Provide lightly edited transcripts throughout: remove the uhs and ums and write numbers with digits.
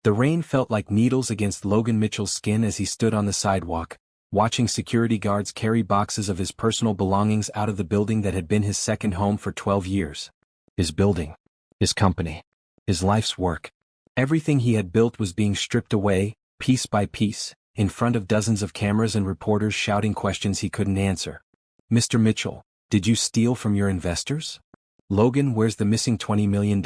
The rain felt like needles against Logan Mitchell's skin as he stood on the sidewalk, watching security guards carry boxes of his personal belongings out of the building that had been his second home for 12 years. His building. His company. His life's work. Everything he had built was being stripped away, piece by piece, in front of dozens of cameras and reporters shouting questions he couldn't answer. Mr. Mitchell, did you steal from your investors? Logan, where's the missing $20 million?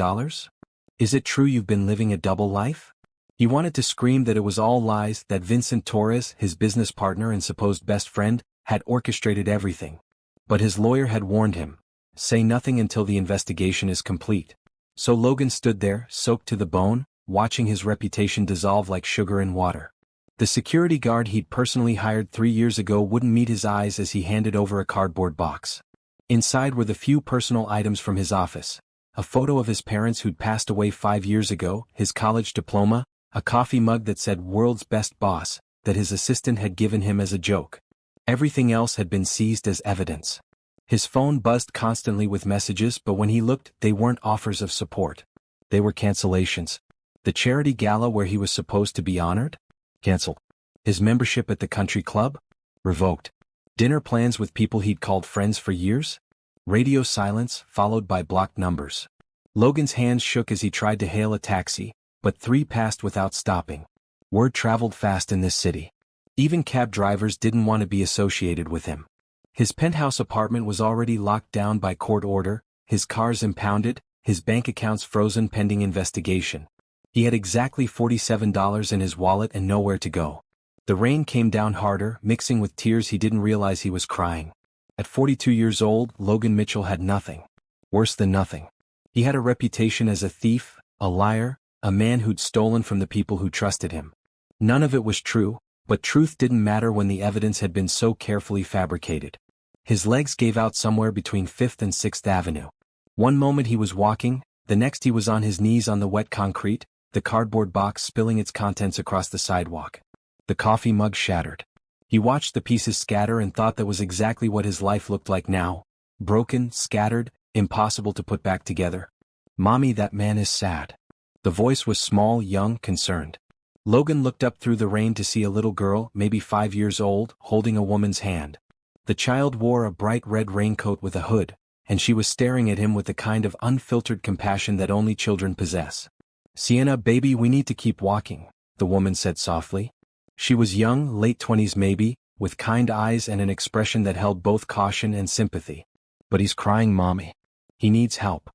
Is it true you've been living a double life? He wanted to scream that it was all lies, that Vincent Torres, his business partner and supposed best friend, had orchestrated everything. But his lawyer had warned him, say nothing until the investigation is complete. So Logan stood there, soaked to the bone, watching his reputation dissolve like sugar in water. The security guard he'd personally hired 3 years ago wouldn't meet his eyes as he handed over a cardboard box. Inside were the few personal items from his office: a photo of his parents who'd passed away 5 years ago, his college diploma, a coffee mug that said "World's Best Boss," that his assistant had given him as a joke. Everything else had been seized as evidence. His phone buzzed constantly with messages, but when he looked, they weren't offers of support. They were cancellations. The charity gala where he was supposed to be honored? Cancelled. His membership at the country club? Revoked. Dinner plans with people he'd called friends for years? Radio silence, followed by blocked numbers. Logan's hands shook as he tried to hail a taxi, but 3 passed without stopping. Word traveled fast in this city. Even cab drivers didn't want to be associated with him. His penthouse apartment was already locked down by court order, his cars impounded, his bank accounts frozen pending investigation. He had exactly $47 in his wallet and nowhere to go. The rain came down harder, mixing with tears he didn't realize he was crying. At 42 years old, Logan Mitchell had nothing. Worse than nothing. He had a reputation as a thief, a liar, a man who'd stolen from the people who trusted him. None of it was true, but truth didn't matter when the evidence had been so carefully fabricated. His legs gave out somewhere between 5th and 6th Avenue. One moment he was walking, the next he was on his knees on the wet concrete, the cardboard box spilling its contents across the sidewalk. The coffee mug shattered. He watched the pieces scatter and thought that was exactly what his life looked like now. Broken, scattered, impossible to put back together. "Mommy, that man is sad." The voice was small, young, concerned. Logan looked up through the rain to see a little girl, maybe 5 years old, holding a woman's hand. The child wore a bright red raincoat with a hood, and she was staring at him with the kind of unfiltered compassion that only children possess. "Sienna, baby, we need to keep walking," the woman said softly. She was young, late 20s maybe, with kind eyes and an expression that held both caution and sympathy. "But he's crying, Mommy. He needs help."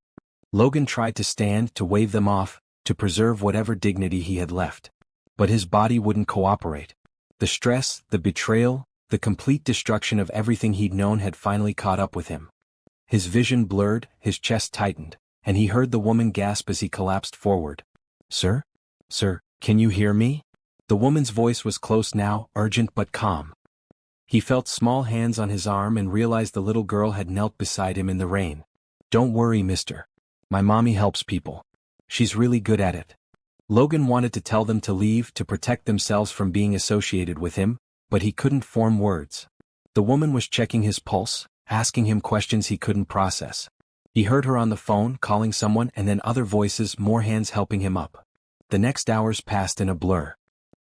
Logan tried to stand, to wave them off, to preserve whatever dignity he had left. But his body wouldn't cooperate. The stress, the betrayal, the complete destruction of everything he'd known had finally caught up with him. His vision blurred, his chest tightened, and he heard the woman gasp as he collapsed forward. "Sir? Sir, can you hear me?" The woman's voice was close now, urgent but calm. He felt small hands on his arm and realized the little girl had knelt beside him in the rain. "Don't worry, mister. My mommy helps people. She's really good at it." Logan wanted to tell them to leave, to protect themselves from being associated with him, but he couldn't form words. The woman was checking his pulse, asking him questions he couldn't process. He heard her on the phone, calling someone, and then other voices, more hands helping him up. The next hours passed in a blur.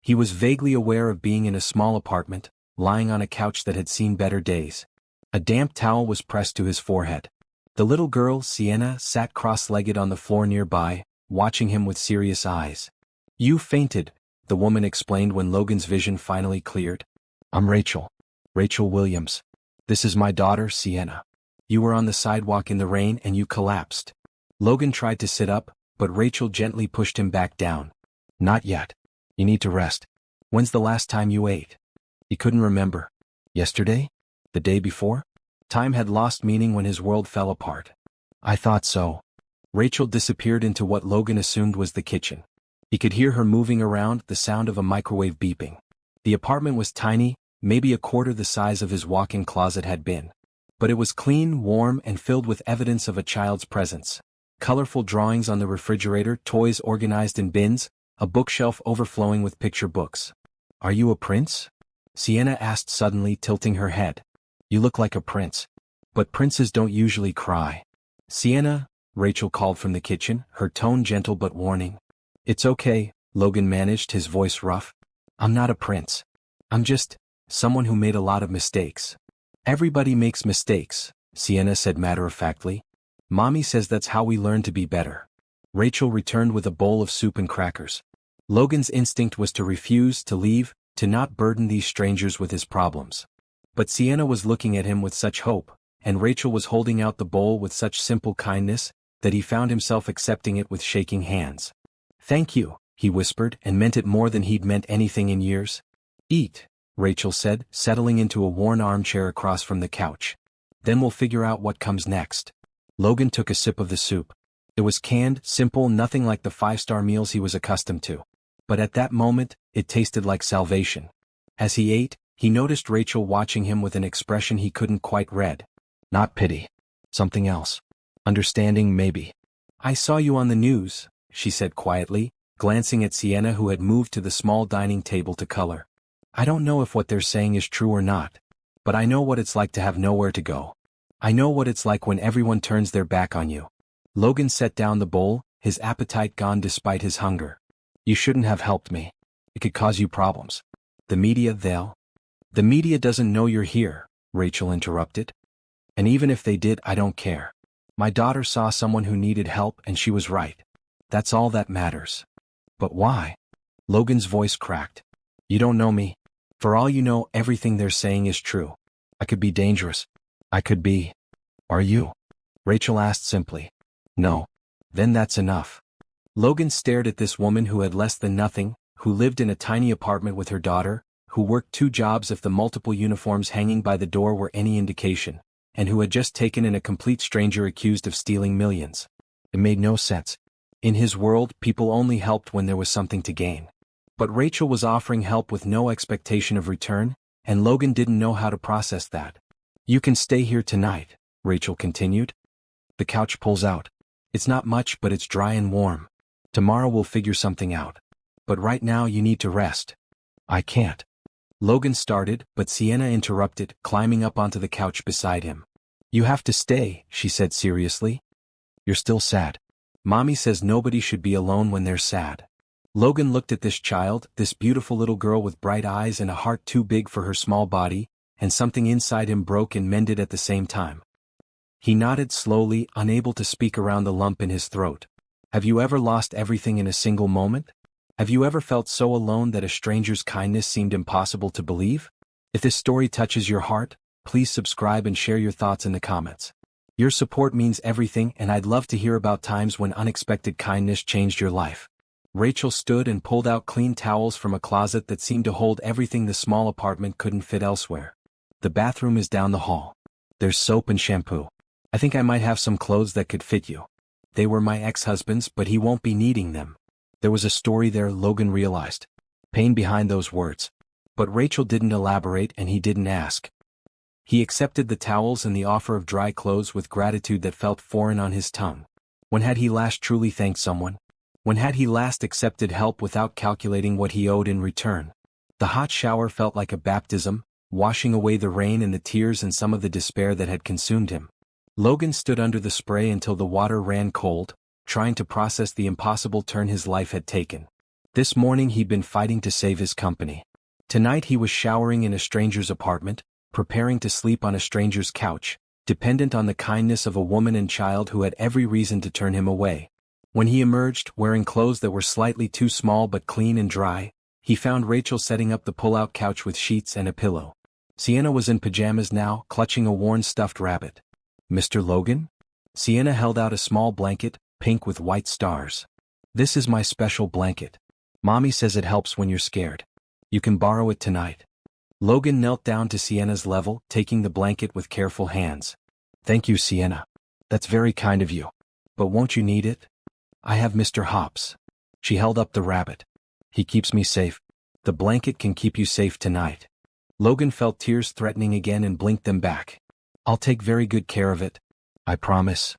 He was vaguely aware of being in a small apartment, lying on a couch that had seen better days. A damp towel was pressed to his forehead. The little girl, Sienna, sat cross-legged on the floor nearby, watching him with serious eyes. "You fainted," the woman explained when Logan's vision finally cleared. "I'm Rachel. Rachel Williams. This is my daughter, Sienna. You were on the sidewalk in the rain and you collapsed." Logan tried to sit up, but Rachel gently pushed him back down. "Not yet. You need to rest. When's the last time you ate?" He couldn't remember. Yesterday? The day before? Time had lost meaning when his world fell apart. "I thought so." Rachel disappeared into what Logan assumed was the kitchen. He could hear her moving around, the sound of a microwave beeping. The apartment was tiny, maybe a quarter the size of his walk-in closet had been. But it was clean, warm, and filled with evidence of a child's presence. Colorful drawings on the refrigerator, toys organized in bins, a bookshelf overflowing with picture books. "Are you a prince?" Sienna asked suddenly, tilting her head. "You look like a prince. But princes don't usually cry." "Sienna," Rachel called from the kitchen, her tone gentle but warning. "It's okay, Logan managed, his voice rough. I'm not a prince. I'm just someone who made a lot of mistakes. Everybody makes mistakes, Sienna said matter-of-factly. Mommy says that's how we learn to be better. Rachel returned with a bowl of soup and crackers. Logan's instinct was to refuse, to leave, to not burden these strangers with his problems. But Sienna was looking at him with such hope, and Rachel was holding out the bowl with such simple kindness, that he found himself accepting it with shaking hands. Thank you, he whispered, and meant it more than he'd meant anything in years. Eat, Rachel said, settling into a worn armchair across from the couch. Then we'll figure out what comes next. Logan took a sip of the soup. It was canned, simple, nothing like the five-star meals he was accustomed to. But at that moment, it tasted like salvation. As he ate, he noticed Rachel watching him with an expression he couldn't quite read. Not pity. Something else. Understanding, maybe. I saw you on the news, she said quietly, glancing at Sienna, who had moved to the small dining table to color. I don't know if what they're saying is true or not. But I know what it's like to have nowhere to go. I know what it's like when everyone turns their back on you. Logan set down the bowl, his appetite gone despite his hunger. You shouldn't have helped me. It could cause you problems. The media, The media doesn't know you're here, Rachel interrupted. And even if they did, I don't care. My daughter saw someone who needed help and she was right. That's all that matters. But why? Logan's voice cracked. You don't know me. For all you know, everything they're saying is true. I could be dangerous. I could be. Are you? Rachel asked simply. No. Then that's enough. Logan stared at this woman who had less than nothing, who lived in a tiny apartment with her daughter, who worked 2 jobs if the multiple uniforms hanging by the door were any indication, and who had just taken in a complete stranger accused of stealing millions. It made no sense. In his world, people only helped when there was something to gain. But Rachel was offering help with no expectation of return, and Logan didn't know how to process that. You can stay here tonight, Rachel continued. The couch pulls out. It's not much, but it's dry and warm. Tomorrow we'll figure something out. But right now you need to rest. I can't. Logan started, but Sienna interrupted, climbing up onto the couch beside him. You have to stay, she said seriously. You're still sad. Mommy says nobody should be alone when they're sad. Logan looked at this child, this beautiful little girl with bright eyes and a heart too big for her small body, and something inside him broke and mended at the same time. He nodded slowly, unable to speak around the lump in his throat. Have you ever lost everything in a single moment? Have you ever felt so alone that a stranger's kindness seemed impossible to believe? If this story touches your heart, please subscribe and share your thoughts in the comments. Your support means everything, and I'd love to hear about times when unexpected kindness changed your life. Rachel stood and pulled out clean towels from a closet that seemed to hold everything the small apartment couldn't fit elsewhere. The bathroom is down the hall. There's soap and shampoo. I think I might have some clothes that could fit you. They were my ex-husband's, but he won't be needing them. There was a story there, Logan realized. Pain behind those words. But Rachel didn't elaborate and he didn't ask. He accepted the towels and the offer of dry clothes with gratitude that felt foreign on his tongue. When had he last truly thanked someone? When had he last accepted help without calculating what he owed in return? The hot shower felt like a baptism, washing away the rain and the tears and some of the despair that had consumed him. Logan stood under the spray until the water ran cold, trying to process the impossible turn his life had taken. This morning he'd been fighting to save his company. Tonight he was showering in a stranger's apartment, preparing to sleep on a stranger's couch, dependent on the kindness of a woman and child who had every reason to turn him away. When he emerged, wearing clothes that were slightly too small but clean and dry, he found Rachel setting up the pull-out couch with sheets and a pillow. Sienna was in pajamas now, clutching a worn stuffed rabbit. Mr. Logan? Sienna held out a small blanket, pink with white stars. This is my special blanket. Mommy says it helps when you're scared. You can borrow it tonight. Logan knelt down to Sienna's level, taking the blanket with careful hands. Thank you, Sienna. That's very kind of you. But won't you need it? I have Mr. Hops. She held up the rabbit. He keeps me safe. The blanket can keep you safe tonight. Logan felt tears threatening again and blinked them back. I'll take very good care of it. I promise.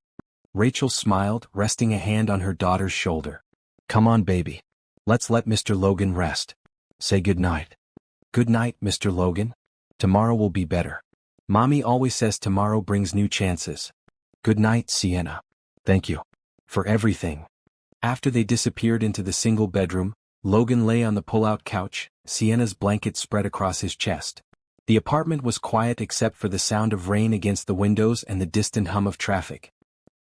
Rachel smiled, resting a hand on her daughter's shoulder. Come on, baby. Let's let Mr. Logan rest. Say good night. Good night, Mr. Logan. Tomorrow will be better. Mommy always says tomorrow brings new chances. Good night, Sienna. Thank you. For everything. After they disappeared into the single bedroom, Logan lay on the pull-out couch, Sienna's blanket spread across his chest. The apartment was quiet except for the sound of rain against the windows and the distant hum of traffic.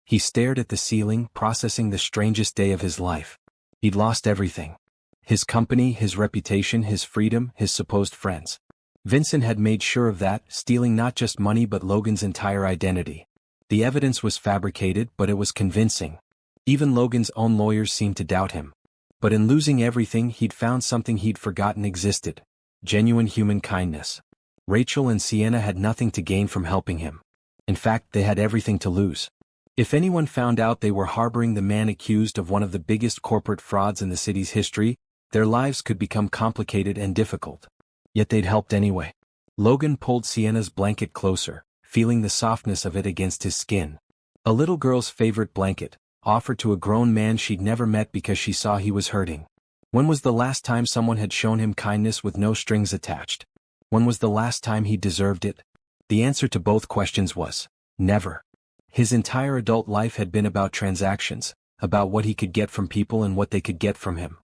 He stared at the ceiling, processing the strangest day of his life. He'd lost everything. His company, his reputation, his freedom, his supposed friends. Vincent had made sure of that, stealing not just money but Logan's entire identity. The evidence was fabricated, but it was convincing. Even Logan's own lawyers seemed to doubt him. But in losing everything, he'd found something he'd forgotten existed. Genuine human kindness. Rachel and Sienna had nothing to gain from helping him. In fact, they had everything to lose. If anyone found out they were harboring the man accused of one of the biggest corporate frauds in the city's history, their lives could become complicated and difficult. Yet they'd helped anyway. Logan pulled Sienna's blanket closer, feeling the softness of it against his skin. A little girl's favorite blanket, offered to a grown man she'd never met because she saw he was hurting. When was the last time someone had shown him kindness with no strings attached? When was the last time he deserved it? The answer to both questions was, never. His entire adult life had been about transactions, about what he could get from people and what they could get from him.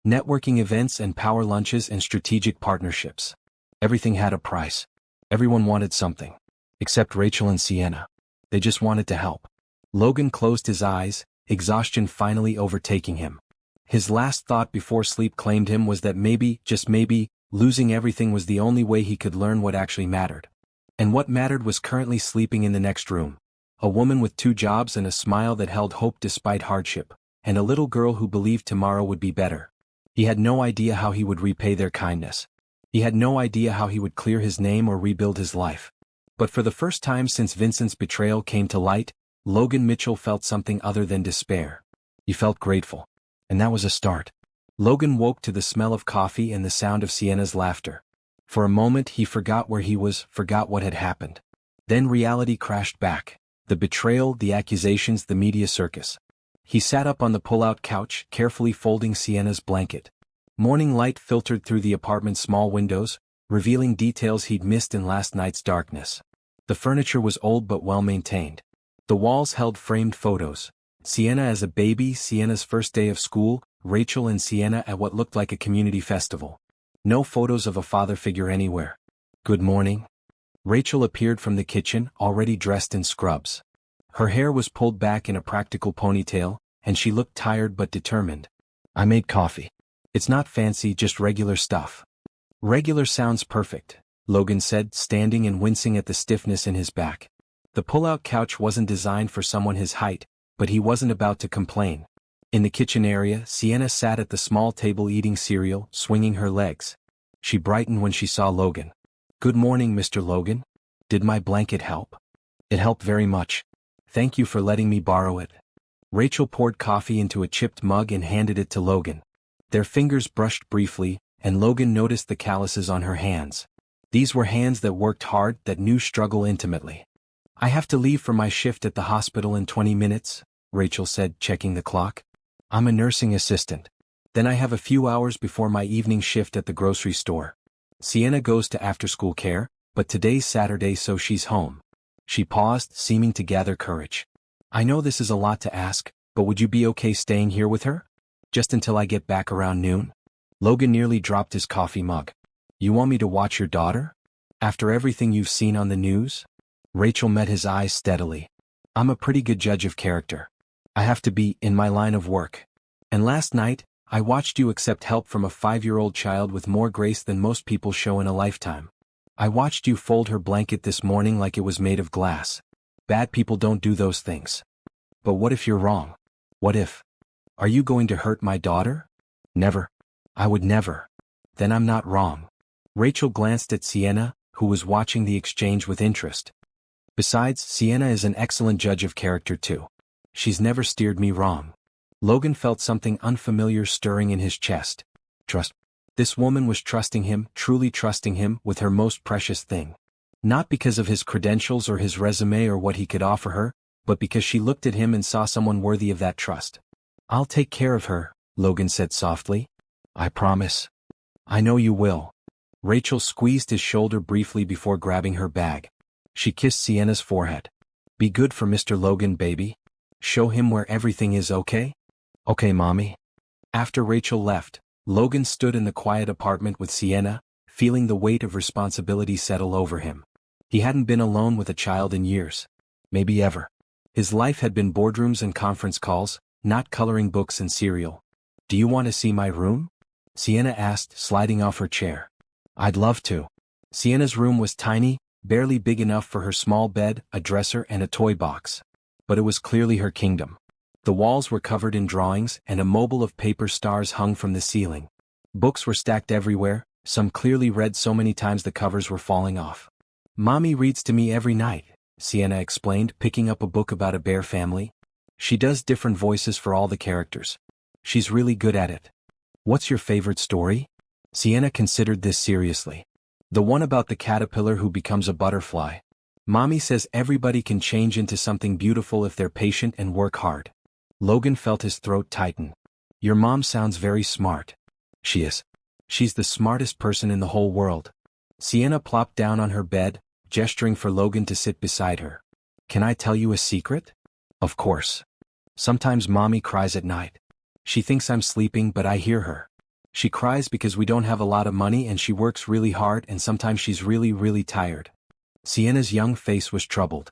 Networking events and power lunches and strategic partnerships. Everything had a price. Everyone wanted something. Except Rachel and Sienna. They just wanted to help. Logan closed his eyes, exhaustion finally overtaking him. His last thought before sleep claimed him was that maybe, just maybe, losing everything was the only way he could learn what actually mattered. And what mattered was currently sleeping in the next room. A woman with 2 jobs and a smile that held hope despite hardship, and a little girl who believed tomorrow would be better. He had no idea how he would repay their kindness. He had no idea how he would clear his name or rebuild his life. But for the first time since Vincent's betrayal came to light, Logan Mitchell felt something other than despair. He felt grateful. And that was a start. Logan woke to the smell of coffee and the sound of Sienna's laughter. For a moment he forgot where he was, forgot what had happened. Then reality crashed back. The betrayal, the accusations, the media circus. He sat up on the pull-out couch, carefully folding Sienna's blanket. Morning light filtered through the apartment's small windows, revealing details he'd missed in last night's darkness. The furniture was old but well-maintained. The walls held framed photos. Sienna as a baby, Sienna's first day of school, Rachel and Sienna at what looked like a community festival. No photos of a father figure anywhere. Good morning. Rachel appeared from the kitchen, already dressed in scrubs. Her hair was pulled back in a practical ponytail, and she looked tired but determined. I made coffee. It's not fancy, just regular stuff. Regular sounds perfect, Logan said, standing and wincing at the stiffness in his back. The pull-out couch wasn't designed for someone his height, but he wasn't about to complain. In the kitchen area, Sienna sat at the small table eating cereal, swinging her legs. She brightened when she saw Logan. Good morning, Mr. Logan. Did my blanket help? It helped very much. Thank you for letting me borrow it. Rachel poured coffee into a chipped mug and handed it to Logan. Their fingers brushed briefly, and Logan noticed the calluses on her hands. These were hands that worked hard, that knew struggle intimately. I have to leave for my shift at the hospital in 20 minutes, Rachel said, checking the clock. I'm a nursing assistant. Then I have a few hours before my evening shift at the grocery store. Sienna goes to after-school care, but today's Saturday so she's home. She paused, seeming to gather courage. I know this is a lot to ask, but would you be okay staying here with her? Just until I get back around noon? Logan nearly dropped his coffee mug. You want me to watch your daughter? After everything you've seen on the news? Rachel met his eyes steadily. I'm a pretty good judge of character. I have to be, in my line of work. And last night, I watched you accept help from a 5-year-old child with more grace than most people show in a lifetime. I watched you fold her blanket this morning like it was made of glass. Bad people don't do those things. But what if you're wrong? What if? Are you going to hurt my daughter? Never. I would never. Then I'm not wrong. Rachel glanced at Sienna, who was watching the exchange with interest. Besides, Sienna is an excellent judge of character too. She's never steered me wrong. Logan felt something unfamiliar stirring in his chest. Trust. This woman was trusting him, truly trusting him, with her most precious thing. Not because of his credentials or his resume or what he could offer her, but because she looked at him and saw someone worthy of that trust. I'll take care of her, Logan said softly. I promise. I know you will. Rachel squeezed his shoulder briefly before grabbing her bag. She kissed Sienna's forehead. Be good for Mr. Logan, baby. Show him where everything is okay? Okay, Mommy. After Rachel left, Logan stood in the quiet apartment with Sienna, feeling the weight of responsibility settle over him. He hadn't been alone with a child in years. Maybe ever. His life had been boardrooms and conference calls, not coloring books and cereal. "Do you want to see my room?" Sienna asked, sliding off her chair. "I'd love to." Sienna's room was tiny, barely big enough for her small bed, a dresser and a toy box. But it was clearly her kingdom. The walls were covered in drawings and a mobile of paper stars hung from the ceiling. Books were stacked everywhere, some clearly read so many times the covers were falling off. "Mommy reads to me every night," Sienna explained, picking up a book about a bear family. "She does different voices for all the characters. She's really good at it." "What's your favorite story?" Sienna considered this seriously. "The one about the caterpillar who becomes a butterfly. Mommy says everybody can change into something beautiful if they're patient and work hard." Logan felt his throat tighten. "Your mom sounds very smart." "She is. She's the smartest person in the whole world." Sienna plopped down on her bed, gesturing for Logan to sit beside her. "Can I tell you a secret?" "Of course." "Sometimes Mommy cries at night. She thinks I'm sleeping but I hear her. She cries because we don't have a lot of money and she works really hard and sometimes she's really tired." Sienna's young face was troubled.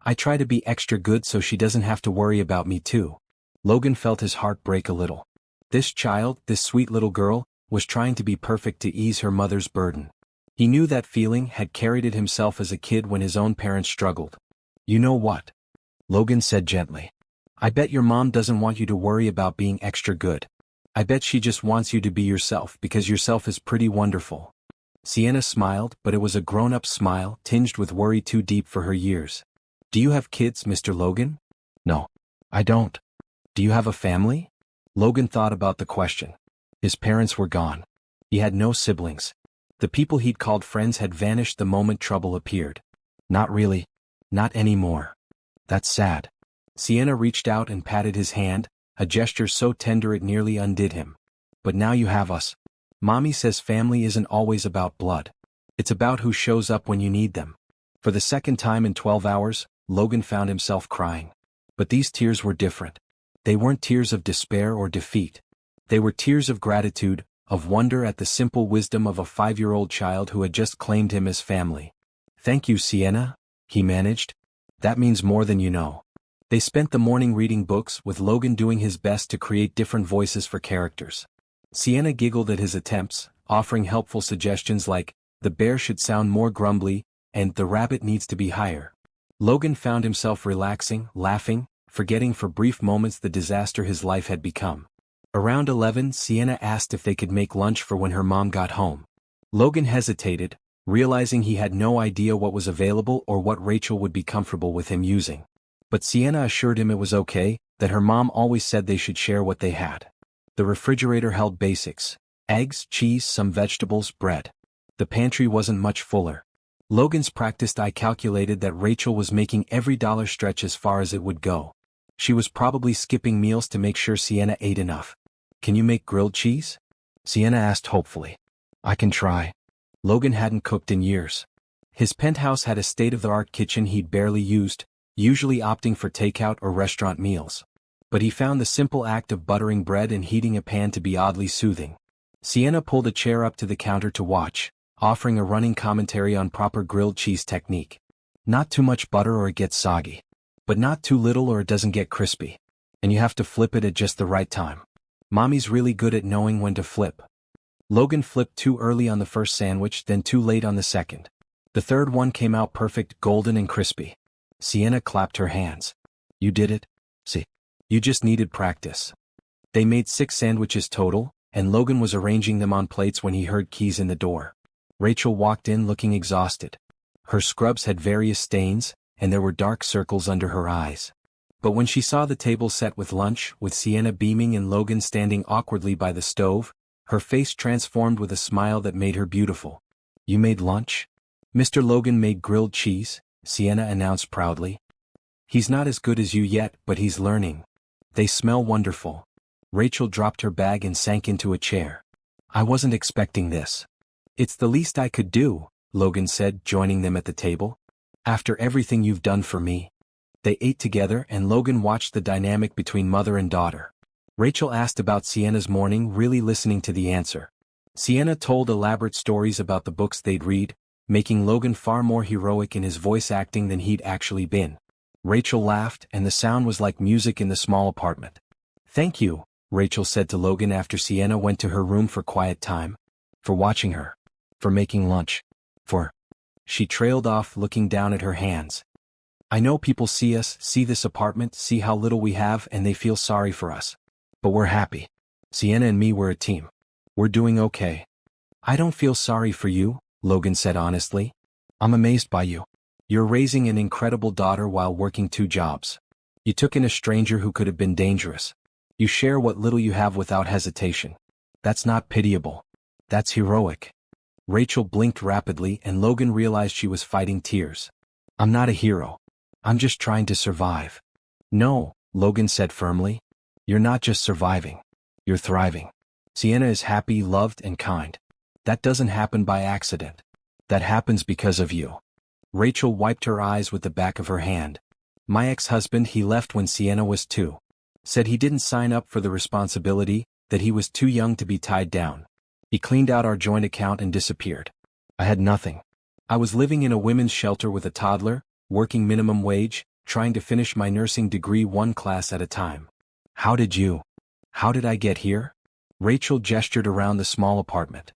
"I try to be extra good so she doesn't have to worry about me too." Logan felt his heart break a little. This child, this sweet little girl, was trying to be perfect to ease her mother's burden. He knew that feeling, had carried it himself as a kid when his own parents struggled. "You know what?" Logan said gently. "I bet your mom doesn't want you to worry about being extra good. I bet she just wants you to be yourself because yourself is pretty wonderful." Sienna smiled, but it was a grown-up smile, tinged with worry too deep for her years. "Do you have kids, Mr. Logan?" "No. I don't." "Do you have a family?" Logan thought about the question. His parents were gone. He had no siblings. The people he'd called friends had vanished the moment trouble appeared. "Not really. Not anymore." "That's sad." Sienna reached out and patted his hand, a gesture so tender it nearly undid him. "But now you have us. Mommy says family isn't always about blood. It's about who shows up when you need them." For the second time in 12 hours, Logan found himself crying. But these tears were different. They weren't tears of despair or defeat. They were tears of gratitude, of wonder at the simple wisdom of a 5-year-old child who had just claimed him as family. "Thank you, Sienna," he managed. "That means more than you know." They spent the morning reading books, with Logan doing his best to create different voices for characters. Sienna giggled at his attempts, offering helpful suggestions like, "The bear should sound more grumbly," and "The rabbit needs to be higher." Logan found himself relaxing, laughing, forgetting for brief moments the disaster his life had become. Around 11, Sienna asked if they could make lunch for when her mom got home. Logan hesitated, realizing he had no idea what was available or what Rachel would be comfortable with him using. But Sienna assured him it was okay, that her mom always said they should share what they had. The refrigerator held basics: eggs, cheese, some vegetables, bread. The pantry wasn't much fuller. Logan's practiced eye calculated that Rachel was making every dollar stretch as far as it would go. She was probably skipping meals to make sure Sienna ate enough. "Can you make grilled cheese?" Sienna asked hopefully. "I can try." Logan hadn't cooked in years. His penthouse had a state-of-the-art kitchen he'd barely used, usually opting for takeout or restaurant meals. But he found the simple act of buttering bread and heating a pan to be oddly soothing. Sienna pulled a chair up to the counter to watch, offering a running commentary on proper grilled cheese technique. "Not too much butter or it gets soggy. But not too little or it doesn't get crispy. And you have to flip it at just the right time. Mommy's really good at knowing when to flip." Logan flipped too early on the first sandwich, then too late on the second. The third one came out perfect, golden and crispy. Sienna clapped her hands. "You did it. See. You just needed practice." They made 6 sandwiches total, and Logan was arranging them on plates when he heard keys in the door. Rachel walked in looking exhausted. Her scrubs had various stains, and there were dark circles under her eyes. But when she saw the table set with lunch, with Sienna beaming and Logan standing awkwardly by the stove, her face transformed with a smile that made her beautiful. "You made lunch?" "Mr. Logan made grilled cheese," Sienna announced proudly. "He's not as good as you yet, but he's learning. They smell wonderful." Rachel dropped her bag and sank into a chair. "I wasn't expecting this." "It's the least I could do," Logan said, joining them at the table. "After everything you've done for me." They ate together and Logan watched the dynamic between mother and daughter. Rachel asked about Sienna's morning, really listening to the answer. Sienna told elaborate stories about the books they'd read, making Logan far more heroic in his voice acting than he'd actually been. Rachel laughed, and the sound was like music in the small apartment. "Thank you," Rachel said to Logan after Sienna went to her room for quiet time. "For watching her. For making lunch. For—" She trailed off, looking down at her hands. "I know people see us, see this apartment, see how little we have, and they feel sorry for us. But we're happy. Sienna and me, we're a team. We're doing okay." "I don't feel sorry for you," Logan said honestly. "I'm amazed by you. You're raising an incredible daughter while working 2 jobs. You took in a stranger who could have been dangerous. You share what little you have without hesitation. That's not pitiable. That's heroic." Rachel blinked rapidly, and Logan realized she was fighting tears. "I'm not a hero. I'm just trying to survive." "No," Logan said firmly. "You're not just surviving. You're thriving. Sienna is happy, loved, and kind. That doesn't happen by accident. That happens because of you." Rachel wiped her eyes with the back of her hand. "My ex-husband, he left when Sienna was 2. Said he didn't sign up for the responsibility, that he was too young to be tied down. He cleaned out our joint account and disappeared. I had nothing. I was living in a women's shelter with a toddler, working minimum wage, trying to finish my nursing degree 1 class at a time. How did I get here?" Rachel gestured around the small apartment.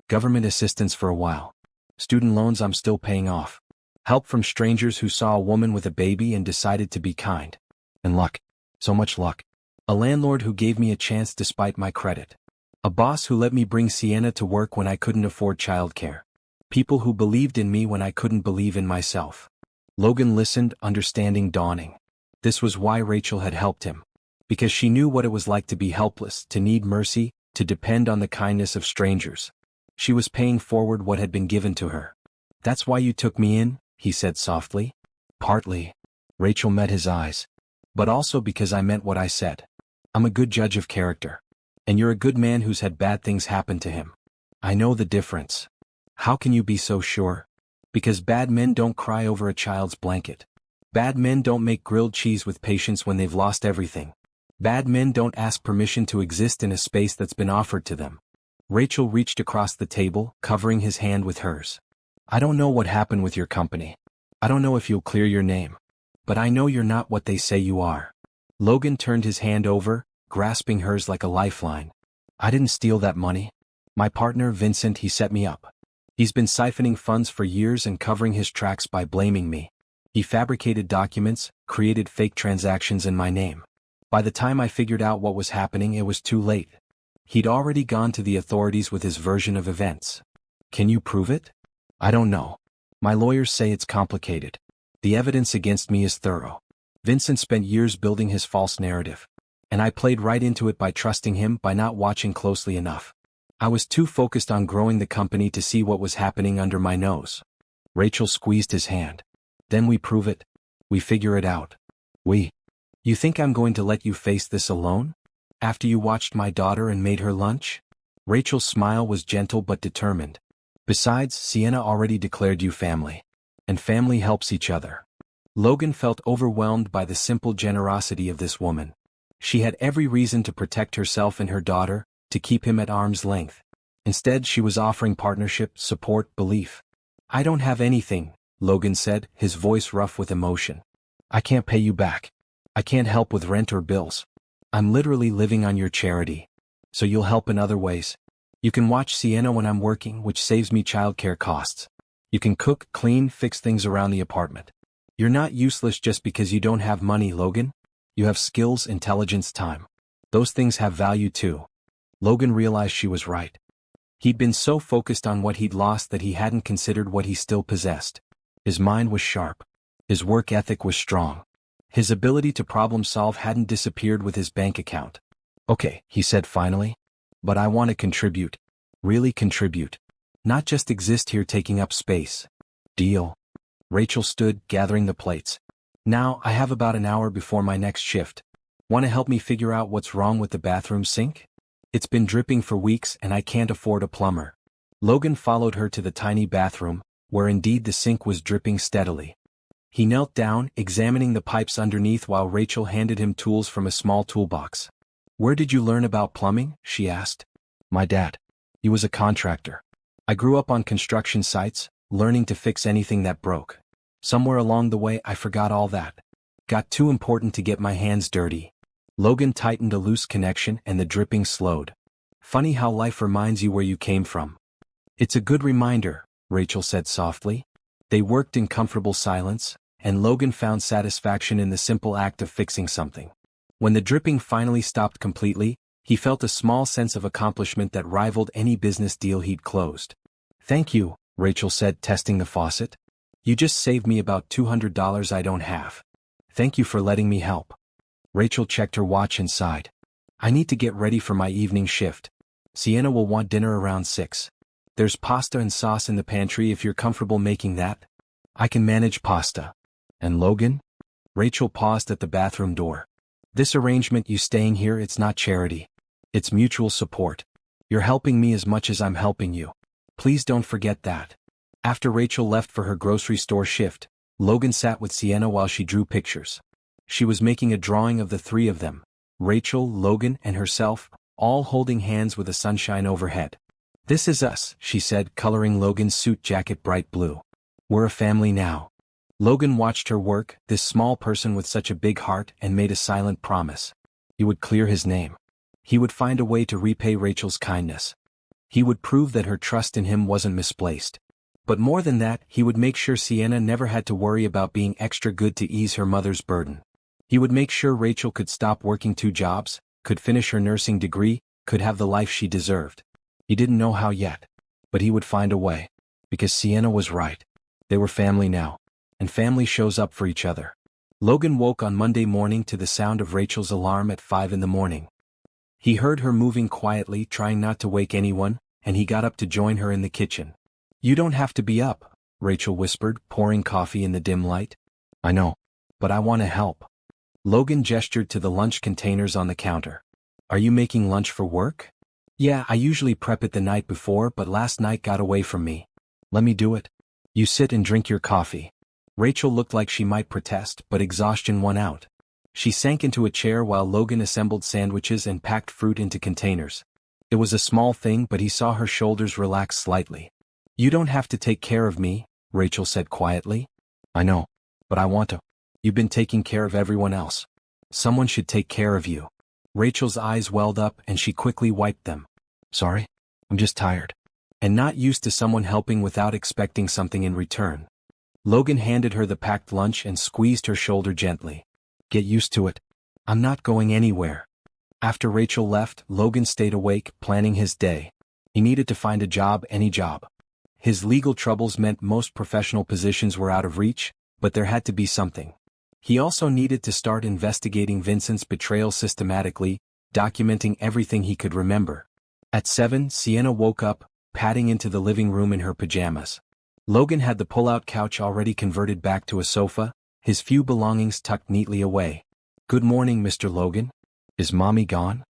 "Government assistance for a while. Student loans I'm still paying off. Help from strangers who saw a woman with a baby and decided to be kind. And luck. So much luck. A landlord who gave me a chance despite my credit. A boss who let me bring Sienna to work when I couldn't afford childcare. People who believed in me when I couldn't believe in myself." Logan listened, understanding dawning. This was why Rachel had helped him. Because she knew what it was like to be helpless, to need mercy, to depend on the kindness of strangers. She was paying forward what had been given to her. "That's why you took me in," he said softly. "Partly." Rachel met his eyes. "But also because I meant what I said. I'm a good judge of character. And you're a good man who's had bad things happen to him. I know the difference." "How can you be so sure?" "Because bad men don't cry over a child's blanket. Bad men don't make grilled cheese with patience when they've lost everything. Bad men don't ask permission to exist in a space that's been offered to them." Rachel reached across the table, covering his hand with hers. "I don't know what happened with your company. I don't know if you'll clear your name. But I know you're not what they say you are." Logan turned his hand over, grasping hers like a lifeline. "I didn't steal that money. My partner, Vincent, he set me up. He's been siphoning funds for years and covering his tracks by blaming me. He fabricated documents, created fake transactions in my name. By the time I figured out what was happening, it was too late. He'd already gone to the authorities with his version of events." "Can you prove it?" "I don't know. My lawyers say it's complicated. The evidence against me is thorough. Vincent spent years building his false narrative. And I played right into it by trusting him, by not watching closely enough. I was too focused on growing the company to see what was happening under my nose." Rachel squeezed his hand. "Then we prove it. We figure it out. You think I'm going to let you face this alone? After you watched my daughter and made her lunch?" Rachel's smile was gentle but determined. "Besides, Sienna already declared you family. And family helps each other." Logan felt overwhelmed by the simple generosity of this woman. She had every reason to protect herself and her daughter, to keep him at arm's length. Instead, she was offering partnership, support, belief. "I don't have anything," Logan said, his voice rough with emotion. "I can't pay you back. I can't help with rent or bills. I'm literally living on your charity. So you'll help in other ways. You can watch Sienna when I'm working, which saves me childcare costs. You can cook, clean, fix things around the apartment. You're not useless just because you don't have money, Logan. You have skills, intelligence, time. Those things have value too." Logan realized she was right. He'd been so focused on what he'd lost that he hadn't considered what he still possessed. His mind was sharp. His work ethic was strong. His ability to problem solve hadn't disappeared with his bank account. "Okay," he said finally. "But I want to contribute. Really contribute. Not just exist here taking up space. Deal?" Rachel stood, gathering the plates. "Now, I have about an hour before my next shift. Want to help me figure out what's wrong with the bathroom sink? It's been dripping for weeks and I can't afford a plumber." Logan followed her to the tiny bathroom, where indeed the sink was dripping steadily. He knelt down, examining the pipes underneath while Rachel handed him tools from a small toolbox. Where did you learn about plumbing? She asked. My dad. He was a contractor. I grew up on construction sites, learning to fix anything that broke. Somewhere along the way I forgot all that. Got too important to get my hands dirty. Logan tightened a loose connection and the dripping slowed. Funny how life reminds you where you came from. It's a good reminder, Rachel said softly. They worked in comfortable silence, and Logan found satisfaction in the simple act of fixing something. When the dripping finally stopped completely, he felt a small sense of accomplishment that rivaled any business deal he'd closed. Thank you, Rachel said, testing the faucet. You just saved me about $200 I don't have. Thank you for letting me help. Rachel checked her watch and sighed. I need to get ready for my evening shift. Sienna will want dinner around 6. There's pasta and sauce in the pantry if you're comfortable making that. I can manage pasta. And Logan? Rachel paused at the bathroom door. This arrangement you staying here, it's not charity. It's mutual support. You're helping me as much as I'm helping you. Please don't forget that. After Rachel left for her grocery store shift, Logan sat with Sienna while she drew pictures. She was making a drawing of the three of them, Rachel, Logan, and herself, all holding hands with the sunshine overhead. This is us, she said, coloring Logan's suit jacket bright blue. We're a family now. Logan watched her work, this small person with such a big heart, and made a silent promise. He would clear his name. He would find a way to repay Rachel's kindness. He would prove that her trust in him wasn't misplaced. But more than that, he would make sure Sienna never had to worry about being extra good to ease her mother's burden. He would make sure Rachel could stop working 2 jobs, could finish her nursing degree, could have the life she deserved. He didn't know how yet, but he would find a way. Because Sienna was right. They were family now. And family shows up for each other. Logan woke on Monday morning to the sound of Rachel's alarm at 5 in the morning. He heard her moving quietly, trying not to wake anyone, and he got up to join her in the kitchen. You don't have to be up, Rachel whispered, pouring coffee in the dim light. I know. But I want to help. Logan gestured to the lunch containers on the counter. Are you making lunch for work? Yeah, I usually prep it the night before, but last night got away from me. Let me do it. You sit and drink your coffee. Rachel looked like she might protest, but exhaustion won out. She sank into a chair while Logan assembled sandwiches and packed fruit into containers. It was a small thing, but he saw her shoulders relax slightly. You don't have to take care of me, Rachel said quietly. I know. But I want to. You've been taking care of everyone else. Someone should take care of you. Rachel's eyes welled up and she quickly wiped them. Sorry? I'm just tired. And not used to someone helping without expecting something in return. Logan handed her the packed lunch and squeezed her shoulder gently. Get used to it. I'm not going anywhere. After Rachel left, Logan stayed awake, planning his day. He needed to find a job, any job. His legal troubles meant most professional positions were out of reach, but there had to be something. He also needed to start investigating Vincent's betrayal systematically, documenting everything he could remember. At 7, Sienna woke up, padding into the living room in her pajamas. Logan had the pull-out couch already converted back to a sofa, his few belongings tucked neatly away. Good morning, Mr. Logan. Is Mommy gone?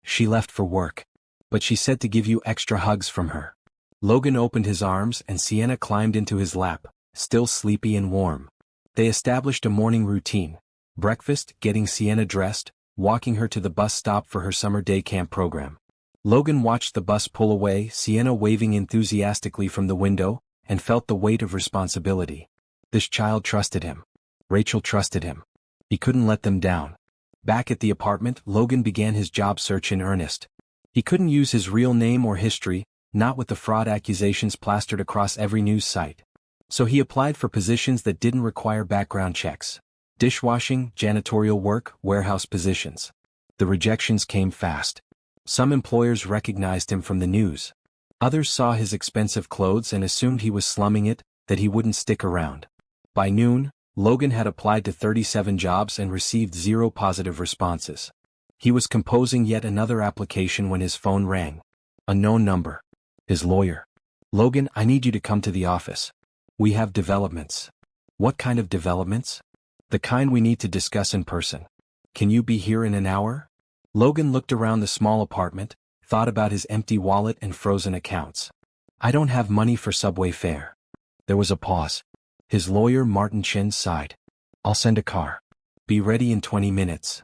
She left for work. But she said to give you extra hugs from her. Logan opened his arms and Sienna climbed into his lap, still sleepy and warm. They established a morning routine. Breakfast, getting Sienna dressed, walking her to the bus stop for her summer day camp program. Logan watched the bus pull away, Sienna waving enthusiastically from the window, and felt the weight of responsibility. This child trusted him. Rachel trusted him. He couldn't let them down. Back at the apartment, Logan began his job search in earnest. He couldn't use his real name or history, not with the fraud accusations plastered across every news site. So he applied for positions that didn't require background checks. Dishwashing, janitorial work, warehouse positions. The rejections came fast. Some employers recognized him from the news. Others saw his expensive clothes and assumed he was slumming it, that he wouldn't stick around. By noon, Logan had applied to 37 jobs and received 0 positive responses. He was composing yet another application when his phone rang. A known number. His lawyer. Logan, I need you to come to the office. We have developments. What kind of developments? The kind we need to discuss in person. Can you be here in an hour? Logan looked around the small apartment, thought about his empty wallet and frozen accounts. I don't have money for subway fare. There was a pause. His lawyer, Martin Chen, sighed. I'll send a car. Be ready in 20 minutes.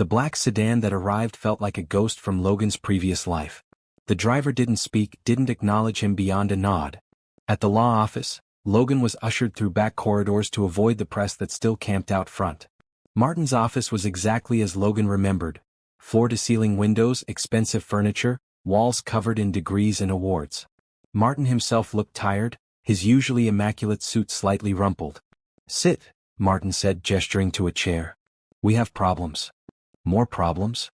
The black sedan that arrived felt like a ghost from Logan's previous life. The driver didn't speak, didn't acknowledge him beyond a nod. At the law office, Logan was ushered through back corridors to avoid the press that still camped out front. Martin's office was exactly as Logan remembered. Floor-to-ceiling windows, expensive furniture, walls covered in degrees and awards. Martin himself looked tired, his usually immaculate suit slightly rumpled. "Sit," Martin said, gesturing to a chair. "We have problems." "More problems?"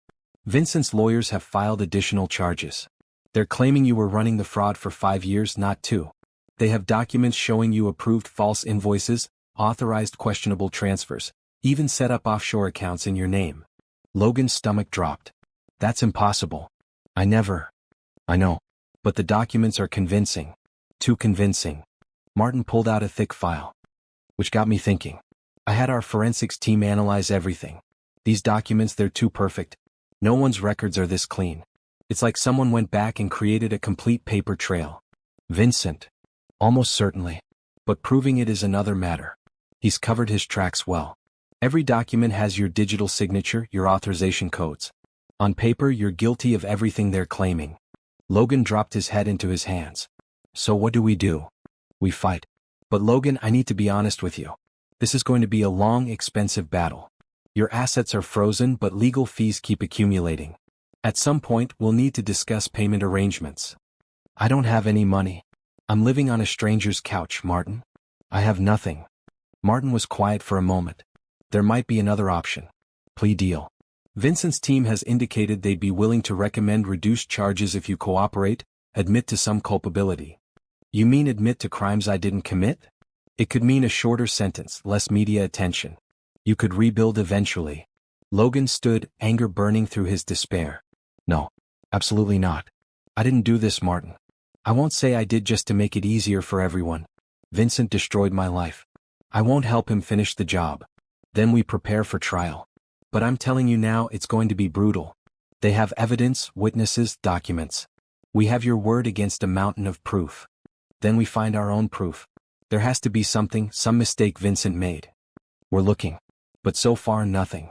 "Vincent's lawyers have filed additional charges. They're claiming you were running the fraud for 5 years, not 2. They have documents showing you approved false invoices, authorized questionable transfers, even set up offshore accounts in your name." Logan's stomach dropped. "That's impossible. I know. But the documents are convincing. Too convincing." Martin pulled out a thick file. "Which got me thinking. I had our forensics team analyze everything. These documents, they're too perfect. No one's records are this clean. It's like someone went back and created a complete paper trail." "Vincent?" "Almost certainly. But proving it is another matter. He's covered his tracks well. Every document has your digital signature, your authorization codes. On paper, you're guilty of everything they're claiming." Logan dropped his head into his hands. "So what do? We fight. But Logan, I need to be honest with you. This is going to be a long, expensive battle. Your assets are frozen, but legal fees keep accumulating. At some point, we'll need to discuss payment arrangements." "I don't have any money. I'm living on a stranger's couch, Martin. I have nothing." Martin was quiet for a moment. "There might be another option. Plea deal. Vincent's team has indicated they'd be willing to recommend reduced charges if you cooperate, admit to some culpability." "You mean admit to crimes I didn't commit?" "It could mean a shorter sentence, less media attention. You could rebuild eventually." Logan stood, anger burning through his despair. "No. Absolutely not. I didn't do this, Martin. I won't say I did just to make it easier for everyone. Vincent destroyed my life. I won't help him finish the job. Then we prepare for trial. But I'm telling you now, it's going to be brutal. They have evidence, witnesses, documents. We have your word against a mountain of proof. Then we find our own proof. There has to be something, some mistake Vincent made. We're looking. But so far nothing."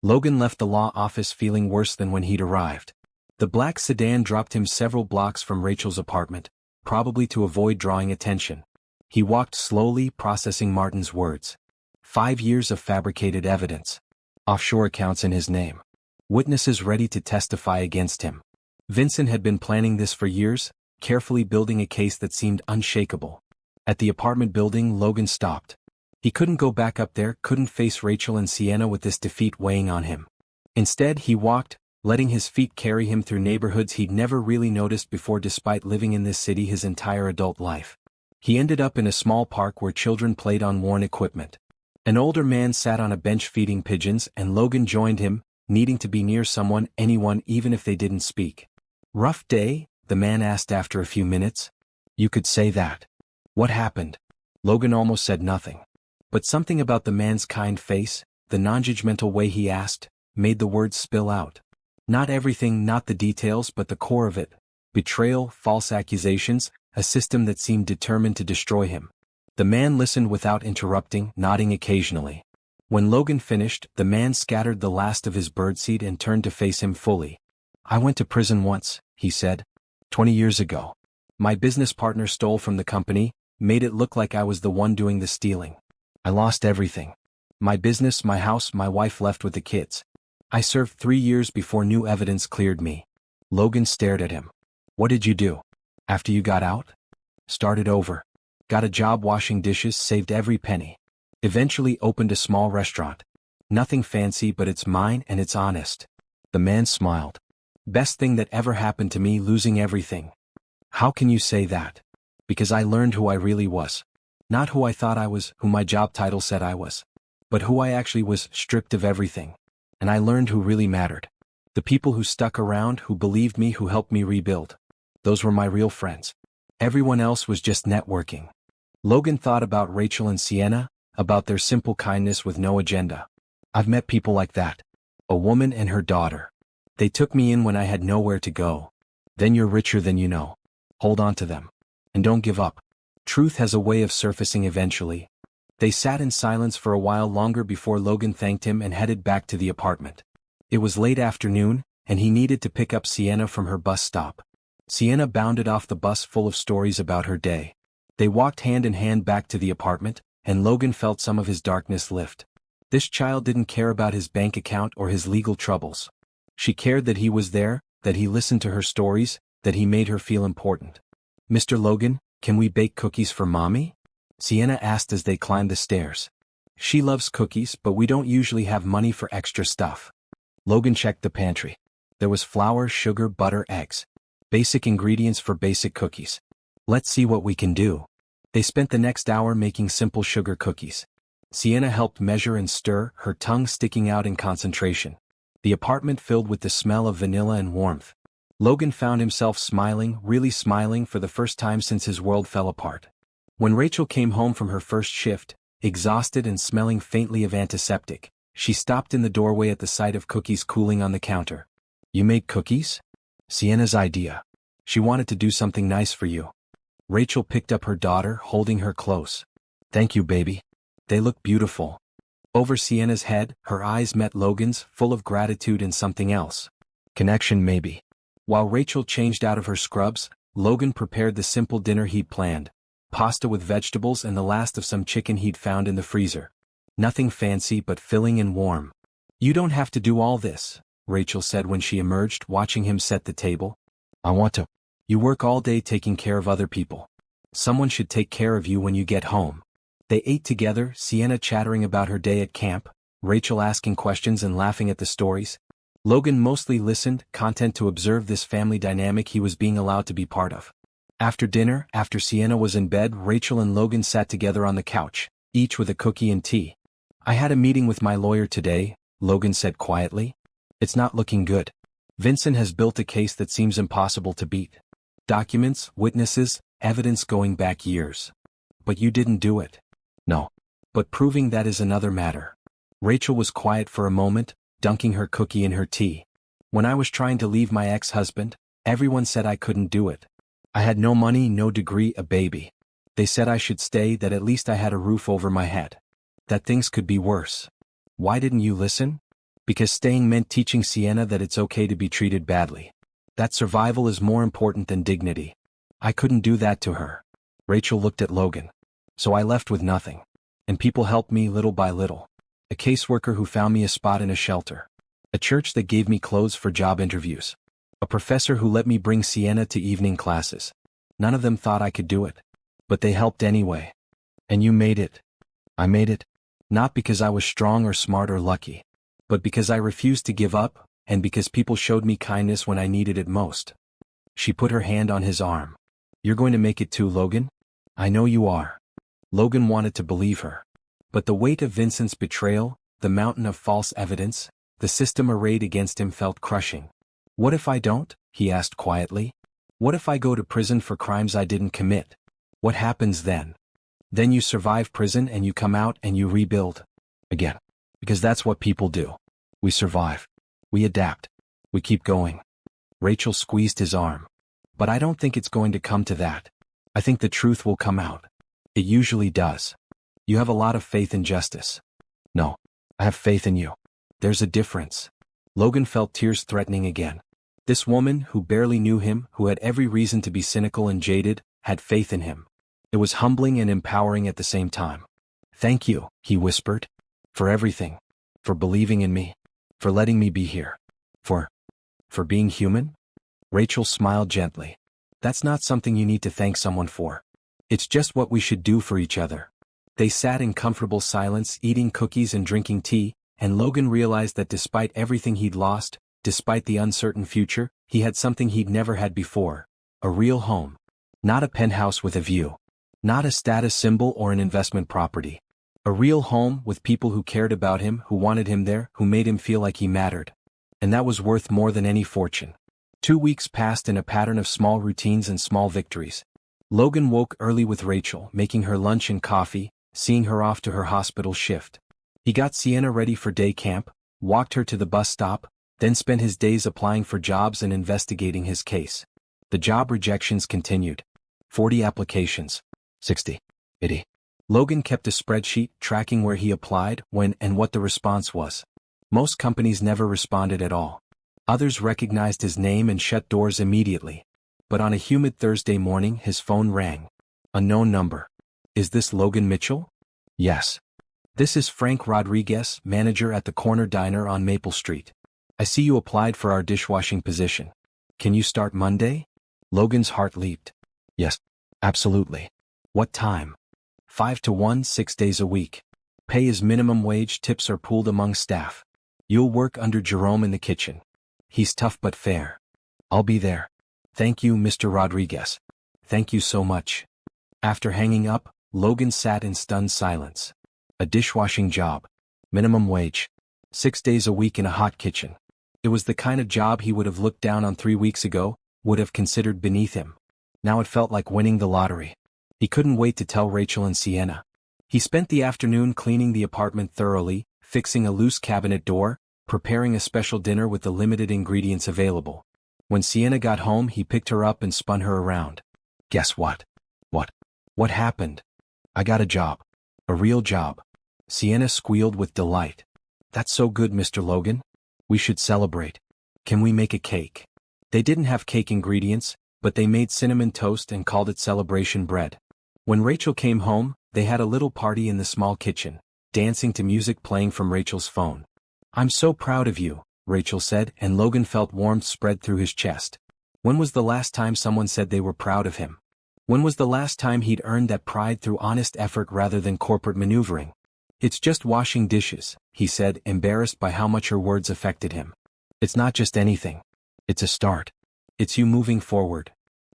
Logan left the law office feeling worse than when he'd arrived. The black sedan dropped him several blocks from Rachel's apartment, probably to avoid drawing attention. He walked slowly, processing Martin's words. 5 years of fabricated evidence. Offshore accounts in his name. Witnesses ready to testify against him. Vincent had been planning this for years, carefully building a case that seemed unshakable. At the apartment building, Logan stopped. He couldn't go back up there, couldn't face Rachel and Sienna with this defeat weighing on him. Instead, he walked, letting his feet carry him through neighborhoods he'd never really noticed before despite living in this city his entire adult life. He ended up in a small park where children played on worn equipment. An older man sat on a bench feeding pigeons, and Logan joined him, needing to be near someone, anyone, even if they didn't speak. "Rough day?" the man asked after a few minutes. "You could say that." "What happened?" Logan almost said nothing. But something about the man's kind face, the non-judgmental way he asked, made the words spill out. Not everything, not the details, but the core of it. Betrayal, false accusations, a system that seemed determined to destroy him. The man listened without interrupting, nodding occasionally. When Logan finished, the man scattered the last of his birdseed and turned to face him fully. "I went to prison once," he said. 20 years ago. My business partner stole from the company, made it look like I was the one doing the stealing. I lost everything. My business, my house, my wife left with the kids. I served 3 years before new evidence cleared me." Logan stared at him. "What did you do? After you got out?" "Started over. Got a job washing dishes, saved every penny. Eventually opened a small restaurant. Nothing fancy, but it's mine and it's honest." The man smiled. "Best thing that ever happened to me, losing everything." "How can you say that?" "Because I learned who I really was. Not who I thought I was, who my job title said I was. But who I actually was, stripped of everything. And I learned who really mattered. The people who stuck around, who believed me, who helped me rebuild. Those were my real friends. Everyone else was just networking." Logan thought about Rachel and Sienna, about their simple kindness with no agenda. "I've met people like that. A woman and her daughter. They took me in when I had nowhere to go. Then you're richer than you know. Hold on to them. And don't give up. Truth has a way of surfacing eventually." They sat in silence for a while longer before Logan thanked him and headed back to the apartment. It was late afternoon, and he needed to pick up Sienna from her bus stop. Sienna bounded off the bus full of stories about her day. They walked hand in hand back to the apartment, and Logan felt some of his darkness lift. This child didn't care about his bank account or his legal troubles. She cared that he was there, that he listened to her stories, that he made her feel important. "Mr. Logan, can we bake cookies for Mommy?" Sienna asked as they climbed the stairs. "She loves cookies, but we don't usually have money for extra stuff." Logan checked the pantry. There was flour, sugar, butter, eggs. Basic ingredients for basic cookies. "Let's see what we can do." They spent the next hour making simple sugar cookies. Sienna helped measure and stir, her tongue sticking out in concentration. The apartment filled with the smell of vanilla and warmth. Logan found himself smiling, really smiling for the first time since his world fell apart. When Rachel came home from her first shift, exhausted and smelling faintly of antiseptic, she stopped in the doorway at the sight of cookies cooling on the counter. "You made cookies?" "Sienna's idea. She wanted to do something nice for you." Rachel picked up her daughter, holding her close. "Thank you, baby. They look beautiful." Over Sienna's head, her eyes met Logan's, full of gratitude and something else. Connection, maybe. While Rachel changed out of her scrubs, Logan prepared the simple dinner he'd planned. Pasta with vegetables and the last of some chicken he'd found in the freezer. Nothing fancy but filling and warm. "You don't have to do all this," Rachel said when she emerged, watching him set the table. "I want to." "You work all day taking care of other people. Someone should take care of you when you get home." They ate together, Sienna chattering about her day at camp, Rachel asking questions and laughing at the stories. Logan mostly listened, content to observe this family dynamic he was being allowed to be part of. After dinner, after Sienna was in bed, Rachel and Logan sat together on the couch, each with a cookie and tea. "I had a meeting with my lawyer today," Logan said quietly. "It's not looking good. Vincent has built a case that seems impossible to beat. Documents, witnesses, evidence going back years. But you didn't do it." "No. But proving that is another matter." Rachel was quiet for a moment, dunking her cookie in her tea. "When I was trying to leave my ex-husband, everyone said I couldn't do it. I had no money, no degree, a baby. They said I should stay, that at least I had a roof over my head. That things could be worse. Why didn't you listen? Because staying meant teaching Sienna that it's okay to be treated badly. That survival is more important than dignity. I couldn't do that to her." Rachel looked at Logan. "So I left with nothing. And people helped me little by little. A caseworker who found me a spot in a shelter. A church that gave me clothes for job interviews. A professor who let me bring Sienna to evening classes. None of them thought I could do it. But they helped anyway. And you made it." "I made it. Not because I was strong or smart or lucky. But because I refused to give up, and because people showed me kindness when I needed it most." She put her hand on his arm. "You're going to make it too, Logan? I know you are." Logan wanted to believe her. But the weight of Vincent's betrayal, the mountain of false evidence, the system arrayed against him felt crushing. "What if I don't?" he asked quietly. "What if I go to prison for crimes I didn't commit? What happens then?" "Then you survive prison and you come out and you rebuild. Again. Because that's what people do. We survive. We adapt. We keep going." Rachel squeezed his arm. "But I don't think it's going to come to that. I think the truth will come out. It usually does. You have a lot of faith in justice." "No. I have faith in you. There's a difference." Logan felt tears threatening again. This woman, who barely knew him, who had every reason to be cynical and jaded, had faith in him. It was humbling and empowering at the same time. "Thank you," he whispered. "For everything. For believing in me. For letting me be here. For being human?" Rachel smiled gently. "That's not something you need to thank someone for. It's just what we should do for each other." They sat in comfortable silence, eating cookies and drinking tea, and Logan realized that despite everything he'd lost, despite the uncertain future, he had something he'd never had before. A real home. Not a penthouse with a view. Not a status symbol or an investment property. A real home with people who cared about him, who wanted him there, who made him feel like he mattered. And that was worth more than any fortune. 2 weeks passed in a pattern of small routines and small victories. Logan woke early with Rachel, making her lunch and coffee, seeing her off to her hospital shift. He got Sienna ready for day camp, walked her to the bus stop, then spent his days applying for jobs and investigating his case. The job rejections continued. 40 applications. 60. 80. Logan kept a spreadsheet tracking where he applied, when, and what the response was. Most companies never responded at all. Others recognized his name and shut doors immediately. But on a humid Thursday morning his phone rang. A known number. Is this Logan Mitchell? Yes. This is Frank Rodriguez, manager at the corner diner on Maple Street. I see you applied for our dishwashing position. Can you start Monday? Logan's heart leaped. Yes, absolutely. What time? 5 to 1, 6 days a week. Pay is minimum wage, tips are pooled among staff. You'll work under Jerome in the kitchen. He's tough but fair. I'll be there. Thank you, Mr. Rodriguez. Thank you so much. After hanging up, Logan sat in stunned silence. A dishwashing job. Minimum wage. 6 days a week in a hot kitchen. It was the kind of job he would have looked down on 3 weeks ago, would have considered beneath him. Now it felt like winning the lottery. He couldn't wait to tell Rachel and Sienna. He spent the afternoon cleaning the apartment thoroughly, fixing a loose cabinet door, preparing a special dinner with the limited ingredients available. When Sienna got home he picked her up and spun her around. Guess what? What happened? I got a job. A real job. Sienna squealed with delight. That's so good, Mr. Logan. We should celebrate. Can we make a cake? They didn't have cake ingredients, but they made cinnamon toast and called it celebration bread. When Rachel came home, they had a little party in the small kitchen, dancing to music playing from Rachel's phone. I'm so proud of you, Rachel said, and Logan felt warmth spread through his chest. When was the last time someone said they were proud of him? When was the last time he'd earned that pride through honest effort rather than corporate maneuvering? It's just washing dishes, he said, embarrassed by how much her words affected him. It's not just anything. It's a start. It's you moving forward.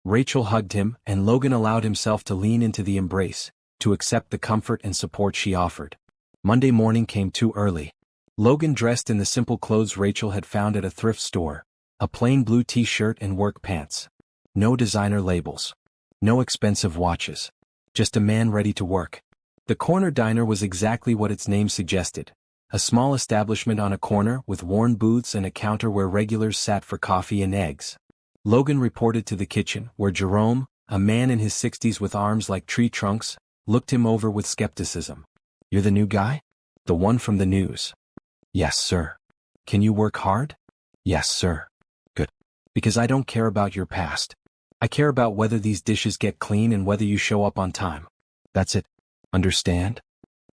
Rachel hugged him, and Logan allowed himself to lean into the embrace, to accept the comfort and support she offered. Monday morning came too early. Logan dressed in the simple clothes Rachel had found at a thrift store, a plain blue t-shirt and work pants. No designer labels. No expensive watches. Just a man ready to work. The corner diner was exactly what its name suggested. A small establishment on a corner with worn booths and a counter where regulars sat for coffee and eggs. Logan reported to the kitchen, where Jerome, a man in his 60s with arms like tree trunks, looked him over with skepticism. You're the new guy? The one from the news? Yes, sir. Can you work hard? Yes, sir. Good. Because I don't care about your past. I care about whether these dishes get clean and whether you show up on time. That's it. Understand?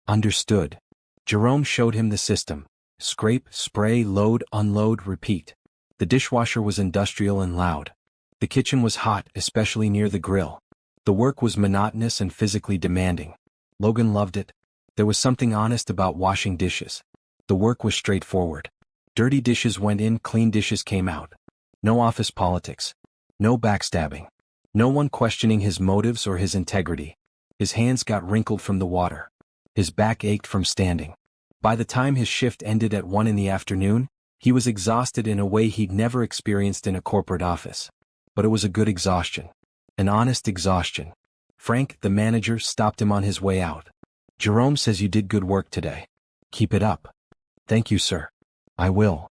Understood. Jerome showed him the system. Scrape, spray, load, unload, repeat. The dishwasher was industrial and loud. The kitchen was hot, especially near the grill. The work was monotonous and physically demanding. Logan loved it. There was something honest about washing dishes. The work was straightforward. Dirty dishes went in, clean dishes came out. No office politics. No backstabbing. No one questioning his motives or his integrity. His hands got wrinkled from the water. His back ached from standing. By the time his shift ended at 1 in the afternoon, he was exhausted in a way he'd never experienced in a corporate office. But it was a good exhaustion. An honest exhaustion. Frank, the manager, stopped him on his way out. Jerome says you did good work today. Keep it up. Thank you, sir. I will.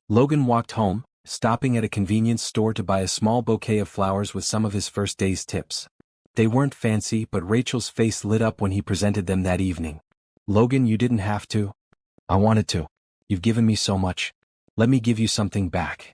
Logan walked home, stopping at a convenience store to buy a small bouquet of flowers with some of his first day's tips. They weren't fancy, but Rachel's face lit up when he presented them that evening. Logan, you didn't have to. I wanted to. You've given me so much. Let me give you something back.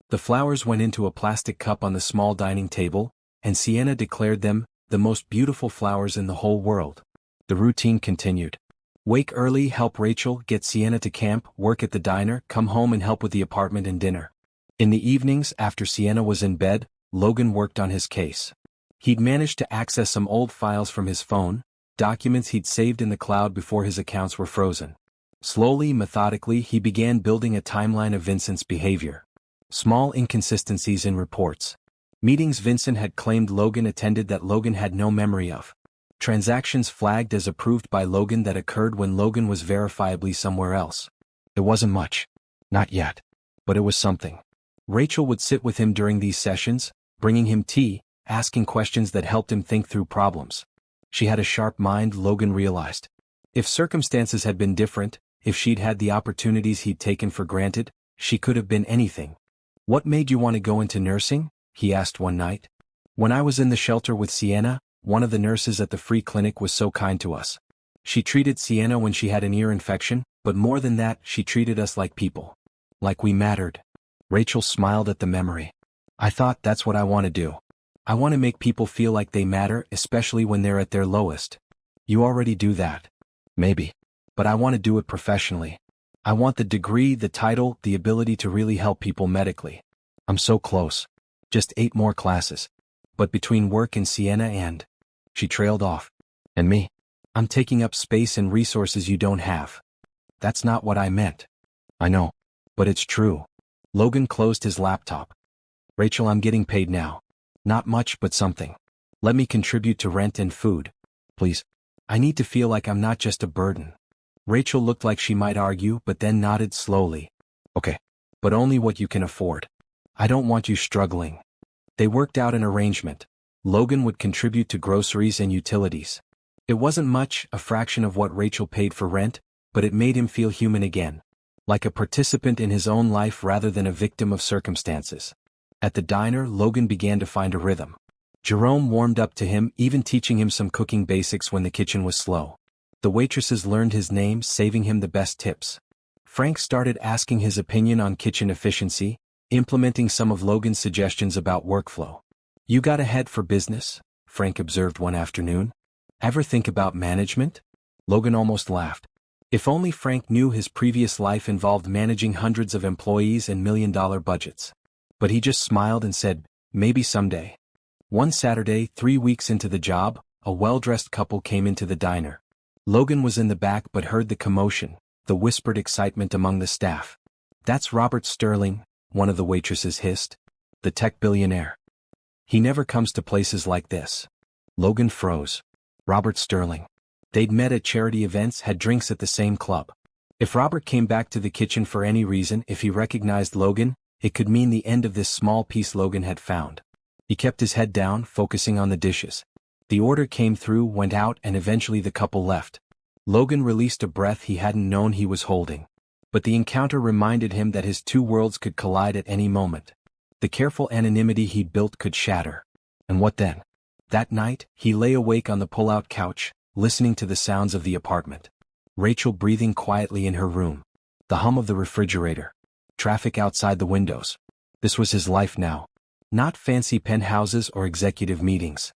The flowers went into a plastic cup on the small dining table, and Sienna declared them the most beautiful flowers in the whole world. The routine continued. Wake early, help Rachel, get Sienna to camp, work at the diner, come home and help with the apartment and dinner. In the evenings, after Sienna was in bed, Logan worked on his case. He'd managed to access some old files from his phone, documents he'd saved in the cloud before his accounts were frozen. Slowly, methodically, he began building a timeline of Vincent's behavior. Small inconsistencies in reports. Meetings Vincent had claimed Logan attended that Logan had no memory of. Transactions flagged as approved by Logan that occurred when Logan was verifiably somewhere else. It wasn't much. Not yet. But it was something. Rachel would sit with him during these sessions, bringing him tea, asking questions that helped him think through problems. She had a sharp mind, Logan realized. If circumstances had been different, if she'd had the opportunities he'd taken for granted, she could have been anything. What made you want to go into nursing? He asked one night. When I was in the shelter with Sienna, one of the nurses at the free clinic was so kind to us. She treated Sienna when she had an ear infection, But more than that, she treated us like people. Like we mattered. Rachel smiled at the memory. I thought that's what I want to do. I want to make people feel like they matter, especially when they're at their lowest. You already do that. Maybe. But I want to do it professionally. I want the degree, the title, the ability to really help people medically. I'm so close. Just 8 more classes. But between work in Siena and... She trailed off. And me? I'm taking up space and resources you don't have. That's not what I meant. I know. But it's true. Logan closed his laptop. Rachel, I'm getting paid now. Not much, but something. Let me contribute to rent and food. Please. I need to feel like I'm not just a burden. Rachel looked like she might argue, but then nodded slowly. Okay. But only what you can afford. I don't want you struggling. They worked out an arrangement. Logan would contribute to groceries and utilities. It wasn't much, a fraction of what Rachel paid for rent, but it made him feel human again. Like a participant in his own life rather than a victim of circumstances. At the diner, Logan began to find a rhythm. Jerome warmed up to him, even teaching him some cooking basics when the kitchen was slow. The waitresses learned his name, saving him the best tips. Frank started asking his opinion on kitchen efficiency, implementing some of Logan's suggestions about workflow. You got a head for business, Frank observed one afternoon. Ever think about management? Logan almost laughed. If only Frank knew his previous life involved managing hundreds of employees and million-dollar budgets. But he just smiled and said, maybe someday. One Saturday, 3 weeks into the job, a well-dressed couple came into the diner. Logan was in the back but heard the commotion, the whispered excitement among the staff. That's Robert Sterling, one of the waitresses hissed. The tech billionaire. He never comes to places like this. Logan froze. Robert Sterling. They'd met at charity events, had drinks at the same club. If Robert came back to the kitchen for any reason, if he recognized Logan, it could mean the end of this small piece Logan had found. He kept his head down, focusing on the dishes. The order came through, went out, and eventually the couple left. Logan released a breath he hadn't known he was holding. But the encounter reminded him that his two worlds could collide at any moment. The careful anonymity he'd built could shatter. And what then? That night, he lay awake on the pull-out couch, listening to the sounds of the apartment. Rachel breathing quietly in her room. The hum of the refrigerator. Traffic outside the windows. This was his life now. Not fancy penthouses or executive meetings.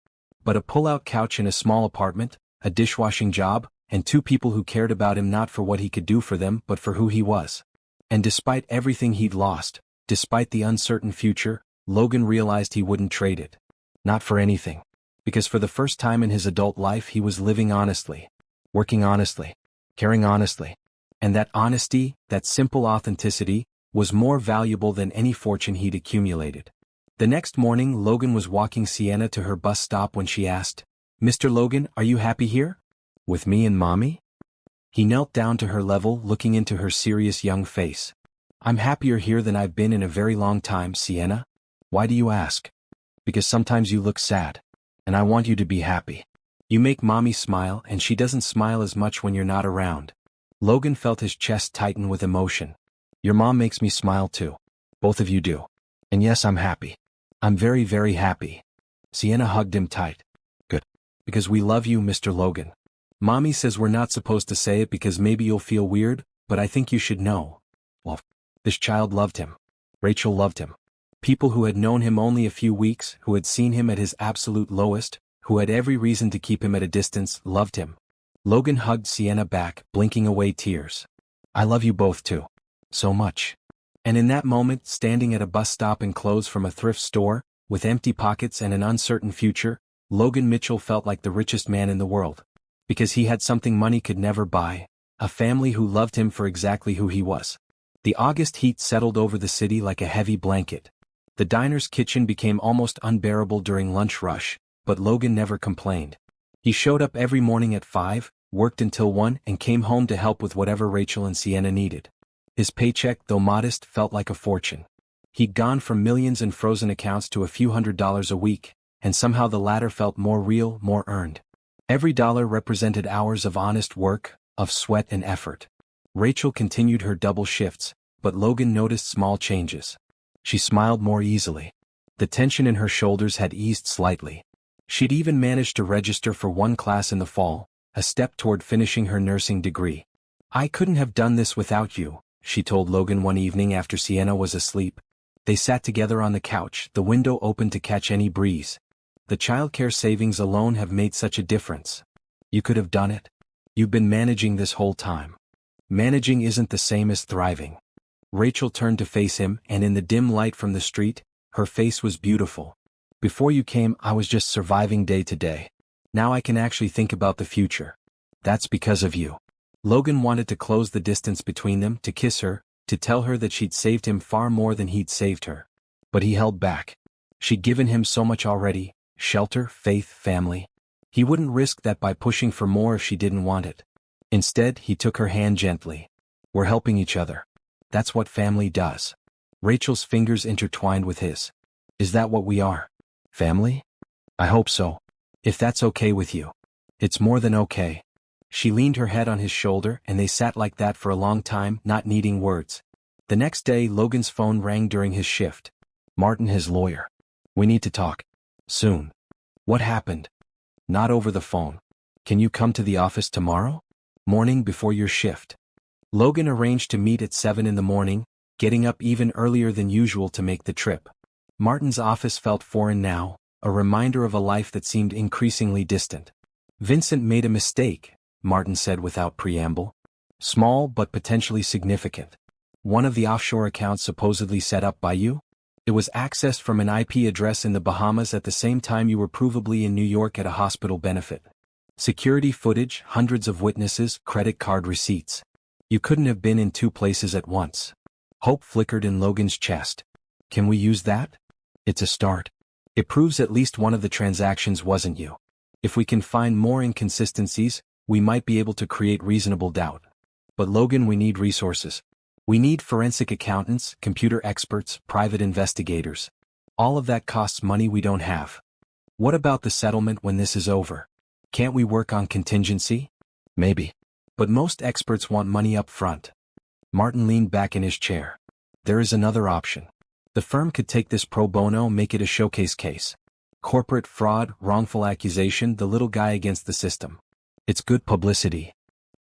But a pull-out couch in a small apartment, a dishwashing job, and 2 people who cared about him not for what he could do for them but for who he was. And despite everything he'd lost, despite the uncertain future, Logan realized he wouldn't trade it. Not for anything. Because for the first time in his adult life he was living honestly. Working honestly. Caring honestly. And that honesty, that simple authenticity, was more valuable than any fortune he'd accumulated. The next morning Logan was walking Sienna to her bus stop when she asked, "Mr. Logan, are you happy here? With me and Mommy?" He knelt down to her level, looking into her serious young face. "I'm happier here than I've been in a very long time, Sienna." "Why do you ask?" "Because sometimes you look sad. And I want you to be happy. You make Mommy smile, and she doesn't smile as much when you're not around." Logan felt his chest tighten with emotion. "Your mom makes me smile too. Both of you do. And yes, I'm happy. I'm very, very happy." Sienna hugged him tight. "Good. Because we love you, Mr. Logan. Mommy says we're not supposed to say it because maybe you'll feel weird, but I think you should know." Well, this child loved him. Rachel loved him. People who had known him only a few weeks, who had seen him at his absolute lowest, who had every reason to keep him at a distance, loved him. Logan hugged Sienna back, blinking away tears. "I love you both too. So much." And in that moment, standing at a bus stop in clothes from a thrift store, with empty pockets and an uncertain future, Logan Mitchell felt like the richest man in the world. Because he had something money could never buy, a family who loved him for exactly who he was. The August heat settled over the city like a heavy blanket. The diner's kitchen became almost unbearable during lunch rush, but Logan never complained. He showed up every morning at 5, worked until 1, and came home to help with whatever Rachel and Sienna needed. His paycheck, though modest, felt like a fortune. He'd gone from millions in frozen accounts to a few $100s a week, and somehow the latter felt more real, more earned. Every dollar represented hours of honest work, of sweat and effort. Rachel continued her double shifts, but Logan noticed small changes. She smiled more easily. The tension in her shoulders had eased slightly. She'd even managed to register for one class in the fall, a step toward finishing her nursing degree. I couldn't have done this without you, she told Logan one evening after Sienna was asleep. They sat together on the couch, the window open to catch any breeze. The childcare savings alone have made such a difference. You could have done it. You've been managing this whole time. Managing isn't the same as thriving. Rachel turned to face him, and in the dim light from the street, her face was beautiful. Before you came, I was just surviving day to day. Now I can actually think about the future. That's because of you. Logan wanted to close the distance between them, to kiss her, to tell her that she'd saved him far more than he'd saved her. But he held back. She'd given him so much already: shelter, faith, family. He wouldn't risk that by pushing for more if she didn't want it. Instead, he took her hand gently. We're helping each other. That's what family does. Rachel's fingers intertwined with his. Is that what we are? Family? I hope so. If that's okay with you. It's more than okay. She leaned her head on his shoulder, and they sat like that for a long time, not needing words. The next day, Logan's phone rang during his shift. Martin, his lawyer. We need to talk. Soon. What happened? Not over the phone. Can you come to the office tomorrow? Morning before your shift. Logan arranged to meet at 7 in the morning, getting up even earlier than usual to make the trip. Martin's office felt foreign now, a reminder of a life that seemed increasingly distant. Vincent made a mistake, Martin said without preamble. Small but potentially significant. One of the offshore accounts supposedly set up by you? It was accessed from an IP address in the Bahamas at the same time you were provably in New York at a hospital benefit. Security footage, hundreds of witnesses, credit card receipts. You couldn't have been in two places at once. Hope flickered in Logan's chest. Can we use that? It's a start. It proves at least one of the transactions wasn't you. If we can find more inconsistencies, we might be able to create reasonable doubt. But Logan, we need resources. We need forensic accountants, computer experts, private investigators. All of that costs money we don't have. What about the settlement when this is over? Can't we work on contingency? Maybe. But most experts want money up front. Martin leaned back in his chair. There is another option. The firm could take this pro bono, make it a showcase case. Corporate fraud, wrongful accusation, the little guy against the system. It's good publicity.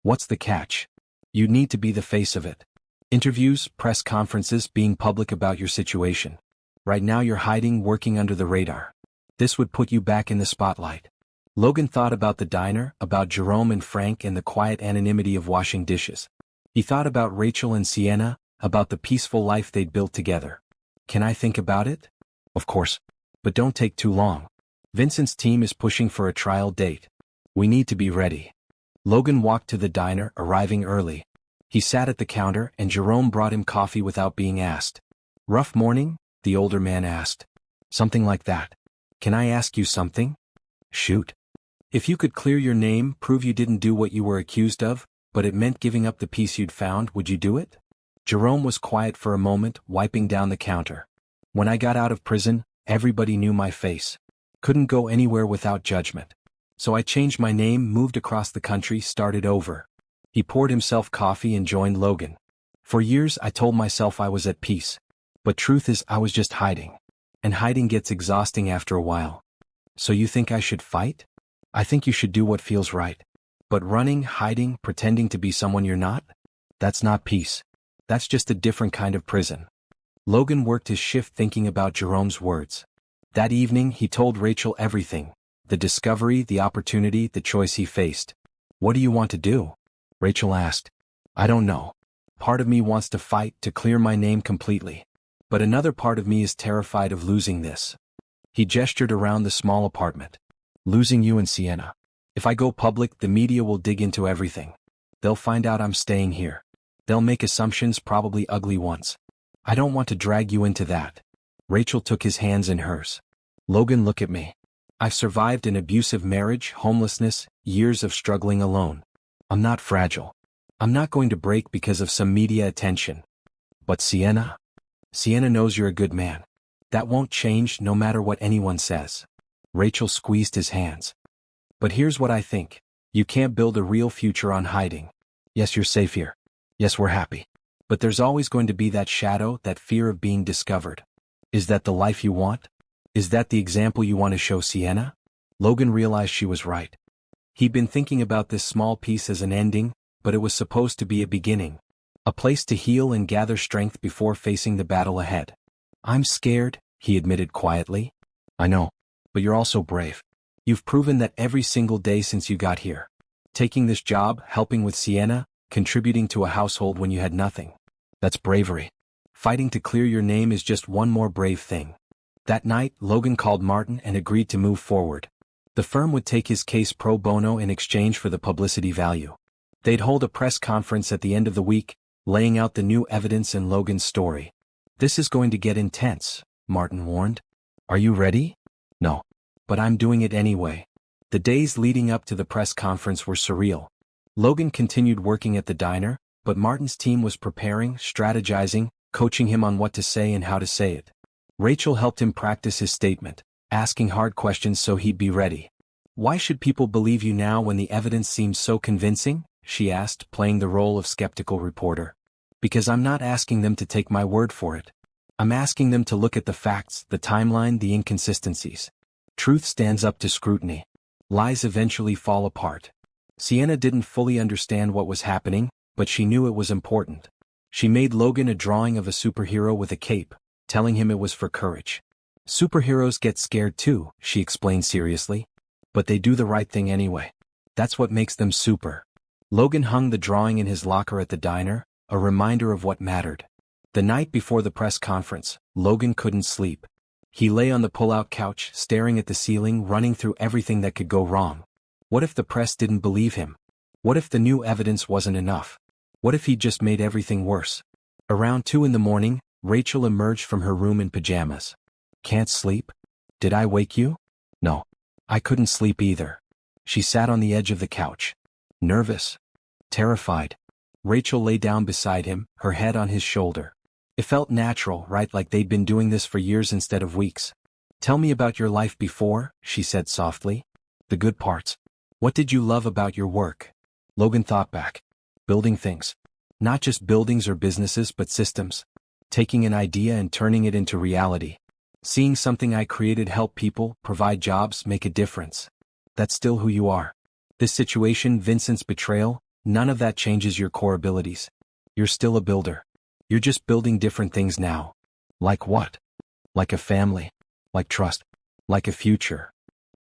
What's the catch? You need to be the face of it. Interviews, press conferences, being public about your situation. Right now you're hiding, working under the radar. This would put you back in the spotlight. Logan thought about the diner, about Jerome and Frank and the quiet anonymity of washing dishes. He thought about Rachel and Sienna, about the peaceful life they'd built together. Can I think about it? Of course. But don't take too long. Vincent's team is pushing for a trial date. We need to be ready. Logan walked to the diner, arriving early. He sat at the counter, and Jerome brought him coffee without being asked. Rough morning? The older man asked. Something like that. Can I ask you something? Shoot. If you could clear your name, prove you didn't do what you were accused of, but it meant giving up the piece you'd found, would you do it? Jerome was quiet for a moment, wiping down the counter. When I got out of prison, everybody knew my face. Couldn't go anywhere without judgment. So I changed my name, moved across the country, started over. He poured himself coffee and joined Logan. For years I told myself I was at peace. But truth is I was just hiding. And hiding gets exhausting after a while. So you think I should fight? I think you should do what feels right. But running, hiding, pretending to be someone you're not? That's not peace. That's just a different kind of prison. Logan worked his shift thinking about Jerome's words. That evening he told Rachel everything. The discovery, the opportunity, the choice he faced. What do you want to do? Rachel asked. I don't know. Part of me wants to fight, to clear my name completely. But another part of me is terrified of losing this. He gestured around the small apartment. Losing you and Sienna. If I go public, the media will dig into everything. They'll find out I'm staying here. They'll make assumptions, probably ugly ones. I don't want to drag you into that. Rachel took his hands in hers. Logan, look at me. I've survived an abusive marriage, homelessness, years of struggling alone. I'm not fragile. I'm not going to break because of some media attention. But Sienna? Sienna knows you're a good man. That won't change no matter what anyone says. Rachel squeezed his hands. But here's what I think. You can't build a real future on hiding. Yes, you're safe here. Yes, we're happy. But there's always going to be that shadow, that fear of being discovered. Is that the life you want? Is that the example you want to show Sienna? Logan realized she was right. He'd been thinking about this small piece as an ending, but it was supposed to be a beginning. A place to heal and gather strength before facing the battle ahead. "I'm scared," he admitted quietly. "I know. But you're also brave. You've proven that every single day since you got here. Taking this job, helping with Sienna, contributing to a household when you had nothing. That's bravery. Fighting to clear your name is just one more brave thing." That night, Logan called Martin and agreed to move forward. The firm would take his case pro bono in exchange for the publicity value. They'd hold a press conference at the end of the week, laying out the new evidence in Logan's story. "This is going to get intense," Martin warned. "Are you ready?" "No. But I'm doing it anyway." The days leading up to the press conference were surreal. Logan continued working at the diner, but Martin's team was preparing, strategizing, coaching him on what to say and how to say it. Rachel helped him practice his statement, asking hard questions so he'd be ready. "Why should people believe you now when the evidence seems so convincing?" she asked, playing the role of skeptical reporter. "Because I'm not asking them to take my word for it. I'm asking them to look at the facts, the timeline, the inconsistencies. Truth stands up to scrutiny. Lies eventually fall apart." Sienna didn't fully understand what was happening, but she knew it was important. She made Logan a drawing of a superhero with a cape, telling him it was for courage. "Superheroes get scared too," she explained seriously. "But they do the right thing anyway. That's what makes them super." Logan hung the drawing in his locker at the diner, a reminder of what mattered. The night before the press conference, Logan couldn't sleep. He lay on the pull-out couch, staring at the ceiling, running through everything that could go wrong. What if the press didn't believe him? What if the new evidence wasn't enough? What if he'd just made everything worse? Around 2 in the morning, Rachel emerged from her room in pajamas. "Can't sleep? Did I wake you?" "No. I couldn't sleep either." She sat on the edge of the couch. Nervous. Terrified. Rachel lay down beside him, her head on his shoulder. It felt natural, right, like they'd been doing this for years instead of weeks. "Tell me about your life before," she said softly. "The good parts. What did you love about your work?" Logan thought back. Building things. Not just buildings or businesses, but systems. Taking an idea and turning it into reality. Seeing something I created help people, provide jobs, make a difference. That's still who you are. This situation, Vincent's betrayal, none of that changes your core abilities. You're still a builder. You're just building different things now. Like what? Like a family. Like trust. Like a future.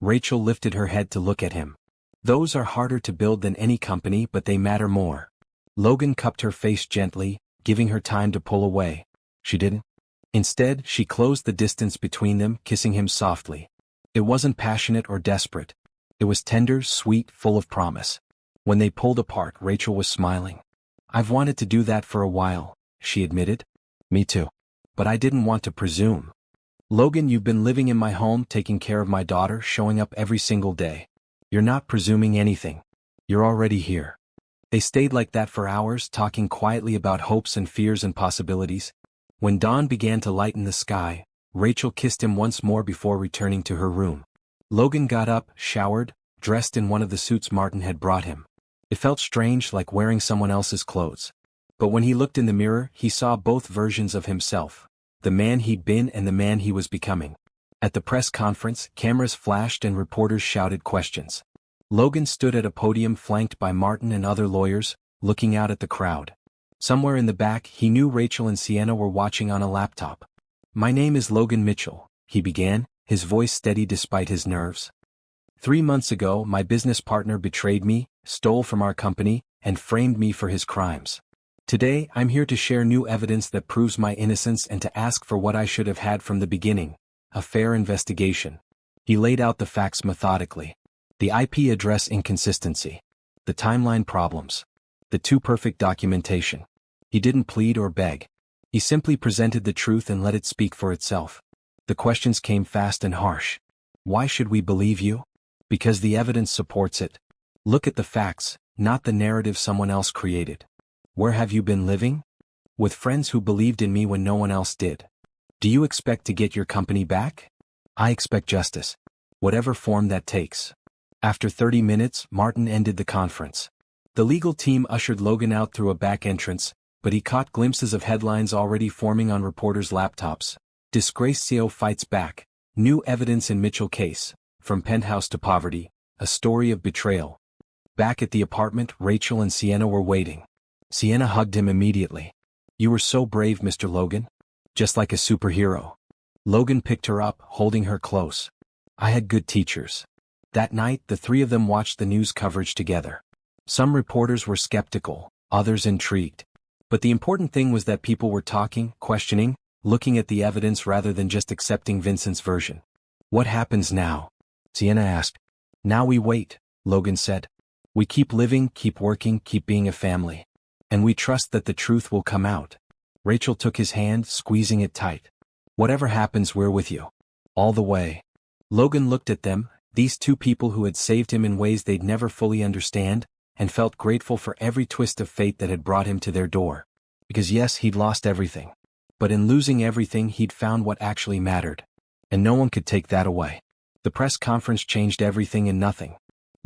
Rachel lifted her head to look at him. "Those are harder to build than any company, but they matter more." Logan cupped her face gently, giving her time to pull away. She didn't. Instead, she closed the distance between them, kissing him softly. It wasn't passionate or desperate. It was tender, sweet, full of promise. When they pulled apart, Rachel was smiling. "I've wanted to do that for a while," she admitted. "Me too. But I didn't want to presume. Logan, you've been living in my home, taking care of my daughter, showing up every single day. You're not presuming anything. You're already here." They stayed like that for hours, talking quietly about hopes and fears and possibilities. When dawn began to lighten the sky, Rachel kissed him once more before returning to her room. Logan got up, showered, dressed in one of the suits Martin had brought him. It felt strange, like wearing someone else's clothes. But when he looked in the mirror, he saw both versions of himself. The man he'd been and the man he was becoming. At the press conference, cameras flashed and reporters shouted questions. Logan stood at a podium flanked by Martin and other lawyers, looking out at the crowd. Somewhere in the back, he knew Rachel and Sienna were watching on a laptop. "My name is Logan Mitchell," he began, his voice steady despite his nerves. 3 months ago, my business partner betrayed me, stole from our company, and framed me for his crimes. Today, I'm here to share new evidence that proves my innocence and to ask for what I should have had from the beginning, a fair investigation." He laid out the facts methodically. The IP address inconsistency. The timeline problems. The too perfect documentation. He didn't plead or beg. He simply presented the truth and let it speak for itself. The questions came fast and harsh. "Why should we believe you?" "Because the evidence supports it. Look at the facts, not the narrative someone else created." "Where have you been living?" "With friends who believed in me when no one else did." "Do you expect to get your company back?" "I expect justice. Whatever form that takes." After 30 minutes, Martin ended the conference. The legal team ushered Logan out through a back entrance, but he caught glimpses of headlines already forming on reporters' laptops. "Disgraced CEO fights back. New evidence in Mitchell case. From penthouse to poverty. A story of betrayal." Back at the apartment, Rachel and Sienna were waiting. Sienna hugged him immediately. "You were so brave, Mr. Logan. Just like a superhero." Logan picked her up, holding her close. "I had good teachers." That night, the three of them watched the news coverage together. Some reporters were skeptical, others intrigued. But the important thing was that people were talking, questioning, looking at the evidence rather than just accepting Vincent's version. "What happens now?" Sienna asked. "Now we wait," Logan said. "We keep living, keep working, keep being a family. And we trust that the truth will come out." Rachel took his hand, squeezing it tight. "Whatever happens, we're with you. All the way." Logan looked at them, these two people who had saved him in ways they'd never fully understand, and felt grateful for every twist of fate that had brought him to their door. Because yes, he'd lost everything. But in losing everything, he'd found what actually mattered. And no one could take that away. The press conference changed everything and nothing.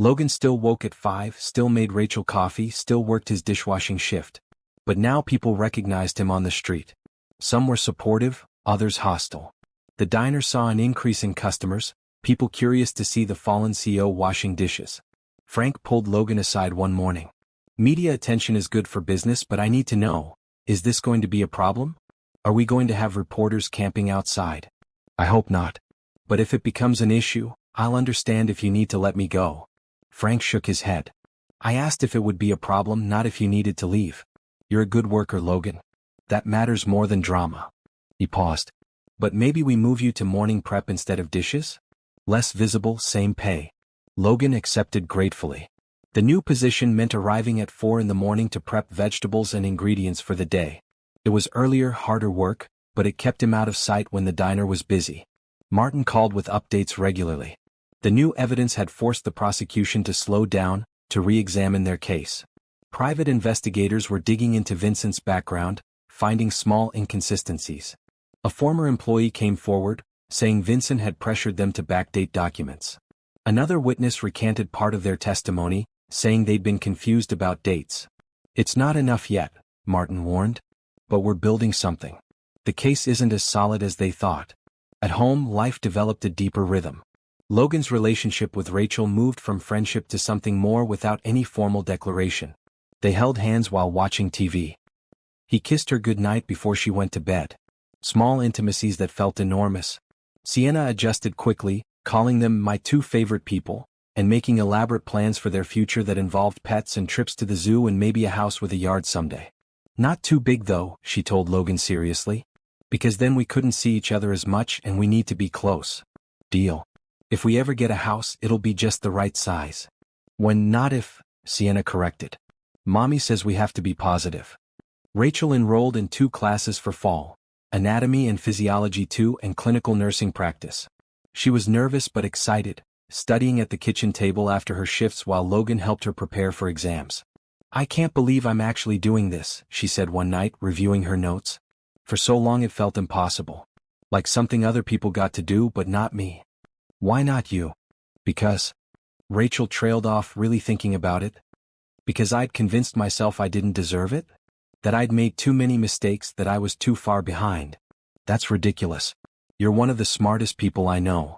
Logan still woke at 5, still made Rachel coffee, still worked his dishwashing shift. But now people recognized him on the street. Some were supportive, others hostile. The diner saw an increase in customers, people curious to see the fallen CEO washing dishes. Frank pulled Logan aside one morning. "Media attention is good for business, but I need to know, is this going to be a problem? Are we going to have reporters camping outside?" "I hope not. But if it becomes an issue, I'll understand if you need to let me go." Frank shook his head. "I asked if it would be a problem, not if you needed to leave. You're a good worker, Logan. That matters more than drama." He paused. "But maybe we move you to morning prep instead of dishes? Less visible, same pay." Logan accepted gratefully. The new position meant arriving at 4 in the morning to prep vegetables and ingredients for the day. It was earlier, harder work, but it kept him out of sight when the diner was busy. Martin called with updates regularly. The new evidence had forced the prosecution to slow down, to re-examine their case. Private investigators were digging into Vincent's background, finding small inconsistencies. A former employee came forward, saying Vincent had pressured them to backdate documents. Another witness recanted part of their testimony, saying they'd been confused about dates. "It's not enough yet," Martin warned. "But we're building something. The case isn't as solid as they thought." At home, life developed a deeper rhythm. Logan's relationship with Rachel moved from friendship to something more without any formal declaration. They held hands while watching TV. He kissed her goodnight before she went to bed. Small intimacies that felt enormous. Sienna adjusted quickly, calling them "my two favorite people," and making elaborate plans for their future that involved pets and trips to the zoo and maybe a house with a yard someday. "Not too big though," she told Logan seriously. "Because then we couldn't see each other as much and we need to be close." "Deal. If we ever get a house, it'll be just the right size." Not if," Sienna corrected. "Mommy says we have to be positive." Rachel enrolled in 2 classes for fall, anatomy and physiology 2 and clinical nursing practice. She was nervous but excited, studying at the kitchen table after her shifts while Logan helped her prepare for exams. "I can't believe I'm actually doing this," she said one night, reviewing her notes. "For so long it felt impossible. Like something other people got to do but not me." "Why not you?" "Because." Rachel trailed off, really thinking about it. "Because I'd convinced myself I didn't deserve it? That I'd made too many mistakes, that I was too far behind." "That's ridiculous. You're one of the smartest people I know."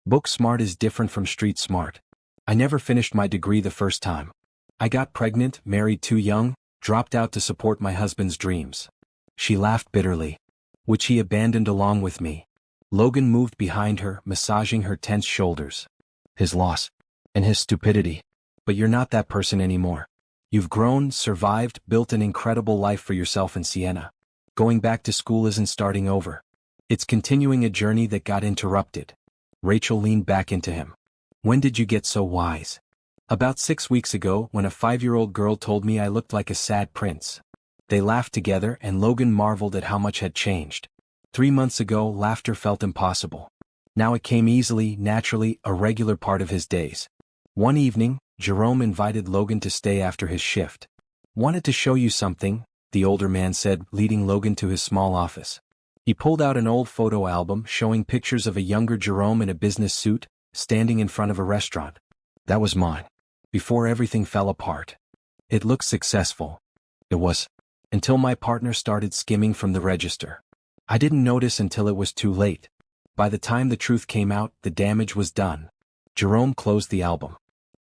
"Book smart is different from street smart. I never finished my degree the first time. I got pregnant, married too young, dropped out to support my husband's dreams." She laughed bitterly. "Which he abandoned along with me." Logan moved behind her, massaging her tense shoulders. "His loss. And his stupidity. But you're not that person anymore. You've grown, survived, built an incredible life for yourself and Sienna. Going back to school isn't starting over. It's continuing a journey that got interrupted." Rachel leaned back into him. "When did you get so wise?" "About 6 weeks ago, when a 5-year-old girl told me I looked like a sad prince." They laughed together and Logan marveled at how much had changed. 3 months ago, laughter felt impossible. Now it came easily, naturally, a regular part of his days. One evening, Jerome invited Logan to stay after his shift. "Wanted to show you something," the older man said, leading Logan to his small office. He pulled out an old photo album showing pictures of a younger Jerome in a business suit, standing in front of a restaurant. "That was mine. Before everything fell apart. It looked successful. It was. Until my partner started skimming from the register. I didn't notice until it was too late. By the time the truth came out, the damage was done." Jerome closed the album.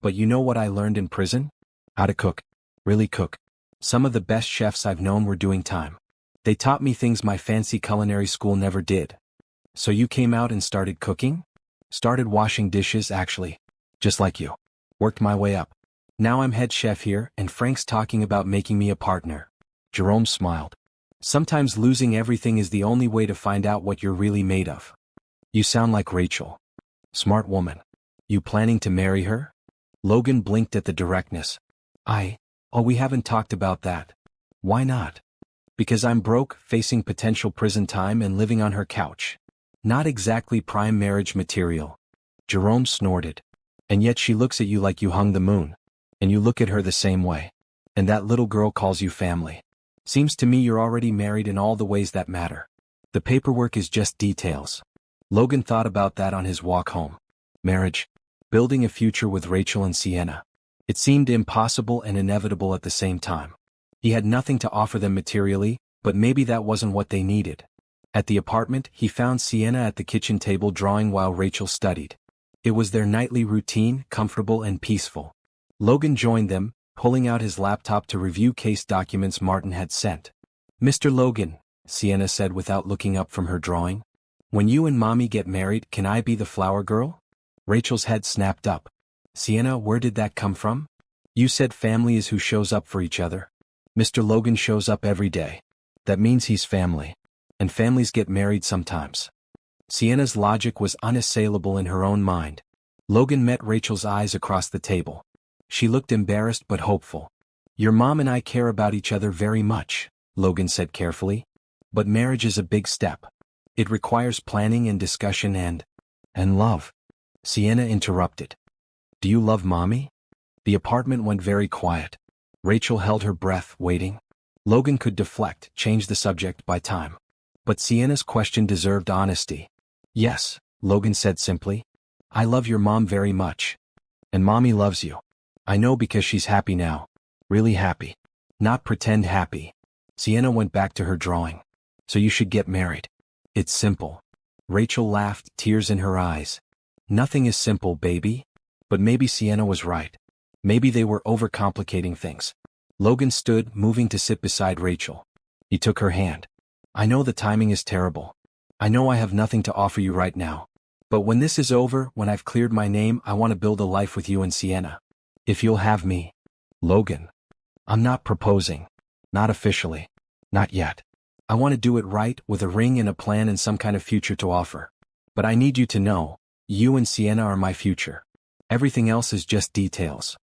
But you know what I learned in prison? How to cook. Really cook. Some of the best chefs I've known were doing time. They taught me things my fancy culinary school never did. So you came out and started cooking? Started washing dishes, actually. Just like you. Worked my way up. Now I'm head chef here, and Frank's talking about making me a partner. Jerome smiled. Sometimes losing everything is the only way to find out what you're really made of. You sound like Rachel. Smart woman. You planning to marry her? Logan blinked at the directness. Oh, we haven't talked about that. Why not? Because I'm broke, facing potential prison time and living on her couch. Not exactly prime marriage material. Jerome snorted. And yet she looks at you like you hung the moon. And you look at her the same way. And that little girl calls you family. Seems to me you're already married in all the ways that matter. The paperwork is just details. Logan thought about that on his walk home. Marriage. Building a future with Rachel and Sienna. It seemed impossible and inevitable at the same time. He had nothing to offer them materially, but maybe that wasn't what they needed. At the apartment, he found Sienna at the kitchen table drawing while Rachel studied. It was their nightly routine, comfortable and peaceful. Logan joined them, pulling out his laptop to review case documents Martin had sent. Mr. Logan, Sienna said without looking up from her drawing. When you and Mommy get married, can I be the flower girl? Rachel's head snapped up. Sienna, where did that come from? You said family is who shows up for each other. Mr. Logan shows up every day. That means he's family. And families get married sometimes. Sienna's logic was unassailable in her own mind. Logan met Rachel's eyes across the table. She looked embarrassed but hopeful. Your mom and I care about each other very much, Logan said carefully. But marriage is a big step. It requires planning and discussion and love. Sienna interrupted. Do you love Mommy? The apartment went very quiet. Rachel held her breath, waiting. Logan could deflect, change the subject by time. But Sienna's question deserved honesty. Yes, Logan said simply. I love your mom very much. And Mommy loves you. I know because she's happy now. Really happy. Not pretend happy. Sienna went back to her drawing. So you should get married. It's simple. Rachel laughed, tears in her eyes. Nothing is simple, baby. But maybe Sienna was right. Maybe they were overcomplicating things. Logan stood, moving to sit beside Rachel. He took her hand. I know the timing is terrible. I know I have nothing to offer you right now. But when this is over, when I've cleared my name, I want to build a life with you and Sienna. If you'll have me. Logan. I'm not proposing. Not officially. Not yet. I want to do it right, with a ring and a plan and some kind of future to offer. But I need you to know, you and Sienna are my future. Everything else is just details.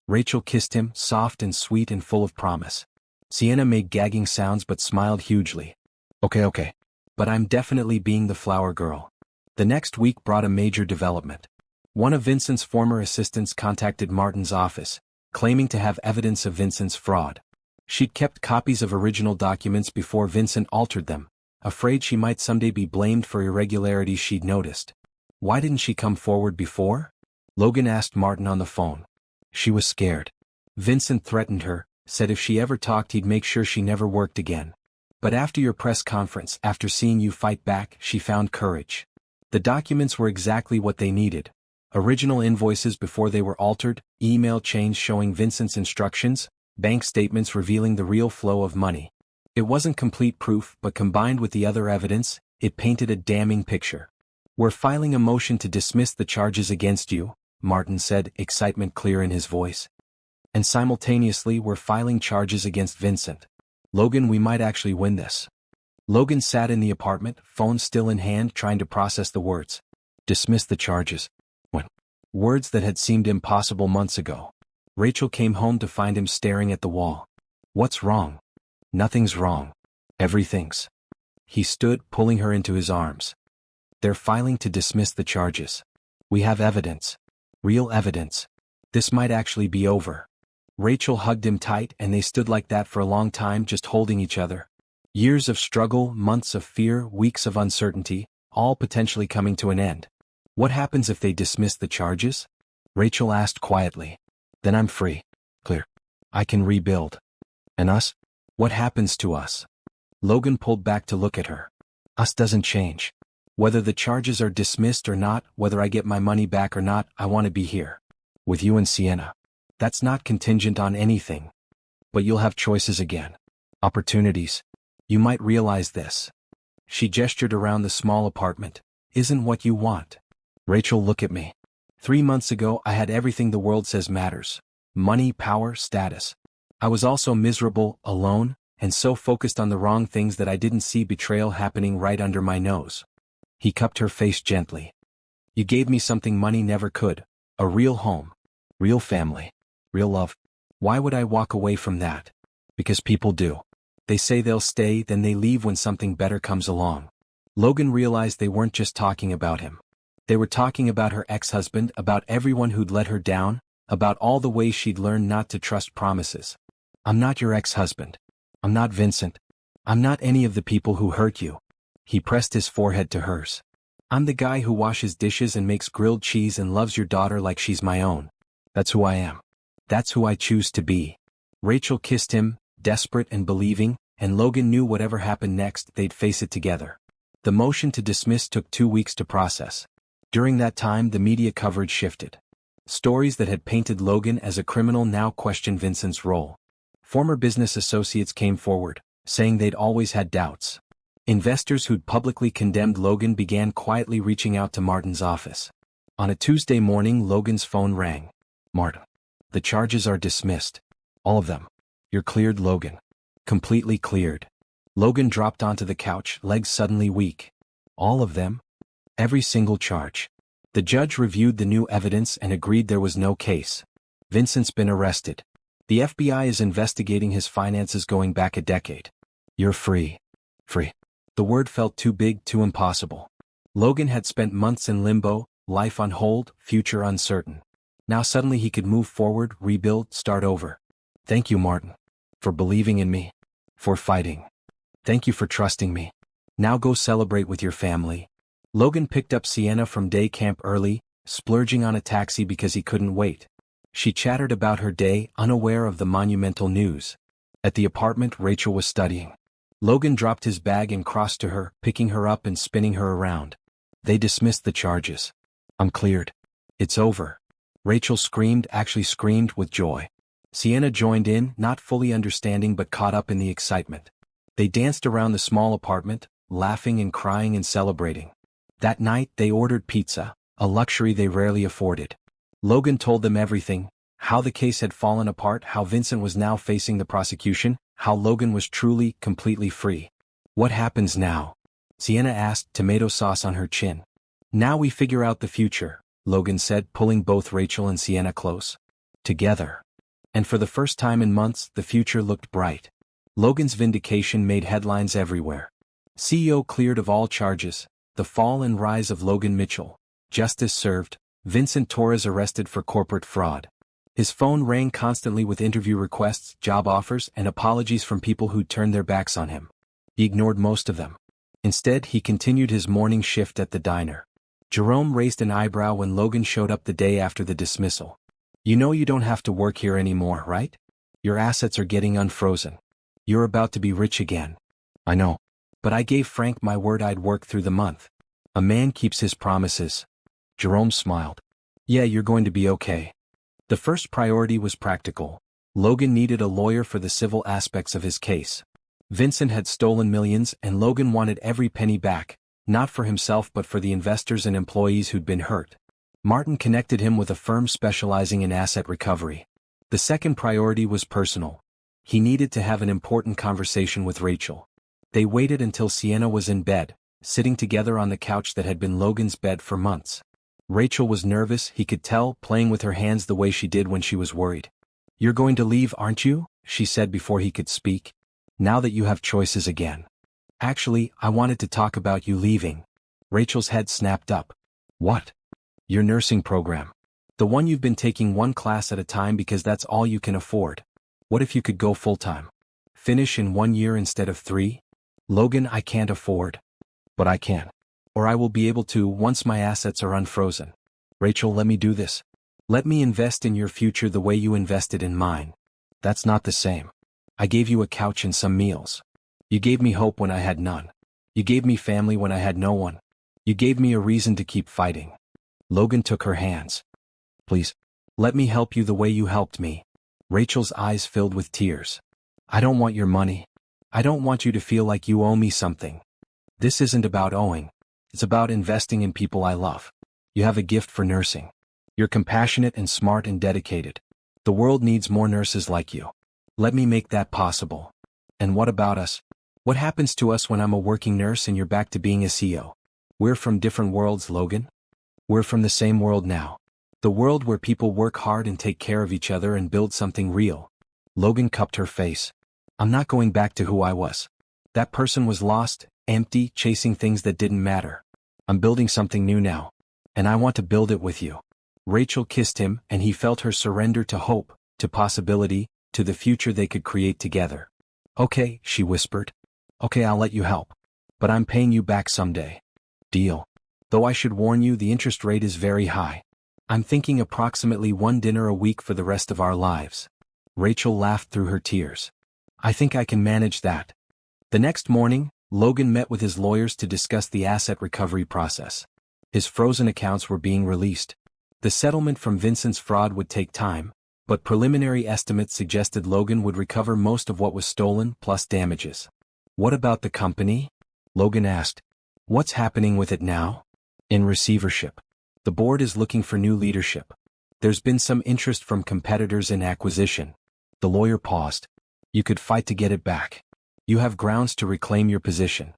Rachel kissed him, soft and sweet and full of promise. Sienna made gagging sounds but smiled hugely. Okay. But I'm definitely being the flower girl. The next week brought a major development. One of Vincent's former assistants contacted Martin's office, claiming to have evidence of Vincent's fraud. She'd kept copies of original documents before Vincent altered them, afraid she might someday be blamed for irregularities she'd noticed. Why didn't she come forward before? Logan asked Martin on the phone. She was scared. Vincent threatened her, said if she ever talked he'd make sure she never worked again. But after your press conference, after seeing you fight back, she found courage. The documents were exactly what they needed. Original invoices before they were altered, email chains showing Vincent's instructions, bank statements revealing the real flow of money. It wasn't complete proof, but combined with the other evidence, it painted a damning picture. We're filing a motion to dismiss the charges against you, Martin said, excitement clear in his voice. And simultaneously we're filing charges against Vincent. Logan, we might actually win this. Logan sat in the apartment, phone still in hand, trying to process the words. Dismiss the charges. When? Words that had seemed impossible months ago. Rachel came home to find him staring at the wall. What's wrong? Nothing's wrong. Everything's. He stood, pulling her into his arms. They're filing to dismiss the charges. We have evidence. Real evidence. This might actually be over. Rachel hugged him tight and they stood like that for a long time, just holding each other. Years of struggle, months of fear, weeks of uncertainty, all potentially coming to an end. What happens if they dismiss the charges? Rachel asked quietly. Then I'm free. Clear. I can rebuild. And us? What happens to us? Logan pulled back to look at her. Us doesn't change. Whether the charges are dismissed or not, whether I get my money back or not, I want to be here. With you and Sienna. That's not contingent on anything. But you'll have choices again. Opportunities. You might realize this. She gestured around the small apartment. Isn't what you want. Rachel, look at me. 3 months ago I had everything the world says matters. Money, power, status. I was also miserable, alone, and so focused on the wrong things that I didn't see betrayal happening right under my nose. He cupped her face gently. You gave me something money never could. A real home. Real family. Real love. Why would I walk away from that? Because people do. They say they'll stay, then they leave when something better comes along. Logan realized they weren't just talking about him. They were talking about her ex-husband, about everyone who'd let her down, about all the ways she'd learned not to trust promises. I'm not your ex-husband. I'm not Vincent. I'm not any of the people who hurt you. He pressed his forehead to hers. I'm the guy who washes dishes and makes grilled cheese and loves your daughter like she's my own. That's who I am. That's who I choose to be. Rachel kissed him, desperate and believing, and Logan knew whatever happened next, they'd face it together. The motion to dismiss took 2 weeks to process. During that time, the media coverage shifted. Stories that had painted Logan as a criminal now questioned Vincent's role. Former business associates came forward, saying they'd always had doubts. Investors who'd publicly condemned Logan began quietly reaching out to Martin's office. On a Tuesday morning, Logan's phone rang. Martin. The charges are dismissed. All of them. You're cleared, Logan. Completely cleared. Logan dropped onto the couch, legs suddenly weak. All of them? Every single charge. The judge reviewed the new evidence and agreed there was no case. Vincent's been arrested. The FBI is investigating his finances going back a decade. You're free. Free. The word felt too big, too impossible. Logan had spent months in limbo, life on hold, future uncertain. Now suddenly he could move forward, rebuild, start over. Thank you, Martin. For believing in me. For fighting. Thank you for trusting me. Now go celebrate with your family. Logan picked up Sienna from day camp early, splurging on a taxi because he couldn't wait. She chattered about her day, unaware of the monumental news. At the apartment, Rachel was studying. Logan dropped his bag and crossed to her, picking her up and spinning her around. They dismissed the charges. I'm cleared. It's over. Rachel screamed, actually screamed with joy. Sienna joined in, not fully understanding but caught up in the excitement. They danced around the small apartment, laughing and crying and celebrating. That night they ordered pizza, a luxury they rarely afforded. Logan told them everything, how the case had fallen apart, how Vincent was now facing the prosecution, how Logan was truly, completely free. What happens now? Sienna asked, tomato sauce on her chin. Now we figure out the future, Logan said, pulling both Rachel and Sienna close. Together. And for the first time in months, the future looked bright. Logan's vindication made headlines everywhere. CEO cleared of all charges, the fall and rise of Logan Mitchell. Justice served, Vincent Torres arrested for corporate fraud. His phone rang constantly with interview requests, job offers, and apologies from people who'd turned their backs on him. He ignored most of them. Instead, he continued his morning shift at the diner. Jerome raised an eyebrow when Logan showed up the day after the dismissal. You know you don't have to work here anymore, right? Your assets are getting unfrozen. You're about to be rich again. I know. But I gave Frank my word I'd work through the month. A man keeps his promises. Jerome smiled. Yeah, you're going to be okay. The first priority was practical. Logan needed a lawyer for the civil aspects of his case. Vincent had stolen millions and Logan wanted every penny back, not for himself but for the investors and employees who'd been hurt. Martin connected him with a firm specializing in asset recovery. The second priority was personal. He needed to have an important conversation with Rachel. They waited until Sienna was in bed, sitting together on the couch that had been Logan's bed for months. Rachel was nervous, he could tell, playing with her hands the way she did when she was worried. You're going to leave, aren't you? She said before he could speak. Now that you have choices again. Actually, I wanted to talk about you leaving. Rachel's head snapped up. What? Your nursing program. The one you've been taking one class at a time because that's all you can afford. What if you could go full-time? Finish in 1 year instead of 3? Logan, I can't afford. But I can. Or I will be able to once my assets are unfrozen. Rachel, let me do this. Let me invest in your future the way you invested in mine. That's not the same. I gave you a couch and some meals. You gave me hope when I had none. You gave me family when I had no one. You gave me a reason to keep fighting. Logan took her hands. Please. Let me help you the way you helped me. Rachel's eyes filled with tears. I don't want your money. I don't want you to feel like you owe me something. This isn't about owing. It's about investing in people I love. You have a gift for nursing. You're compassionate and smart and dedicated. The world needs more nurses like you. Let me make that possible. And what about us? What happens to us when I'm a working nurse and you're back to being a CEO? We're from different worlds, Logan. We're from the same world now. The world where people work hard and take care of each other and build something real. Logan cupped her face. I'm not going back to who I was. That person was lost, empty, chasing things that didn't matter. I'm building something new now. And I want to build it with you. Rachel kissed him, and he felt her surrender to hope, to possibility, to the future they could create together. Okay, she whispered. Okay, I'll let you help. But I'm paying you back someday. Deal. Though I should warn you, the interest rate is very high. I'm thinking approximately one dinner a week for the rest of our lives. Rachel laughed through her tears. I think I can manage that. The next morning, Logan met with his lawyers to discuss the asset recovery process. His frozen accounts were being released. The settlement from Vincent's fraud would take time, but preliminary estimates suggested Logan would recover most of what was stolen plus damages. What about the company? Logan asked. What's happening with it now? In receivership. The board is looking for new leadership. There's been some interest from competitors in acquisition. The lawyer paused. You could fight to get it back. You have grounds to reclaim your position.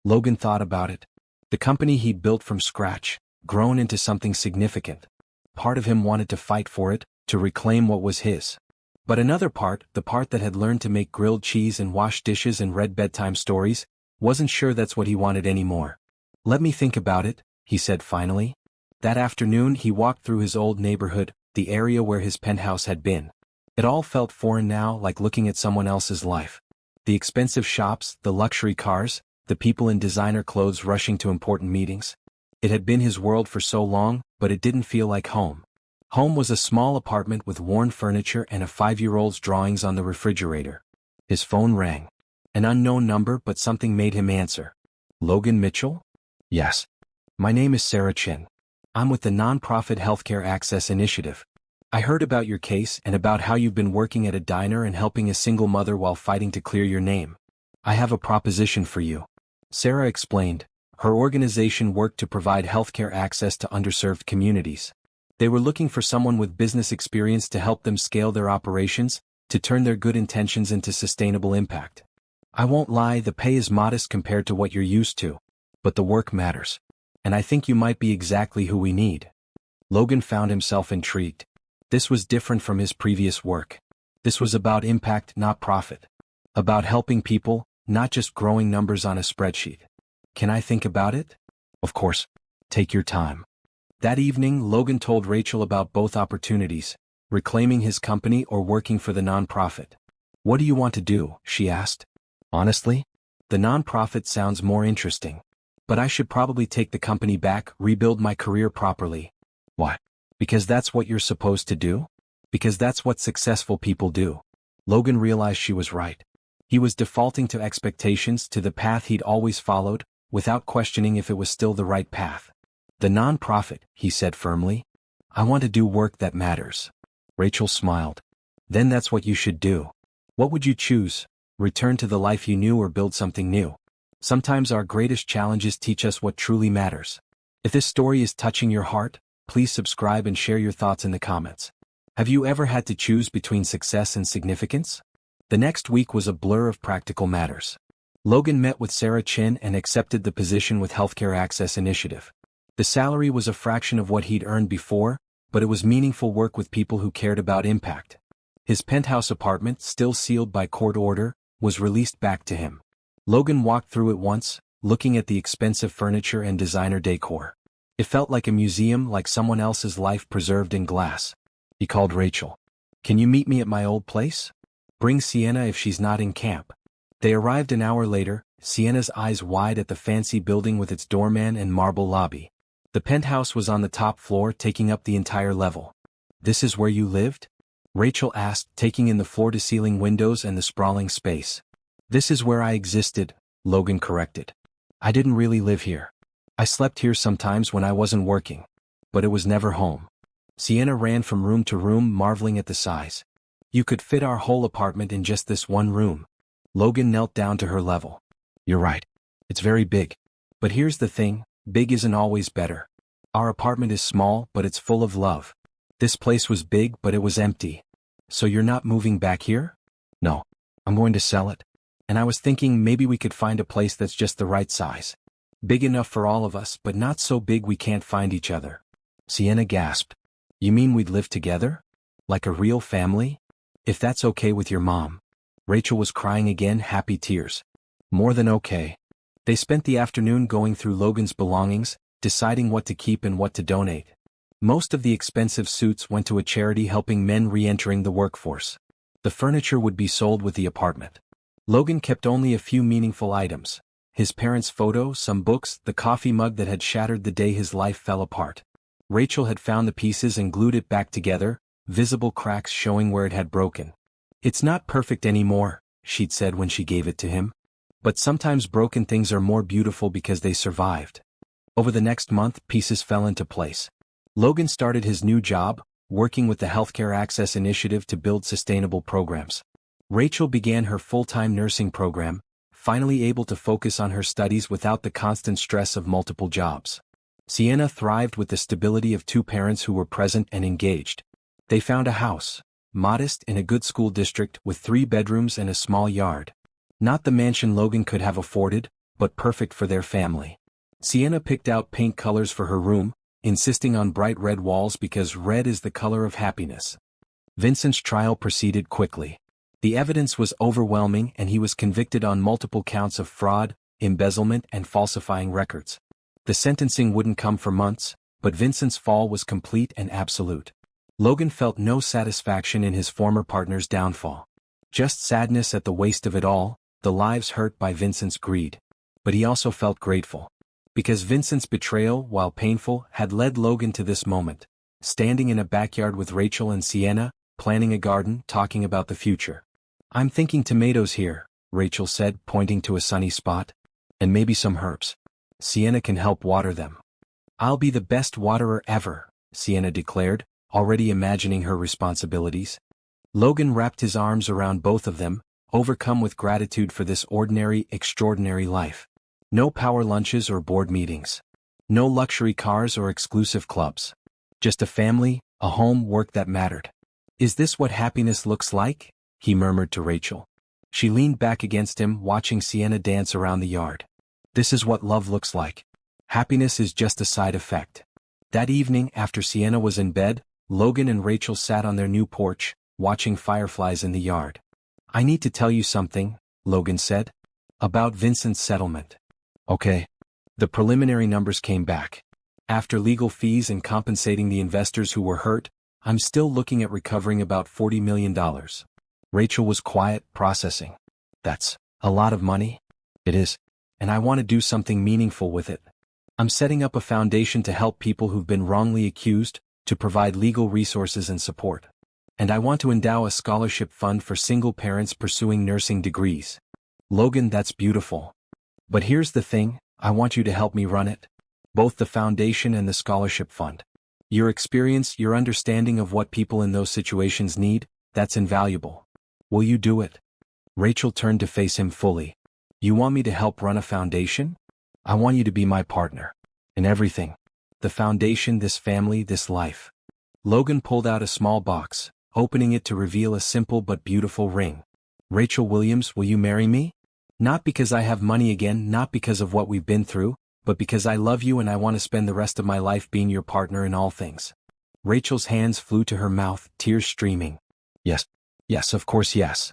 Logan thought about it. The company he'd built from scratch, grown into something significant. Part of him wanted to fight for it, to reclaim what was his. But another part, the part that had learned to make grilled cheese and wash dishes and read bedtime stories, wasn't sure that's what he wanted anymore. Let me think about it, he said finally. That afternoon he walked through his old neighborhood, the area where his penthouse had been. It all felt foreign now, like looking at someone else's life. The expensive shops, the luxury cars, the people in designer clothes rushing to important meetings. It had been his world for so long, but it didn't feel like home. Home was a small apartment with worn furniture and a 5-year-old's drawings on the refrigerator. His phone rang. An unknown number, but something made him answer. Logan Mitchell? Yes. My name is Sarah Chin. I'm with the nonprofit Healthcare Access Initiative. I heard about your case and about how you've been working at a diner and helping a single mother while fighting to clear your name. I have a proposition for you. Sarah explained. Her organization worked to provide healthcare access to underserved communities. They were looking for someone with business experience to help them scale their operations, to turn their good intentions into sustainable impact. I won't lie, the pay is modest compared to what you're used to. But the work matters. And I think you might be exactly who we need. Logan found himself intrigued. This was different from his previous work. This was about impact, not profit. About helping people, not just growing numbers on a spreadsheet. Can I think about it? Of course. Take your time. That evening, Logan told Rachel about both opportunities, reclaiming his company or working for the nonprofit. What do you want to do? She asked. Honestly, the nonprofit sounds more interesting. But I should probably take the company back, rebuild my career properly. Why? Because that's what you're supposed to do? Because that's what successful people do. Logan realized she was right. He was defaulting to expectations, to the path he'd always followed, without questioning if it was still the right path. The nonprofit, he said firmly. I want to do work that matters. Rachel smiled. Then that's what you should do. What would you choose? Return to the life you knew or build something new? Sometimes our greatest challenges teach us what truly matters. If this story is touching your heart, please subscribe and share your thoughts in the comments. Have you ever had to choose between success and significance? The next week was a blur of practical matters. Logan met with Sarah Chin and accepted the position with Healthcare Access Initiative. The salary was a fraction of what he'd earned before, but it was meaningful work with people who cared about impact. His penthouse apartment, still sealed by court order, was released back to him. Logan walked through it once, looking at the expensive furniture and designer decor. It felt like a museum, like someone else's life preserved in glass. He called Rachel. Can you meet me at my old place? Bring Sienna if she's not in camp. They arrived an hour later, Sienna's eyes wide at the fancy building with its doorman and marble lobby. The penthouse was on the top floor, taking up the entire level. This is where you lived? Rachel asked, taking in the floor-to-ceiling windows and the sprawling space. This is where I existed, Logan corrected. I didn't really live here. I slept here sometimes when I wasn't working. But it was never home. Sienna ran from room to room marveling at the size. You could fit our whole apartment in just this one room. Logan knelt down to her level. You're right. It's very big. But here's the thing, big isn't always better. Our apartment is small, but it's full of love. This place was big, but it was empty. So you're not moving back here? No. I'm going to sell it. And I was thinking maybe we could find a place that's just the right size. Big enough for all of us, but not so big we can't find each other. Sienna gasped. You mean we'd live together? Like a real family? If that's okay with your mom. Rachel was crying again, happy tears. More than okay. They spent the afternoon going through Logan's belongings, deciding what to keep and what to donate. Most of the expensive suits went to a charity helping men re-entering the workforce. The furniture would be sold with the apartment. Logan kept only a few meaningful items. His parents' photo, some books, the coffee mug that had shattered the day his life fell apart. Rachel had found the pieces and glued it back together, visible cracks showing where it had broken. It's not perfect anymore, she'd said when she gave it to him. But sometimes broken things are more beautiful because they survived. Over the next month, pieces fell into place. Logan started his new job, working with the Healthcare Access Initiative to build sustainable programs. Rachel began her full-time nursing program, finally able to focus on her studies without the constant stress of multiple jobs. Sienna thrived with the stability of two parents who were present and engaged. They found a house, modest in a good school district with 3 bedrooms and a small yard. Not the mansion Logan could have afforded, but perfect for their family. Sienna picked out paint colors for her room, insisting on bright red walls because red is the color of happiness. Vincent's trial proceeded quickly. The evidence was overwhelming and he was convicted on multiple counts of fraud, embezzlement and falsifying records. The sentencing wouldn't come for months, but Vincent's fall was complete and absolute. Logan felt no satisfaction in his former partner's downfall. Just sadness at the waste of it all, the lives hurt by Vincent's greed. But he also felt grateful. Because Vincent's betrayal, while painful, had led Logan to this moment. Standing in a backyard with Rachel and Sienna, planning a garden, talking about the future. I'm thinking tomatoes here, Rachel said, pointing to a sunny spot. And maybe some herbs. Sienna can help water them. I'll be the best waterer ever, Sienna declared, already imagining her responsibilities. Logan wrapped his arms around both of them, overcome with gratitude for this ordinary, extraordinary life. No power lunches or board meetings. No luxury cars or exclusive clubs. Just a family, a home, work that mattered. Is this what happiness looks like? He murmured to Rachel. She leaned back against him, watching Sienna dance around the yard. This is what love looks like. Happiness is just a side effect. That evening, after Sienna was in bed, Logan and Rachel sat on their new porch, watching fireflies in the yard. I need to tell you something, Logan said. About Vincent's settlement. Okay. The preliminary numbers came back. After legal fees and compensating the investors who were hurt, I'm still looking at recovering about $40 million. Rachel was quiet, processing. That's a lot of money. It is. And I want to do something meaningful with it. I'm setting up a foundation to help people who've been wrongly accused, to provide legal resources and support. And I want to endow a scholarship fund for single parents pursuing nursing degrees. Logan, that's beautiful. But here's the thing, I want you to help me run it. Both the foundation and the scholarship fund. Your experience, your understanding of what people in those situations need, that's invaluable. Will you do it? Rachel turned to face him fully. You want me to help run a foundation? I want you to be my partner. In everything. The foundation, this family, this life. Logan pulled out a small box, opening it to reveal a simple but beautiful ring. Rachel Williams, will you marry me? Not because I have money again, not because of what we've been through, but because I love you and I want to spend the rest of my life being your partner in all things. Rachel's hands flew to her mouth, tears streaming. Yes. Yes, of course, yes.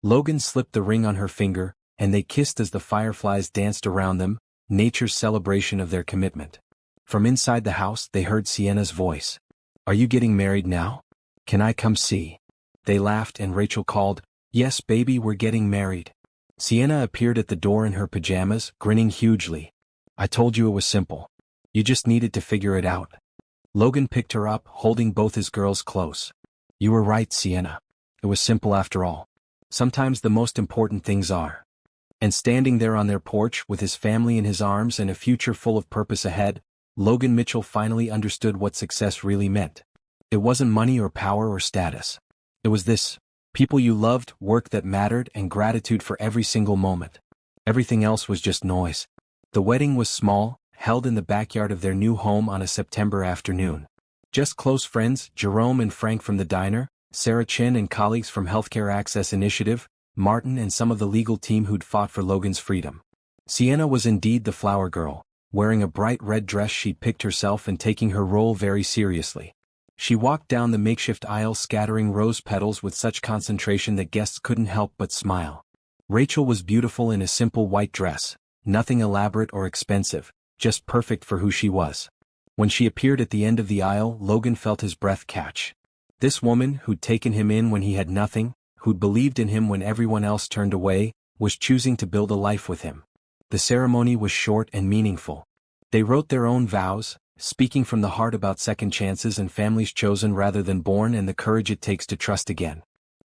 Logan slipped the ring on her finger, and they kissed as the fireflies danced around them, nature's celebration of their commitment. From inside the house, they heard Sienna's voice. Are you getting married now? Can I come see? They laughed and Rachel called, Yes, baby, we're getting married. Sienna appeared at the door in her pajamas, grinning hugely. I told you it was simple. You just needed to figure it out. Logan picked her up, holding both his girls close. You were right, Sienna. It was simple after all. Sometimes the most important things are. And standing there on their porch with his family in his arms and a future full of purpose ahead, Logan Mitchell finally understood what success really meant. It wasn't money or power or status. It was this: people you loved, work that mattered, and gratitude for every single moment. Everything else was just noise. The wedding was small, held in the backyard of their new home on a September afternoon. Just close friends, Jerome and Frank from the diner, Sarah Chin and colleagues from Healthcare Access Initiative, Martin and some of the legal team who'd fought for Logan's freedom. Sienna was indeed the flower girl, wearing a bright red dress she'd picked herself and taking her role very seriously. She walked down the makeshift aisle scattering rose petals with such concentration that guests couldn't help but smile. Rachel was beautiful in a simple white dress, nothing elaborate or expensive, just perfect for who she was. When she appeared at the end of the aisle, Logan felt his breath catch. This woman, who'd taken him in when he had nothing, who'd believed in him when everyone else turned away, was choosing to build a life with him. The ceremony was short and meaningful. They wrote their own vows, speaking from the heart about second chances and families chosen rather than born and the courage it takes to trust again.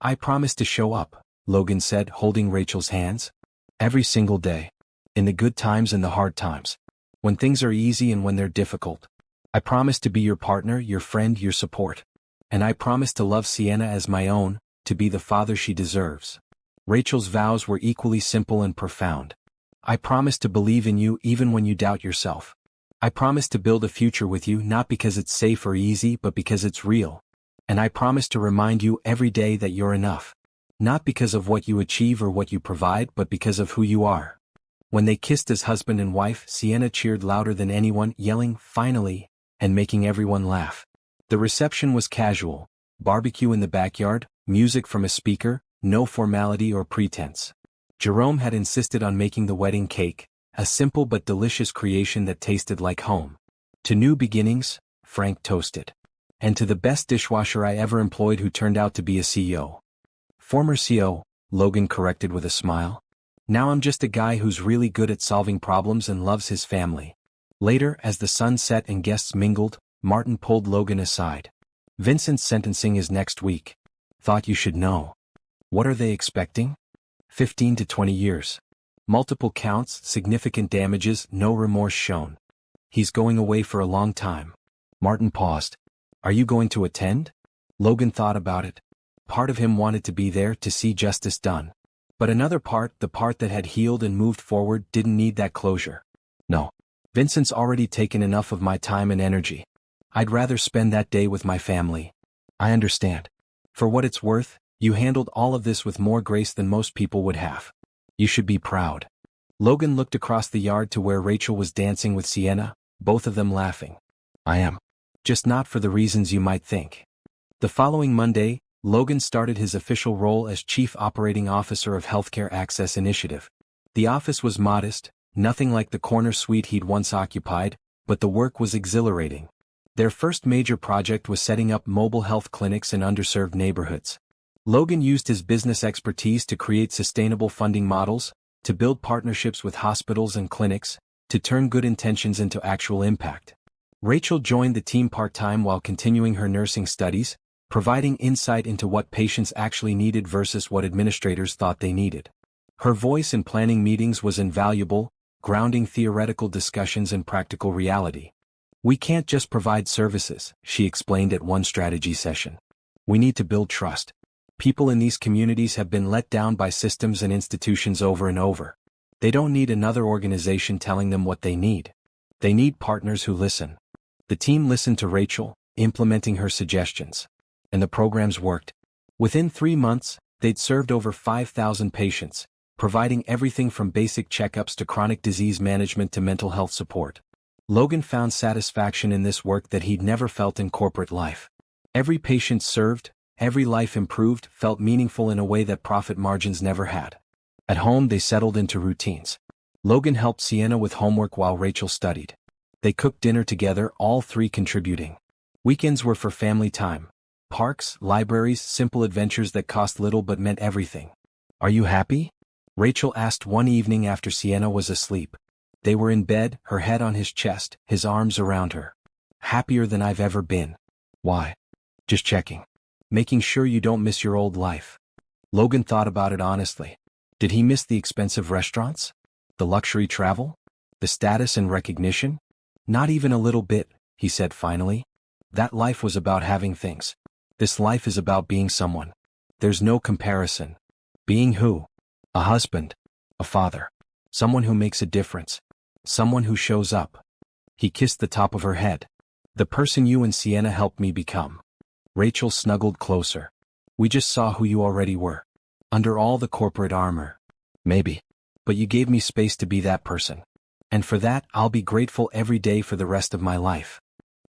"I promise to show up," Logan said, holding Rachel's hands. "Every single day. In the good times and the hard times. When things are easy and when they're difficult. I promise to be your partner, your friend, your support. And I promise to love Sienna as my own, to be the father she deserves." Rachel's vows were equally simple and profound. "I promise to believe in you even when you doubt yourself. I promise to build a future with you not because it's safe or easy but because it's real. And I promise to remind you every day that you're enough. Not because of what you achieve or what you provide but because of who you are." When they kissed as husband and wife, Sienna cheered louder than anyone, yelling, "Finally," and making everyone laugh. The reception was casual: barbecue in the backyard, music from a speaker, no formality or pretense. Jerome had insisted on making the wedding cake, a simple but delicious creation that tasted like home. "To new beginnings," Frank toasted. "And to the best dishwasher I ever employed who turned out to be a CEO. "Former CEO, Logan corrected with a smile. "Now I'm just a guy who's really good at solving problems and loves his family." Later, as the sun set and guests mingled, Martin pulled Logan aside. "Vincent's sentencing is next week. Thought you should know." "What are they expecting?" 15 to 20 years. Multiple counts, significant damages, no remorse shown. "He's going away for a long time." Martin paused. "Are you going to attend?" Logan thought about it. Part of him wanted to be there to see justice done. But another part, the part that had healed and moved forward, didn't need that closure. "No. Vincent's already taken enough of my time and energy. I'd rather spend that day with my family." "I understand. For what it's worth, you handled all of this with more grace than most people would have. You should be proud." Logan looked across the yard to where Rachel was dancing with Sienna, both of them laughing. "I am. Just not for the reasons you might think." The following Monday, Logan started his official role as Chief Operating Officer of Healthcare Access Initiative. The office was modest, nothing like the corner suite he'd once occupied, but the work was exhilarating. Their first major project was setting up mobile health clinics in underserved neighborhoods. Logan used his business expertise to create sustainable funding models, to build partnerships with hospitals and clinics, to turn good intentions into actual impact. Rachel joined the team part-time while continuing her nursing studies, providing insight into what patients actually needed versus what administrators thought they needed. Her voice in planning meetings was invaluable, grounding theoretical discussions in practical reality. "We can't just provide services," she explained at one strategy session. "We need to build trust. People in these communities have been let down by systems and institutions over and over. They don't need another organization telling them what they need. They need partners who listen." The team listened to Rachel, implementing her suggestions. And the programs worked. Within 3 months, they'd served over 5,000 patients, providing everything from basic checkups to chronic disease management to mental health support. Logan found satisfaction in this work that he'd never felt in corporate life. Every patient served, every life improved, felt meaningful in a way that profit margins never had. At home they settled into routines. Logan helped Sienna with homework while Rachel studied. They cooked dinner together, all three contributing. Weekends were for family time. Parks, libraries, simple adventures that cost little but meant everything. "Are you happy?" Rachel asked one evening after Sienna was asleep. They were in bed, her head on his chest, his arms around her. "Happier than I've ever been." "Why?" "Just checking. Making sure you don't miss your old life." Logan thought about it honestly. Did he miss the expensive restaurants? The luxury travel? The status and recognition? "Not even a little bit," he said finally. That life was about having things. This life is about being someone. There's no comparison. Being who? A husband. A father. Someone who makes a difference. Someone who shows up. He kissed the top of her head. The person you and Sienna helped me become. Rachel snuggled closer. We just saw who you already were. Under all the corporate armor. Maybe. But you gave me space to be that person. And for that, I'll be grateful every day for the rest of my life.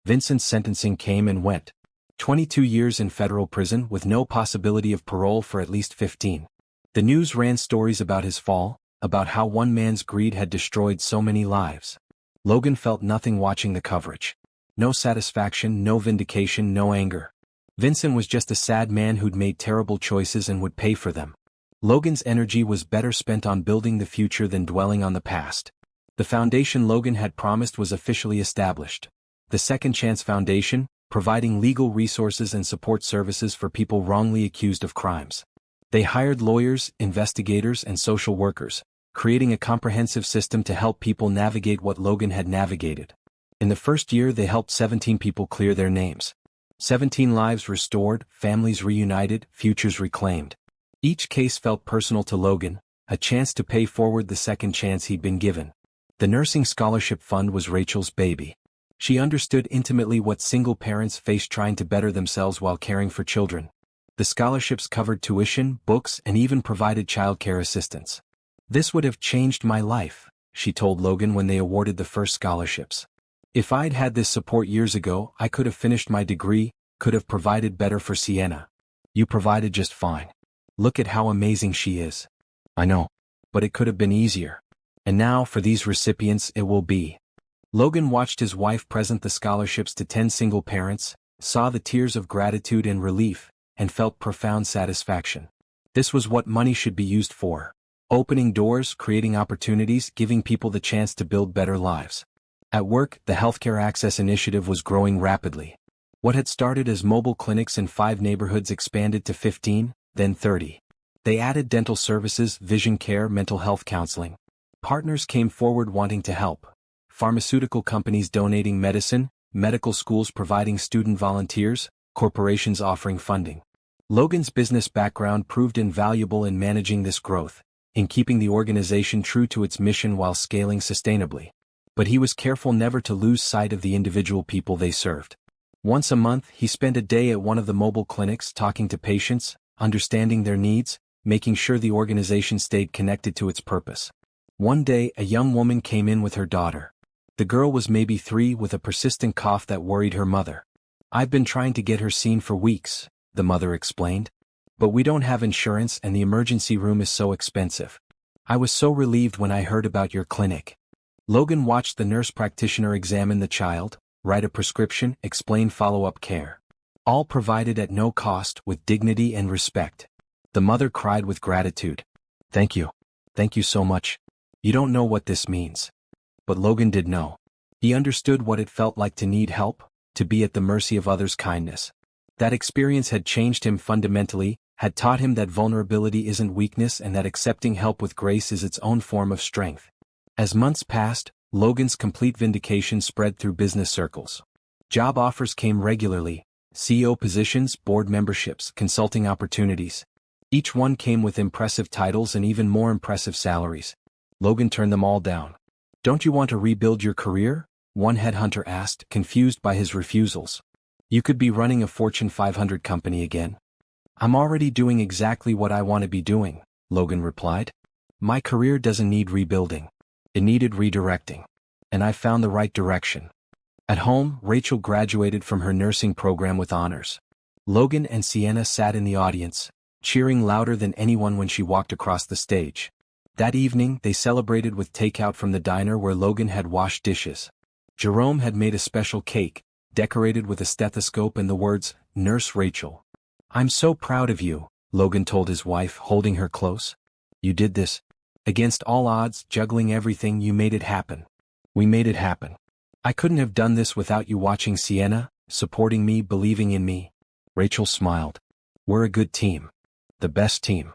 Vincent's sentencing came and went. 22 years in federal prison with no possibility of parole for at least 15. The news ran stories about his fall, about how one man's greed had destroyed so many lives. Logan felt nothing watching the coverage. No satisfaction, no vindication, no anger. Vincent was just a sad man who'd made terrible choices and would pay for them. Logan's energy was better spent on building the future than dwelling on the past. The foundation Logan had promised was officially established. The Second Chance Foundation, providing legal resources and support services for people wrongly accused of crimes. They hired lawyers, investigators, and social workers, creating a comprehensive system to help people navigate what Logan had navigated. In the first year, they helped 17 people clear their names. 17 lives restored, families reunited, futures reclaimed. Each case felt personal to Logan, a chance to pay forward the second chance he'd been given. The nursing scholarship fund was Rachel's baby. She understood intimately what single parents face trying to better themselves while caring for children. The scholarships covered tuition, books, and even provided childcare assistance. This would have changed my life, she told Logan when they awarded the first scholarships. If I'd had this support years ago, I could have finished my degree, could have provided better for Sienna. You provided just fine. Look at how amazing she is. I know. But it could have been easier. And now, for these recipients, it will be. Logan watched his wife present the scholarships to 10 single parents, saw the tears of gratitude and relief, and felt profound satisfaction. This was what money should be used for. Opening doors, creating opportunities, giving people the chance to build better lives. At work, the Healthcare Access Initiative was growing rapidly. What had started as mobile clinics in 5 neighborhoods expanded to 15, then 30. They added dental services, vision care, mental health counseling. Partners came forward wanting to help. Pharmaceutical companies donating medicine, medical schools providing student volunteers, corporations offering funding. Logan's business background proved invaluable in managing this growth, in keeping the organization true to its mission while scaling sustainably. But he was careful never to lose sight of the individual people they served. Once a month, he spent a day at one of the mobile clinics talking to patients, understanding their needs, making sure the organization stayed connected to its purpose. One day, a young woman came in with her daughter. The girl was maybe 3 with a persistent cough that worried her mother. I've been trying to get her seen for weeks, the mother explained. But we don't have insurance and the emergency room is so expensive. I was so relieved when I heard about your clinic. Logan watched the nurse practitioner examine the child, write a prescription, explain follow-up care. All provided at no cost, with dignity and respect. The mother cried with gratitude. Thank you. Thank you so much. You don't know what this means. But Logan did know. He understood what it felt like to need help, to be at the mercy of others' kindness. That experience had changed him fundamentally, had taught him that vulnerability isn't weakness and that accepting help with grace is its own form of strength. As months passed, Logan's complete vindication spread through business circles. Job offers came regularly, CEO positions, board memberships, consulting opportunities. Each one came with impressive titles and even more impressive salaries. Logan turned them all down. Don't you want to rebuild your career? One headhunter asked, confused by his refusals. You could be running a Fortune 500 company again. I'm already doing exactly what I want to be doing, Logan replied. My career doesn't need rebuilding. It needed redirecting. And I found the right direction. At home, Rachel graduated from her nursing program with honors. Logan and Sienna sat in the audience, cheering louder than anyone when she walked across the stage. That evening, they celebrated with takeout from the diner where Logan had washed dishes. Jerome had made a special cake, decorated with a stethoscope and the words, Nurse Rachel. I'm so proud of you, Logan told his wife, holding her close. You did this. Against all odds, juggling everything, you made it happen. We made it happen. I couldn't have done this without you watching Sienna, supporting me, believing in me. Rachel smiled. We're a good team. The best team.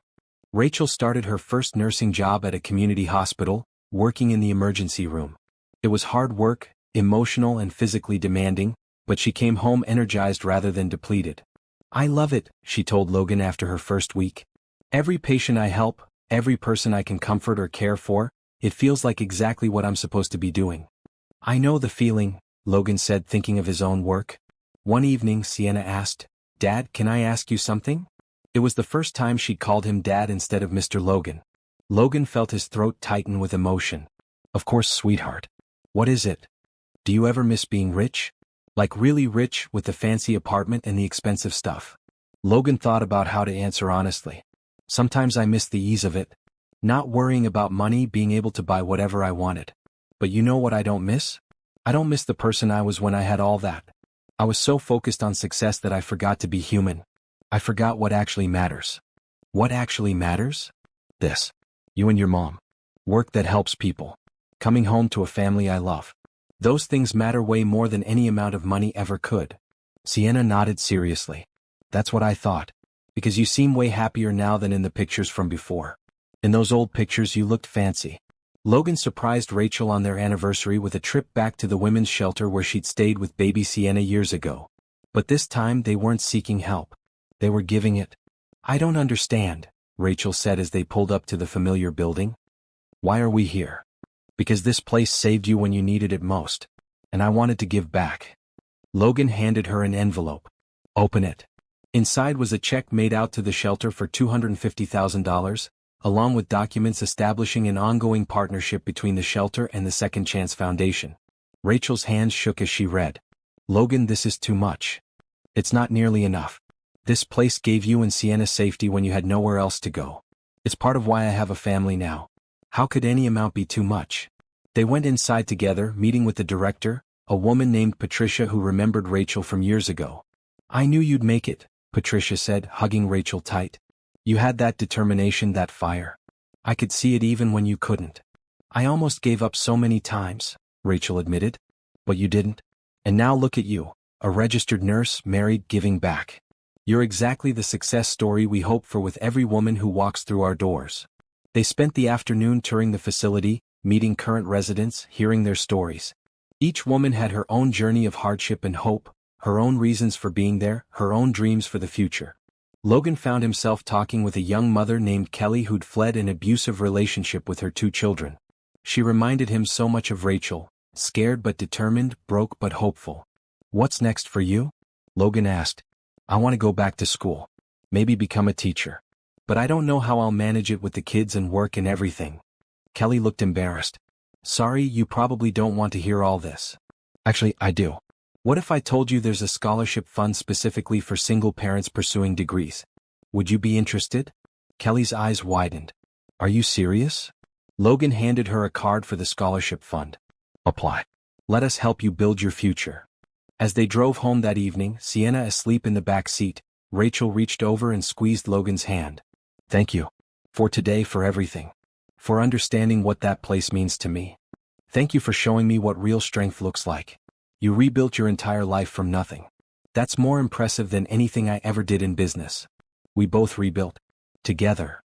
Rachel started her first nursing job at a community hospital, working in the emergency room. It was hard work, emotional and physically demanding, but she came home energized rather than depleted. "I love it," she told Logan after her first week. "Every patient I help, every person I can comfort or care for, it feels like exactly what I'm supposed to be doing." "I know the feeling," Logan said, thinking of his own work. One evening, Sienna asked, "Dad, can I ask you something?" It was the first time she'd called him Dad instead of Mr. Logan. Logan felt his throat tighten with emotion. "Of course, sweetheart. What is it? Do you ever miss being rich? Like really rich, with the fancy apartment and the expensive stuff?" Logan thought about how to answer honestly. "Sometimes I miss the ease of it. Not worrying about money, being able to buy whatever I wanted. But you know what I don't miss? I don't miss the person I was when I had all that. I was so focused on success that I forgot to be human. I forgot what actually matters." "What actually matters?" "This. You and your mom. Work that helps people. Coming home to a family I love. Those things matter way more than any amount of money ever could." Sienna nodded seriously. "That's what I thought. Because you seem way happier now than in the pictures from before. In those old pictures you looked fancy." Logan surprised Rachel on their anniversary with a trip back to the women's shelter where she'd stayed with baby Sienna years ago. But this time they weren't seeking help. They were giving it. "I don't understand," Rachel said as they pulled up to the familiar building. "Why are we here?" "Because this place saved you when you needed it most. And I wanted to give back." Logan handed her an envelope. "Open it." Inside was a check made out to the shelter for $250,000, along with documents establishing an ongoing partnership between the shelter and the Second Chance Foundation. Rachel's hands shook as she read. "Logan, this is too much. It's not nearly enough. This place gave you and Sienna safety when you had nowhere else to go. It's part of why I have a family now. How could any amount be too much?" They went inside together, meeting with the director, a woman named Patricia who remembered Rachel from years ago. "I knew you'd make it," Patricia said, hugging Rachel tight. "You had that determination, that fire. I could see it even when you couldn't." "I almost gave up so many times," Rachel admitted. "But you didn't. And now look at you, a registered nurse, married, giving back. You're exactly the success story we hope for with every woman who walks through our doors." They spent the afternoon touring the facility, meeting current residents, hearing their stories. Each woman had her own journey of hardship and hope, her own reasons for being there, her own dreams for the future. Logan found himself talking with a young mother named Kelly who'd fled an abusive relationship with her 2 children. She reminded him so much of Rachel, scared but determined, broke but hopeful. "What's next for you?" Logan asked. "I want to go back to school. Maybe become a teacher. But I don't know how I'll manage it with the kids and work and everything." Kelly looked embarrassed. "Sorry, you probably don't want to hear all this." "Actually, I do. What if I told you there's a scholarship fund specifically for single parents pursuing degrees? Would you be interested?" Kelly's eyes widened. "Are you serious?" Logan handed her a card for the scholarship fund. "Apply. Let us help you build your future." As they drove home that evening, Sienna asleep in the back seat, Rachel reached over and squeezed Logan's hand. "Thank you. For today, for everything. For understanding what that place means to me. Thank you for showing me what real strength looks like. You rebuilt your entire life from nothing. That's more impressive than anything I ever did in business. We both rebuilt. Together."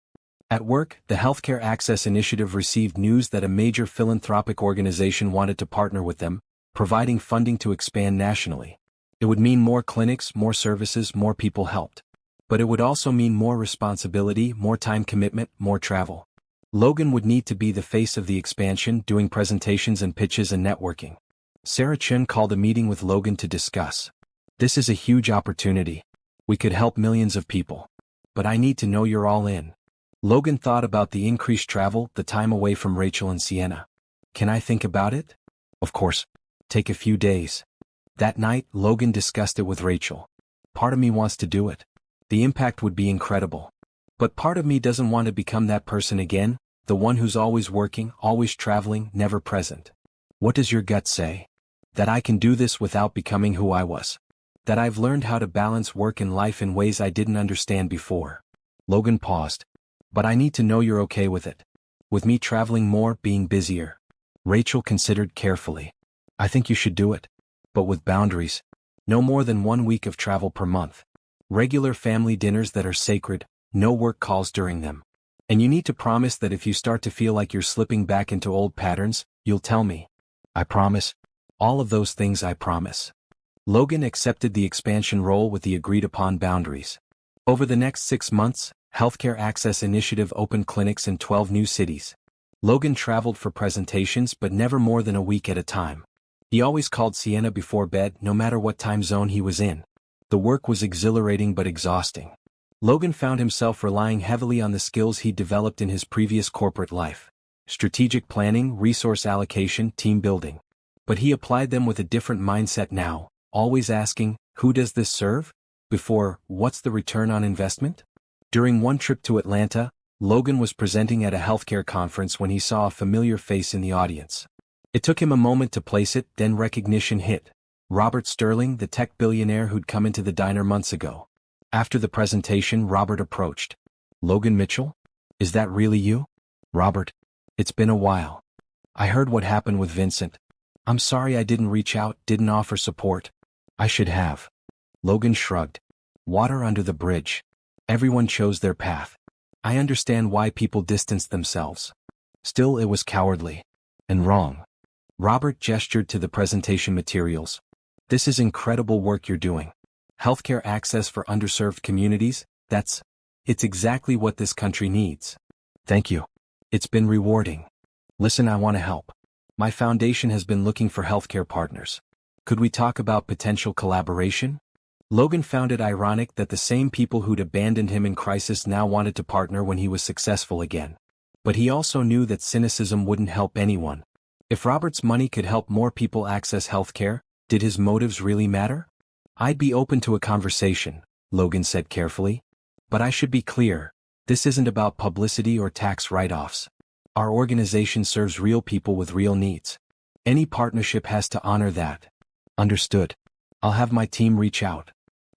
At work, the Healthcare Access Initiative received news that a major philanthropic organization wanted to partner with them, providing funding to expand nationally. It would mean more clinics, more services, more people helped. But it would also mean more responsibility, more time commitment, more travel. Logan would need to be the face of the expansion, doing presentations and pitches and networking. Sarah Chun called a meeting with Logan to discuss. "This is a huge opportunity. We could help millions of people. But I need to know you're all in." Logan thought about the increased travel, the time away from Rachel and Sienna. "Can I think about it?" "Of course. Take a few days." That night, Logan discussed it with Rachel. "Part of me wants to do it. The impact would be incredible. But part of me doesn't want to become that person again, the one who's always working, always traveling, never present." "What does your gut say?" "That I can do this without becoming who I was. That I've learned how to balance work and life in ways I didn't understand before." Logan paused. "But I need to know you're okay with it. With me traveling more, being busier." Rachel considered carefully. "I think you should do it. But with boundaries. No more than 1 week of travel per month. Regular family dinners that are sacred, no work calls during them. And you need to promise that if you start to feel like you're slipping back into old patterns, you'll tell me." "I promise. All of those things I promise." Logan accepted the expansion role with the agreed-upon boundaries. Over the next 6 months, Healthcare Access Initiative opened clinics in 12 new cities. Logan traveled for presentations but never more than a week at a time. He always called Sienna before bed no matter what time zone he was in. The work was exhilarating but exhausting. Logan found himself relying heavily on the skills he'd developed in his previous corporate life: strategic planning, resource allocation, team building. But he applied them with a different mindset now, always asking, "Who does this serve?" before, "What's the return on investment?" During one trip to Atlanta, Logan was presenting at a healthcare conference when he saw a familiar face in the audience. It took him a moment to place it, then recognition hit. Robert Sterling, the tech billionaire who'd come into the diner months ago. After the presentation, Robert approached. "Logan Mitchell? Is that really you?" "Robert, it's been a while. I heard what happened with Vincent. I'm sorry I didn't reach out, didn't offer support. I should have." Logan shrugged. "Water under the bridge. Everyone chose their path. I understand why people distanced themselves. Still, it was cowardly. And wrong." Robert gestured to the presentation materials. "This is incredible work you're doing. Healthcare access for underserved communities, it's exactly what this country needs." "Thank you. It's been rewarding. Listen, I want to help. My foundation has been looking for healthcare partners. Could we talk about potential collaboration?" Logan found it ironic that the same people who'd abandoned him in crisis now wanted to partner when he was successful again. But he also knew that cynicism wouldn't help anyone. If Robert's money could help more people access healthcare, did his motives really matter? "I'd be open to a conversation," Logan said carefully. "But I should be clear, this isn't about publicity or tax write-offs. Our organization serves real people with real needs. Any partnership has to honor that." "Understood. I'll have my team reach out."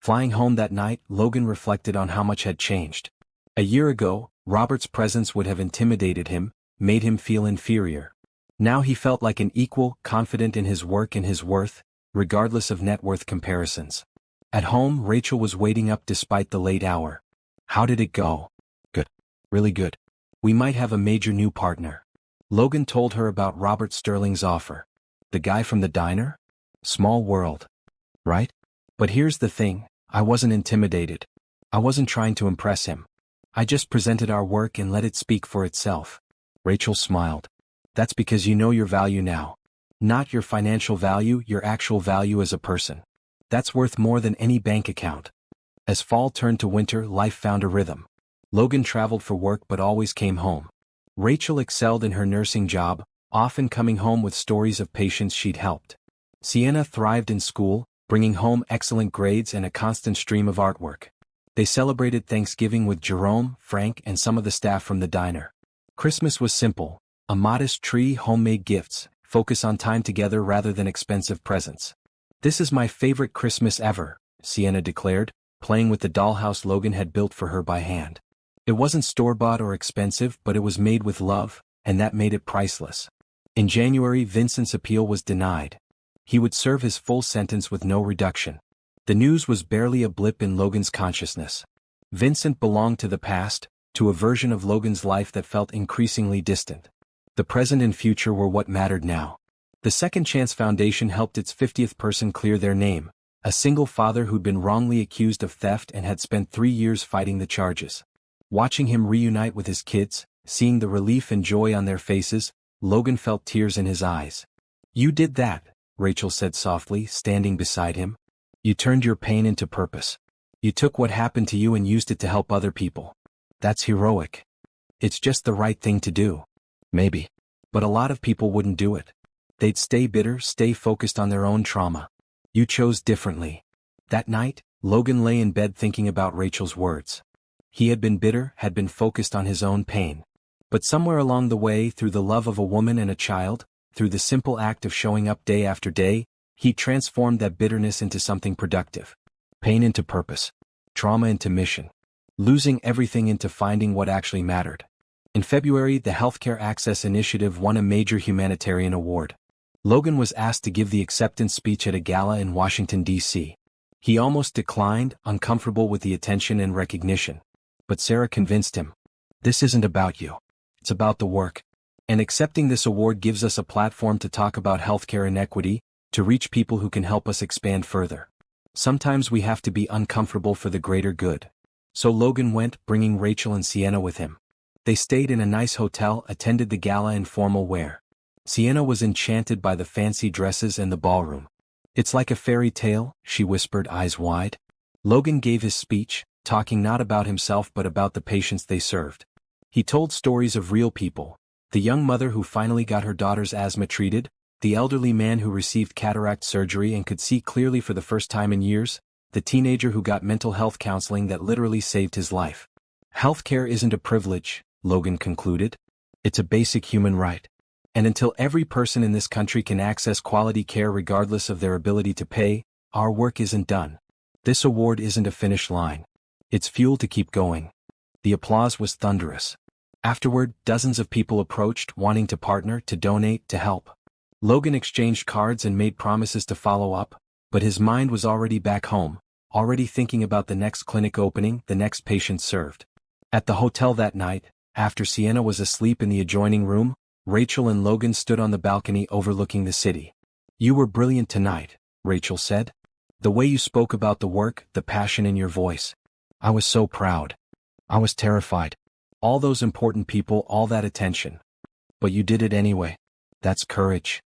Flying home that night, Logan reflected on how much had changed. A year ago, Robert's presence would have intimidated him, made him feel inferior. Now he felt like an equal, confident in his work and his worth, regardless of net worth comparisons. At home, Rachel was waiting up despite the late hour. "How did it go?" "Good. Really good. We might have a major new partner." Logan told her about Robert Sterling's offer. "The guy from the diner? Small world. Right? But here's the thing, I wasn't intimidated. I wasn't trying to impress him. I just presented our work and let it speak for itself." Rachel smiled. "That's because you know your value now. Not your financial value, your actual value as a person. That's worth more than any bank account." As fall turned to winter, life found a rhythm. Logan traveled for work but always came home. Rachel excelled in her nursing job, often coming home with stories of patients she'd helped. Sienna thrived in school, bringing home excellent grades and a constant stream of artwork. They celebrated Thanksgiving with Jerome, Frank, and some of the staff from the diner. Christmas was simple: a modest tree, homemade gifts, focus on time together rather than expensive presents. "This is my favorite Christmas ever," Sienna declared, playing with the dollhouse Logan had built for her by hand. It wasn't store-bought or expensive, but it was made with love, and that made it priceless. In January, Vincent's appeal was denied. He would serve his full sentence with no reduction. The news was barely a blip in Logan's consciousness. Vincent belonged to the past, to a version of Logan's life that felt increasingly distant. The present and future were what mattered now. The Second Chance Foundation helped its 50th person clear their name, a single father who'd been wrongly accused of theft and had spent 3 years fighting the charges. Watching him reunite with his kids, seeing the relief and joy on their faces, Logan felt tears in his eyes. "You did that," Rachel said softly, standing beside him. "You turned your pain into purpose. You took what happened to you and used it to help other people. That's heroic. It's just the right thing to do. Maybe. But a lot of people wouldn't do it. They'd stay bitter, stay focused on their own trauma. You chose differently." That night, Logan lay in bed thinking about Rachel's words. He had been bitter, had been focused on his own pain. But somewhere along the way, through the love of a woman and a child, through the simple act of showing up day after day, he transformed that bitterness into something productive. Pain into purpose. Trauma into mission. Losing everything into finding what actually mattered. In February, the Healthcare Access Initiative won a major humanitarian award. Logan was asked to give the acceptance speech at a gala in Washington, D.C. He almost declined, uncomfortable with the attention and recognition. But Sarah convinced him. "This isn't about you. It's about the work. And accepting this award gives us a platform to talk about healthcare inequity, to reach people who can help us expand further. Sometimes we have to be uncomfortable for the greater good. So Logan went, bringing Rachel and Sienna with him. They stayed in a nice hotel, attended the gala in formal wear. Sienna was enchanted by the fancy dresses and the ballroom. "It's like a fairy tale," she whispered, eyes wide. Logan gave his speech, talking not about himself but about the patients they served. He told stories of real people: the young mother who finally got her daughter's asthma treated, the elderly man who received cataract surgery and could see clearly for the first time in years, the teenager who got mental health counseling that literally saved his life. "Healthcare isn't a privilege," Logan concluded. "It's a basic human right. And until every person in this country can access quality care regardless of their ability to pay, our work isn't done. This award isn't a finish line. It's fuel to keep going." The applause was thunderous. Afterward, dozens of people approached, wanting to partner, to donate, to help. Logan exchanged cards and made promises to follow up, but his mind was already back home, already thinking about the next clinic opening, the next patient served. At the hotel that night, after Sienna was asleep in the adjoining room, Rachel and Logan stood on the balcony overlooking the city. "You were brilliant tonight," Rachel said. "The way you spoke about the work, the passion in your voice. I was so proud. I was terrified. All those important people, all that attention. But you did it anyway. That's courage."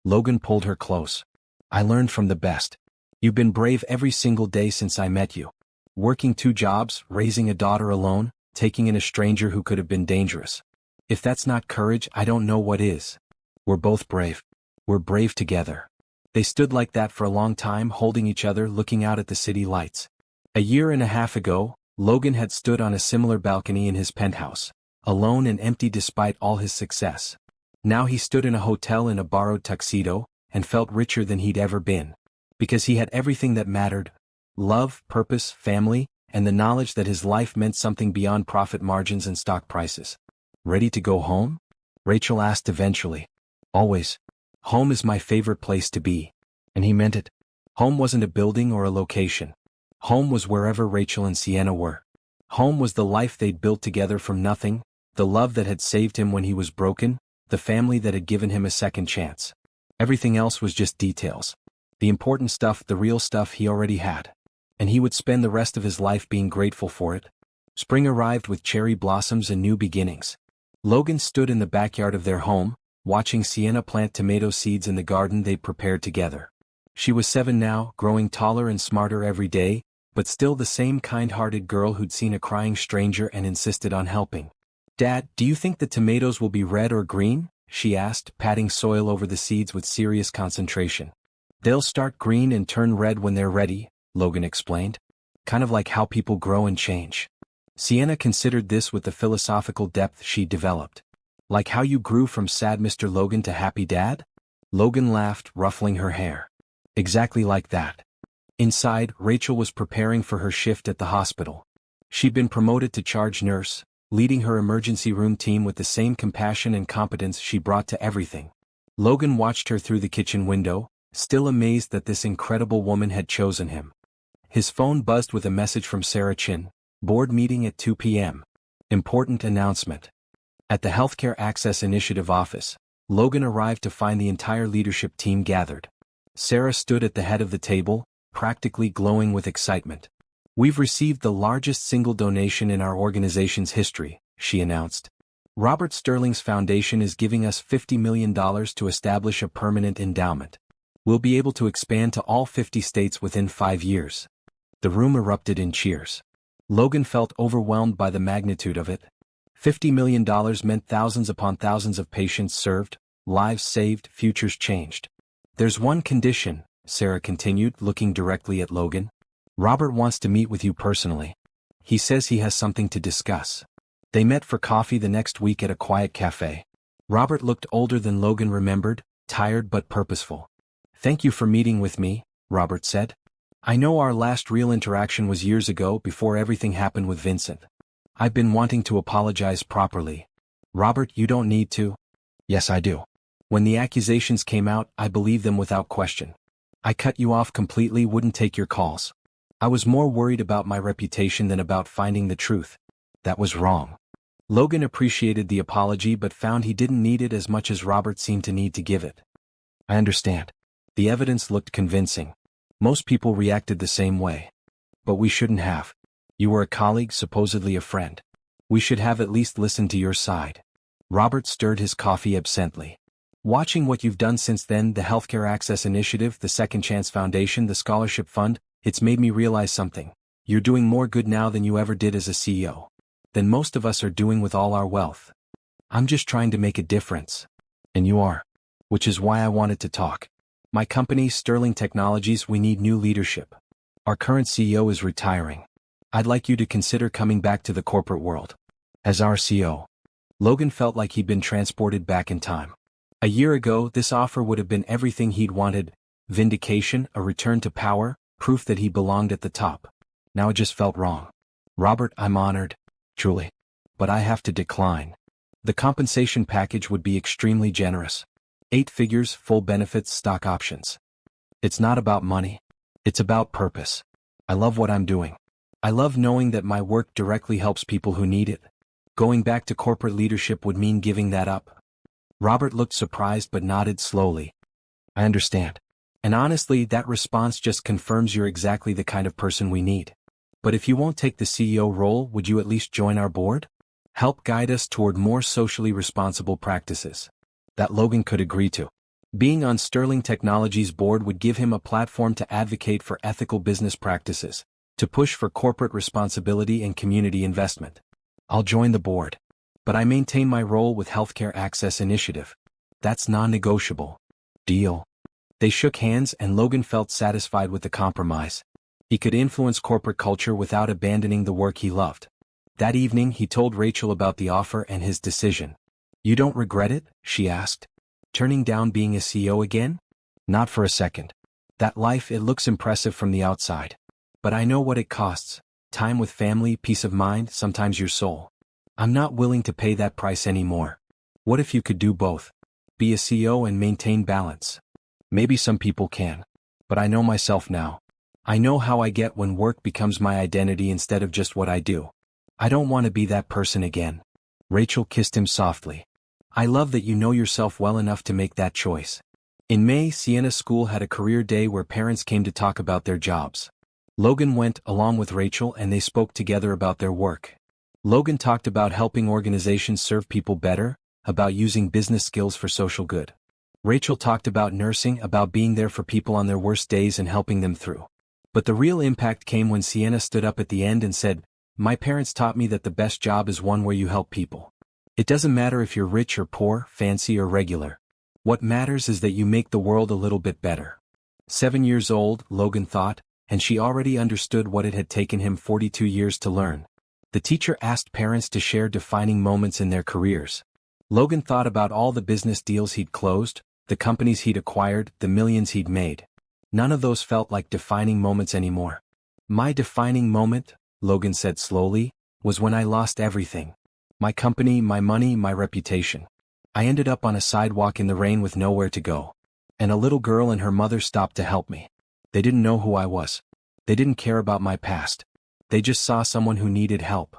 Logan pulled her close. "I learned from the best. You've been brave every single day since I met you. Working 2 jobs, raising a daughter alone, taking in a stranger who could have been dangerous. If that's not courage, I don't know what is. We're both brave. We're brave together." They stood like that for a long time, holding each other, looking out at the city lights. A year and a half ago, Logan had stood on a similar balcony in his penthouse, alone and empty despite all his success. Now he stood in a hotel in a borrowed tuxedo, and felt richer than he'd ever been. Because he had everything that mattered: love, purpose, family, and the knowledge that his life meant something beyond profit margins and stock prices. "Ready to go home?" Rachel asked eventually. "Always. Home is my favorite place to be." And he meant it. Home wasn't a building or a location. Home was wherever Rachel and Sienna were. Home was the life they'd built together from nothing, the love that had saved him when he was broken, the family that had given him a second chance. Everything else was just details. The important stuff, the real stuff, he already had. And he would spend the rest of his life being grateful for it. Spring arrived with cherry blossoms and new beginnings. Logan stood in the backyard of their home, watching Sienna plant tomato seeds in the garden they'd prepared together. She was 7 now, growing taller and smarter every day, but still the same kind-hearted girl who'd seen a crying stranger and insisted on helping. "Dad, do you think the tomatoes will be red or green?" she asked, patting soil over the seeds with serious concentration. "They'll start green and turn red when they're ready," Logan explained. "Kind of like how people grow and change." Sienna considered this with the philosophical depth she developed. "Like how you grew from sad Mr. Logan to happy dad?" Logan laughed, ruffling her hair. "Exactly like that." Inside, Rachel was preparing for her shift at the hospital. She'd been promoted to charge nurse, leading her emergency room team with the same compassion and competence she brought to everything. Logan watched her through the kitchen window, still amazed that this incredible woman had chosen him. His phone buzzed with a message from Sarah Chin. "Board meeting at 2 p.m. Important announcement." At the Healthcare Access Initiative office, Logan arrived to find the entire leadership team gathered. Sarah stood at the head of the table, practically glowing with excitement. "We've received the largest single donation in our organization's history," she announced. "Robert Sterling's foundation is giving us $50 million to establish a permanent endowment. We'll be able to expand to all 50 states within 5 years." The room erupted in cheers. Logan felt overwhelmed by the magnitude of it. $50 million meant thousands upon thousands of patients served, lives saved, futures changed. "There's one condition," Sarah continued, looking directly at Logan. "Robert wants to meet with you personally. He says he has something to discuss." They met for coffee the next week at a quiet cafe. Robert looked older than Logan remembered, tired but purposeful. "Thank you for meeting with me," Robert said. "I know our last real interaction was years ago, before everything happened with Vincent. I've been wanting to apologize properly." "Robert, you don't need to." "Yes, I do. When the accusations came out, I believed them without question. I cut you off completely, wouldn't take your calls. I was more worried about my reputation than about finding the truth. That was wrong." Logan appreciated the apology but found he didn't need it as much as Robert seemed to need to give it. "I understand. The evidence looked convincing. Most people reacted the same way. But we shouldn't have. You were a colleague, supposedly a friend. We should have at least listened to your side. Robert stirred his coffee absently. Watching what you've done since then, the Healthcare Access Initiative, the Second Chance Foundation, the Scholarship Fund, it's made me realize something. You're doing more good now than you ever did as a CEO. Than most of us are doing with all our wealth. I'm just trying to make a difference. And you are. Which is why I wanted to talk. My company, Sterling Technologies, we need new leadership. Our current CEO is retiring. I'd like you to consider coming back to the corporate world. As our CEO. Logan felt like he'd been transported back in time. A year ago, this offer would have been everything he'd wanted. Vindication, a return to power, proof that he belonged at the top. Now it just felt wrong. Robert, I'm honored. Truly. But I have to decline. The compensation package would be extremely generous. 8 figures, full benefits, stock options. It's not about money. It's about purpose. I love what I'm doing. I love knowing that my work directly helps people who need it. Going back to corporate leadership would mean giving that up. Robert looked surprised but nodded slowly. I understand. And honestly, that response just confirms you're exactly the kind of person we need. But if you won't take the CEO role, would you at least join our board? Help guide us toward more socially responsible practices. That Logan could agree to. Being on Sterling Technologies' board would give him a platform to advocate for ethical business practices, to push for corporate responsibility and community investment. I'll join the board. But I maintain my role with Healthcare Access Initiative. That's non-negotiable. Deal. They shook hands and Logan felt satisfied with the compromise. He could influence corporate culture without abandoning the work he loved. That evening he told Rachel about the offer and his decision. You don't regret it? She asked. Turning down being a CEO again? Not for a second. That life, it looks impressive from the outside. But I know what it costs. Time with family, peace of mind, sometimes your soul. I'm not willing to pay that price anymore. What if you could do both? Be a CEO and maintain balance. Maybe some people can. But I know myself now. I know how I get when work becomes my identity instead of just what I do. I don't want to be that person again. Rachel kissed him softly. I love that you know yourself well enough to make that choice. In May, Sienna School had a career day where parents came to talk about their jobs. Logan went along with Rachel and they spoke together about their work. Logan talked about helping organizations serve people better, about using business skills for social good. Rachel talked about nursing, about being there for people on their worst days and helping them through. But the real impact came when Sienna stood up at the end and said, My parents taught me that the best job is one where you help people. It doesn't matter if you're rich or poor, fancy or regular. What matters is that you make the world a little bit better. 7 years old, Logan thought, and she already understood what it had taken him 42 years to learn. The teacher asked parents to share defining moments in their careers. Logan thought about all the business deals he'd closed, the companies he'd acquired, the millions he'd made. None of those felt like defining moments anymore. My defining moment, Logan said slowly, was when I lost everything. My company, my money, my reputation. I ended up on a sidewalk in the rain with nowhere to go. And a little girl and her mother stopped to help me. They didn't know who I was. They didn't care about my past. They just saw someone who needed help.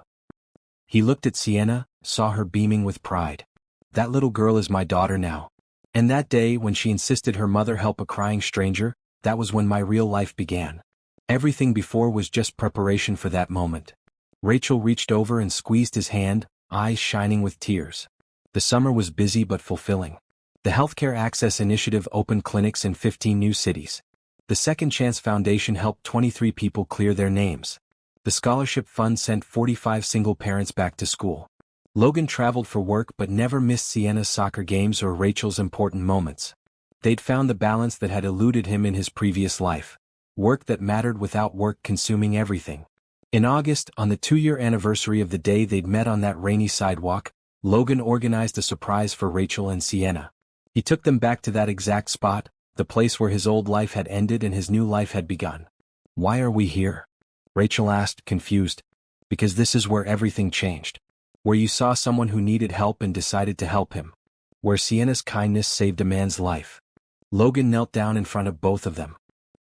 He looked at Sienna, saw her beaming with pride. That little girl is my daughter now. And that day when she insisted her mother help a crying stranger, that was when my real life began. Everything before was just preparation for that moment. Rachel reached over and squeezed his hand, eyes shining with tears. The summer was busy but fulfilling. The Healthcare Access Initiative opened clinics in 15 new cities. The Second Chance Foundation helped 23 people clear their names. The Scholarship Fund sent 45 single parents back to school. Logan traveled for work but never missed Sienna's soccer games or Rachel's important moments. They'd found the balance that had eluded him in his previous life. Work that mattered without work consuming everything. In August, on the 2-year anniversary of the day they'd met on that rainy sidewalk, Logan organized a surprise for Rachel and Sienna. He took them back to that exact spot, the place where his old life had ended and his new life had begun. Why are we here? Rachel asked, confused. Because this is where everything changed. Where you saw someone who needed help and decided to help him. Where Sienna's kindness saved a man's life. Logan knelt down in front of both of them.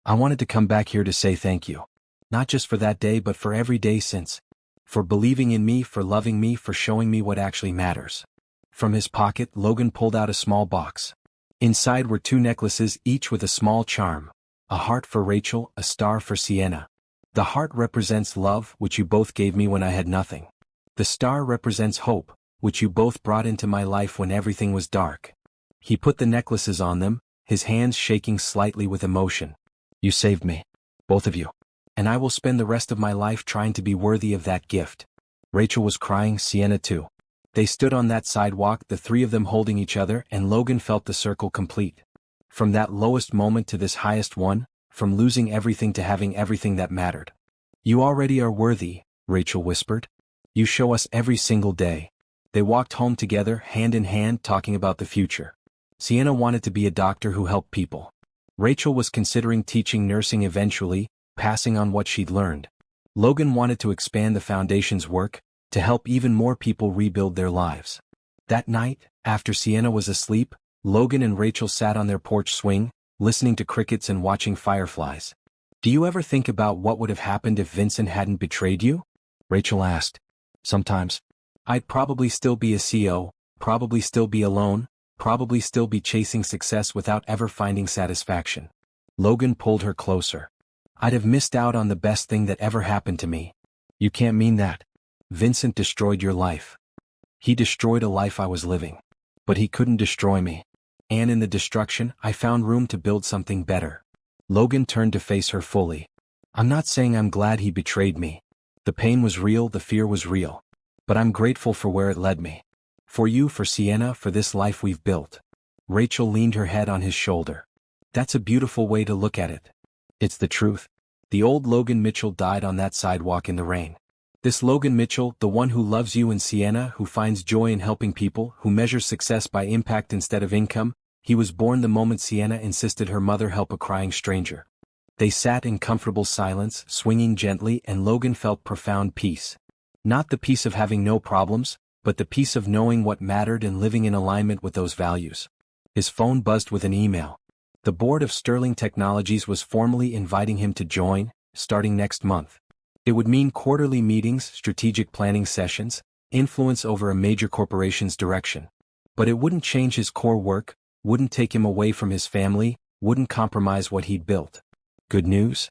I wanted to come back here to say thank you. Not just for that day but for every day since. For believing in me, for loving me, for showing me what actually matters. From his pocket, Logan pulled out a small box. Inside were two necklaces, each with a small charm. A heart for Rachel, a star for Sienna. The heart represents love, which you both gave me when I had nothing. The star represents hope, which you both brought into my life when everything was dark. He put the necklaces on them, his hands shaking slightly with emotion. You saved me. Both of you. And I will spend the rest of my life trying to be worthy of that gift. Rachel was crying, Sienna too. They stood on that sidewalk, the three of them holding each other, and Logan felt the circle complete. From that lowest moment to this highest one, from losing everything to having everything that mattered. You already are worthy, Rachel whispered. You show us every single day. They walked home together, hand in hand, talking about the future. Sienna wanted to be a doctor who helped people. Rachel was considering teaching nursing eventually, passing on what she'd learned. Logan wanted to expand the foundation's work, to help even more people rebuild their lives. That night, after Sienna was asleep, Logan and Rachel sat on their porch swing, listening to crickets and watching fireflies. Do you ever think about what would have happened if Vincent hadn't betrayed you? Rachel asked. Sometimes. I'd probably still be a CEO, probably still be alone, probably still be chasing success without ever finding satisfaction. Logan pulled her closer. I'd have missed out on the best thing that ever happened to me. You can't mean that. Vincent destroyed your life. He destroyed a life I was living. But he couldn't destroy me. And in the destruction, I found room to build something better. Logan turned to face her fully. I'm not saying I'm glad he betrayed me. The pain was real, the fear was real. But I'm grateful for where it led me. For you, for Sienna, for this life we've built. Rachel leaned her head on his shoulder. That's a beautiful way to look at it. It's the truth. The old Logan Mitchell died on that sidewalk in the rain. This Logan Mitchell, the one who loves you and Sienna, who finds joy in helping people, who measures success by impact instead of income, he was born the moment Sienna insisted her mother help a crying stranger. They sat in comfortable silence, swinging gently, and Logan felt profound peace. Not the peace of having no problems, but the peace of knowing what mattered and living in alignment with those values. His phone buzzed with an email. The board of Sterling Technologies was formally inviting him to join, starting next month. It would mean quarterly meetings, strategic planning sessions, influence over a major corporation's direction. But it wouldn't change his core work, wouldn't take him away from his family, wouldn't compromise what he'd built. Good news?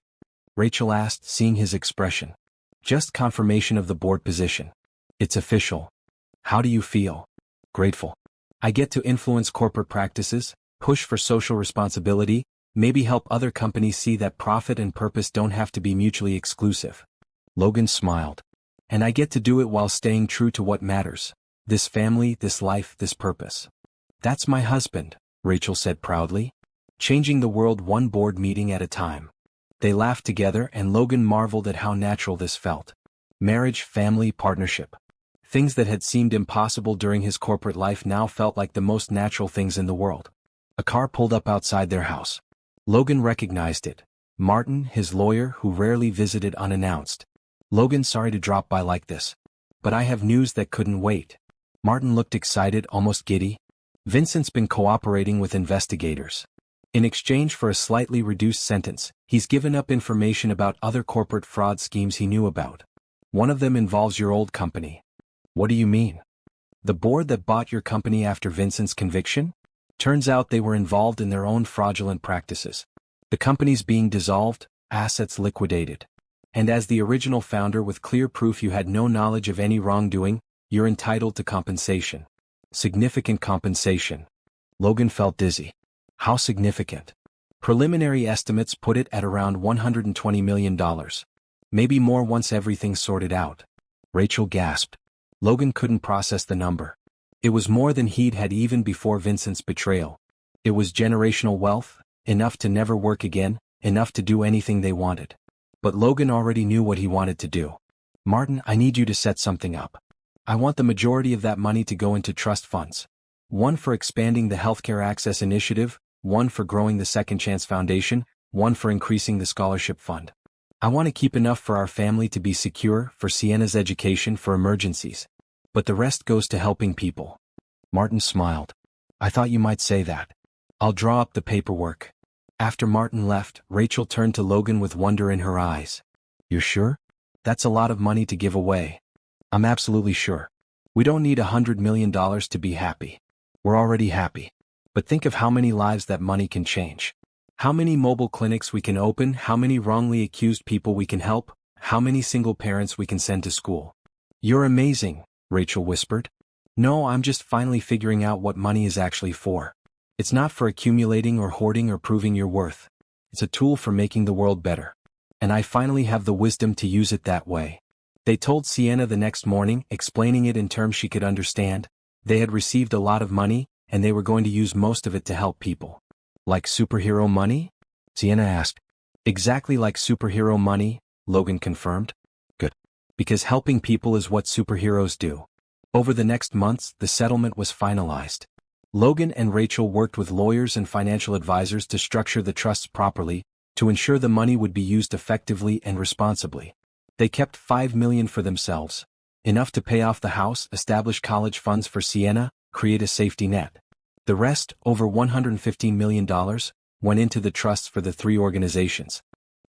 Rachel asked, seeing his expression. Just confirmation of the board position. It's official. How do you feel? Grateful. I get to influence corporate practices, push for social responsibility, maybe help other companies see that profit and purpose don't have to be mutually exclusive. Logan smiled. And I get to do it while staying true to what matters. This family, this life, this purpose. That's my husband, Rachel said proudly. Changing the world one board meeting at a time. They laughed together and Logan marveled at how natural this felt. Marriage, family, partnership. Things that had seemed impossible during his corporate life now felt like the most natural things in the world. A car pulled up outside their house. Logan recognized it. Martin, his lawyer, who rarely visited unannounced. Logan, sorry to drop by like this. But I have news that couldn't wait. Martin looked excited, almost giddy. Vincent's been cooperating with investigators. In exchange for a slightly reduced sentence, he's given up information about other corporate fraud schemes he knew about. One of them involves your old company. What do you mean? The board that bought your company after Vincent's conviction? Turns out they were involved in their own fraudulent practices. The company's being dissolved, assets liquidated. And as the original founder with clear proof you had no knowledge of any wrongdoing, you're entitled to compensation. Significant compensation. Logan felt dizzy. How significant? Preliminary estimates put it at around $120 million. Maybe more once everything's sorted out. Rachel gasped. Logan couldn't process the number. It was more than he'd had even before Vincent's betrayal. It was generational wealth, enough to never work again, enough to do anything they wanted. But Logan already knew what he wanted to do. Martin, I need you to set something up. I want the majority of that money to go into trust funds. One for expanding the Healthcare Access Initiative, one for growing the Second Chance Foundation, one for increasing the scholarship fund. I want to keep enough for our family to be secure, for Sienna's education, for emergencies. But the rest goes to helping people. Martin smiled. I thought you might say that. I'll draw up the paperwork. After Martin left, Rachel turned to Logan with wonder in her eyes. You're sure? That's a lot of money to give away. I'm absolutely sure. We don't need $100 million to be happy. We're already happy. But think of how many lives that money can change. How many mobile clinics we can open, how many wrongly accused people we can help, how many single parents we can send to school. You're amazing, Rachel whispered. No, I'm just finally figuring out what money is actually for. It's not for accumulating or hoarding or proving your worth. It's a tool for making the world better. And I finally have the wisdom to use it that way. They told Sienna the next morning, explaining it in terms she could understand. They had received a lot of money, and they were going to use most of it to help people. Like superhero money? Sienna asked. Exactly like superhero money, Logan confirmed. Good. Because helping people is what superheroes do. Over the next months, the settlement was finalized. Logan and Rachel worked with lawyers and financial advisors to structure the trusts properly, to ensure the money would be used effectively and responsibly. They kept $5 million for themselves, enough to pay off the house, establish college funds for Sienna, create a safety net. The rest, over $115 million, went into the trusts for the three organizations.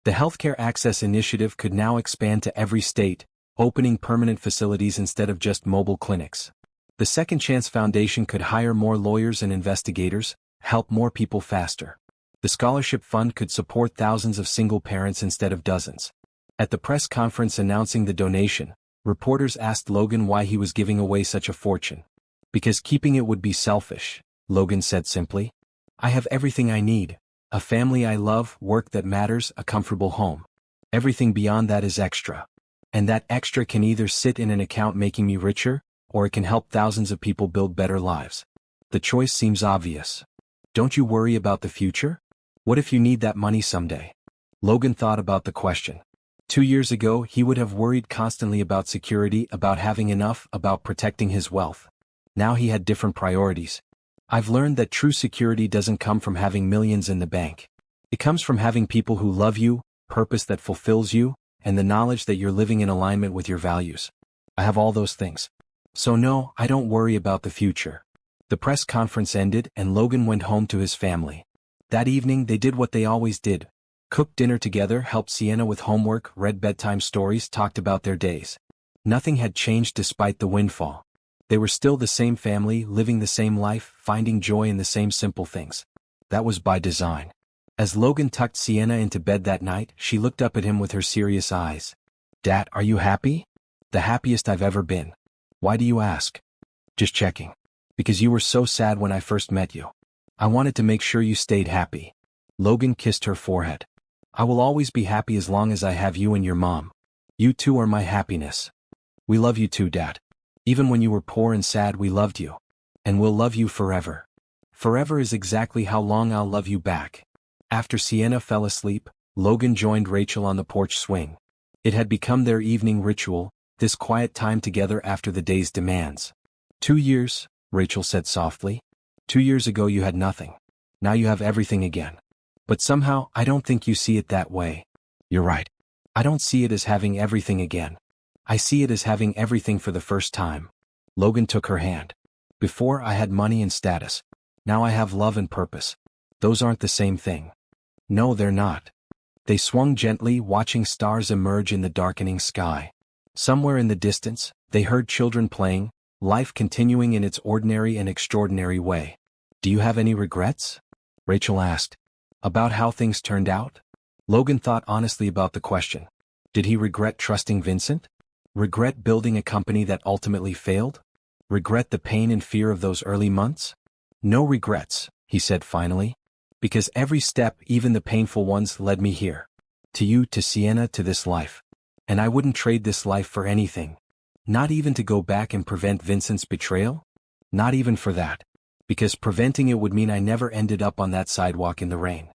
The Healthcare Access Initiative could now expand to every state, opening permanent facilities instead of just mobile clinics. The Second Chance Foundation could hire more lawyers and investigators, help more people faster. The scholarship fund could support thousands of single parents instead of dozens. At the press conference announcing the donation, reporters asked Logan why he was giving away such a fortune. Because keeping it would be selfish, Logan said simply. I have everything I need. A family I love, work that matters, a comfortable home. Everything beyond that is extra. And that extra can either sit in an account making me richer, or it can help thousands of people build better lives. The choice seems obvious. Don't you worry about the future? What if you need that money someday? Logan thought about the question. 2 years ago, he would have worried constantly about security, about having enough, about protecting his wealth. Now he had different priorities. I've learned that true security doesn't come from having millions in the bank. It comes from having people who love you, purpose that fulfills you, and the knowledge that you're living in alignment with your values. I have all those things. So no, I don't worry about the future. The press conference ended and Logan went home to his family. That evening they did what they always did. Cooked dinner together, helped Sienna with homework, read bedtime stories, talked about their days. Nothing had changed despite the windfall. They were still the same family, living the same life, finding joy in the same simple things. That was by design. As Logan tucked Sienna into bed that night, she looked up at him with her serious eyes. Dad, are you happy? The happiest I've ever been. Why do you ask? Just checking. Because you were so sad when I first met you. I wanted to make sure you stayed happy. Logan kissed her forehead. I will always be happy as long as I have you and your mom. You two are my happiness. We love you too, Dad. Even when you were poor and sad, we loved you. And we'll love you forever. Forever is exactly how long I'll love you back. After Sienna fell asleep, Logan joined Rachel on the porch swing. It had become their evening ritual, this quiet time together after the day's demands. 2 years, Rachel said softly. 2 years ago you had nothing. Now you have everything again. But somehow, I don't think you see it that way. You're right. I don't see it as having everything again. I see it as having everything for the first time. Logan took her hand. Before I had money and status. Now I have love and purpose. Those aren't the same thing. No, they're not. They swung gently, watching stars emerge in the darkening sky. Somewhere in the distance, they heard children playing, life continuing in its ordinary and extraordinary way. Do you have any regrets? Rachel asked. About how things turned out? Logan thought honestly about the question. Did he regret trusting Vincent? Regret building a company that ultimately failed? Regret the pain and fear of those early months? No regrets, he said finally. Because every step, even the painful ones, led me here. To you, to Sienna, to this life. And I wouldn't trade this life for anything. Not even to go back and prevent Vincent's betrayal? Not even for that. Because preventing it would mean I never ended up on that sidewalk in the rain.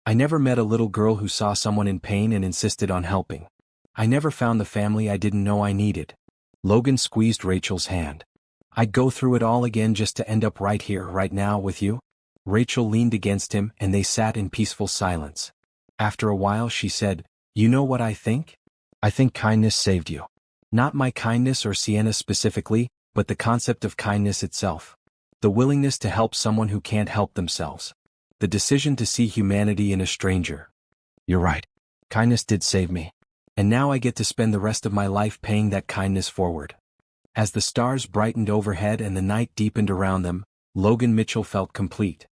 I never met a little girl who saw someone in pain and insisted on helping. I never found the family I didn't know I needed. Logan squeezed Rachel's hand. I'd go through it all again just to end up right here, right now, with you. Rachel leaned against him and they sat in peaceful silence. After a while she said, You know what I think? I think kindness saved you. Not my kindness or Sienna specifically, but the concept of kindness itself. The willingness to help someone who can't help themselves. The decision to see humanity in a stranger. You're right. Kindness did save me. And now I get to spend the rest of my life paying that kindness forward. As the stars brightened overhead and the night deepened around them, Logan Mitchell felt complete.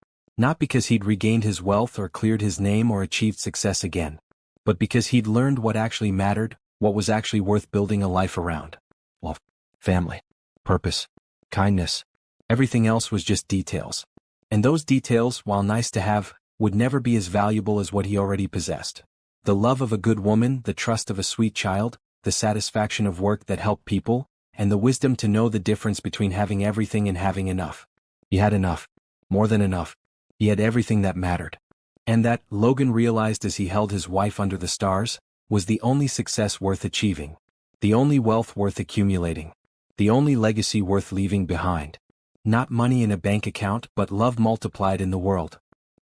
Not because he'd regained his wealth or cleared his name or achieved success again, but because he'd learned what actually mattered, what was actually worth building a life around. Love, family, purpose, kindness. Everything else was just details. And those details, while nice to have, would never be as valuable as what he already possessed. The love of a good woman, the trust of a sweet child, the satisfaction of work that helped people, and the wisdom to know the difference between having everything and having enough. He had enough. More than enough. He had everything that mattered. And that, Logan realized as he held his wife under the stars, was the only success worth achieving. The only wealth worth accumulating. The only legacy worth leaving behind. Not money in a bank account, but love multiplied in the world.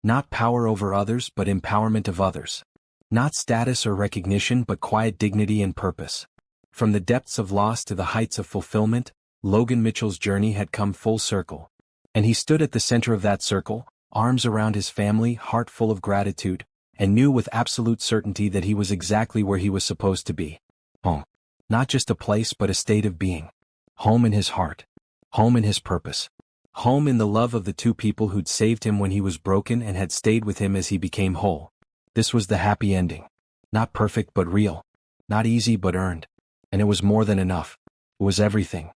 Not power over others, but empowerment of others. Not status or recognition, but quiet dignity and purpose. From the depths of loss to the heights of fulfillment, Logan Mitchell's journey had come full circle. And he stood at the center of that circle, arms around his family, heart full of gratitude, and knew with absolute certainty that he was exactly where he was supposed to be. Home. Not just a place, but a state of being. Home in his heart. Home in his purpose. Home in the love of the two people who'd saved him when he was broken and had stayed with him as he became whole. This was the happy ending. Not perfect but real. Not easy but earned. And it was more than enough. It was everything.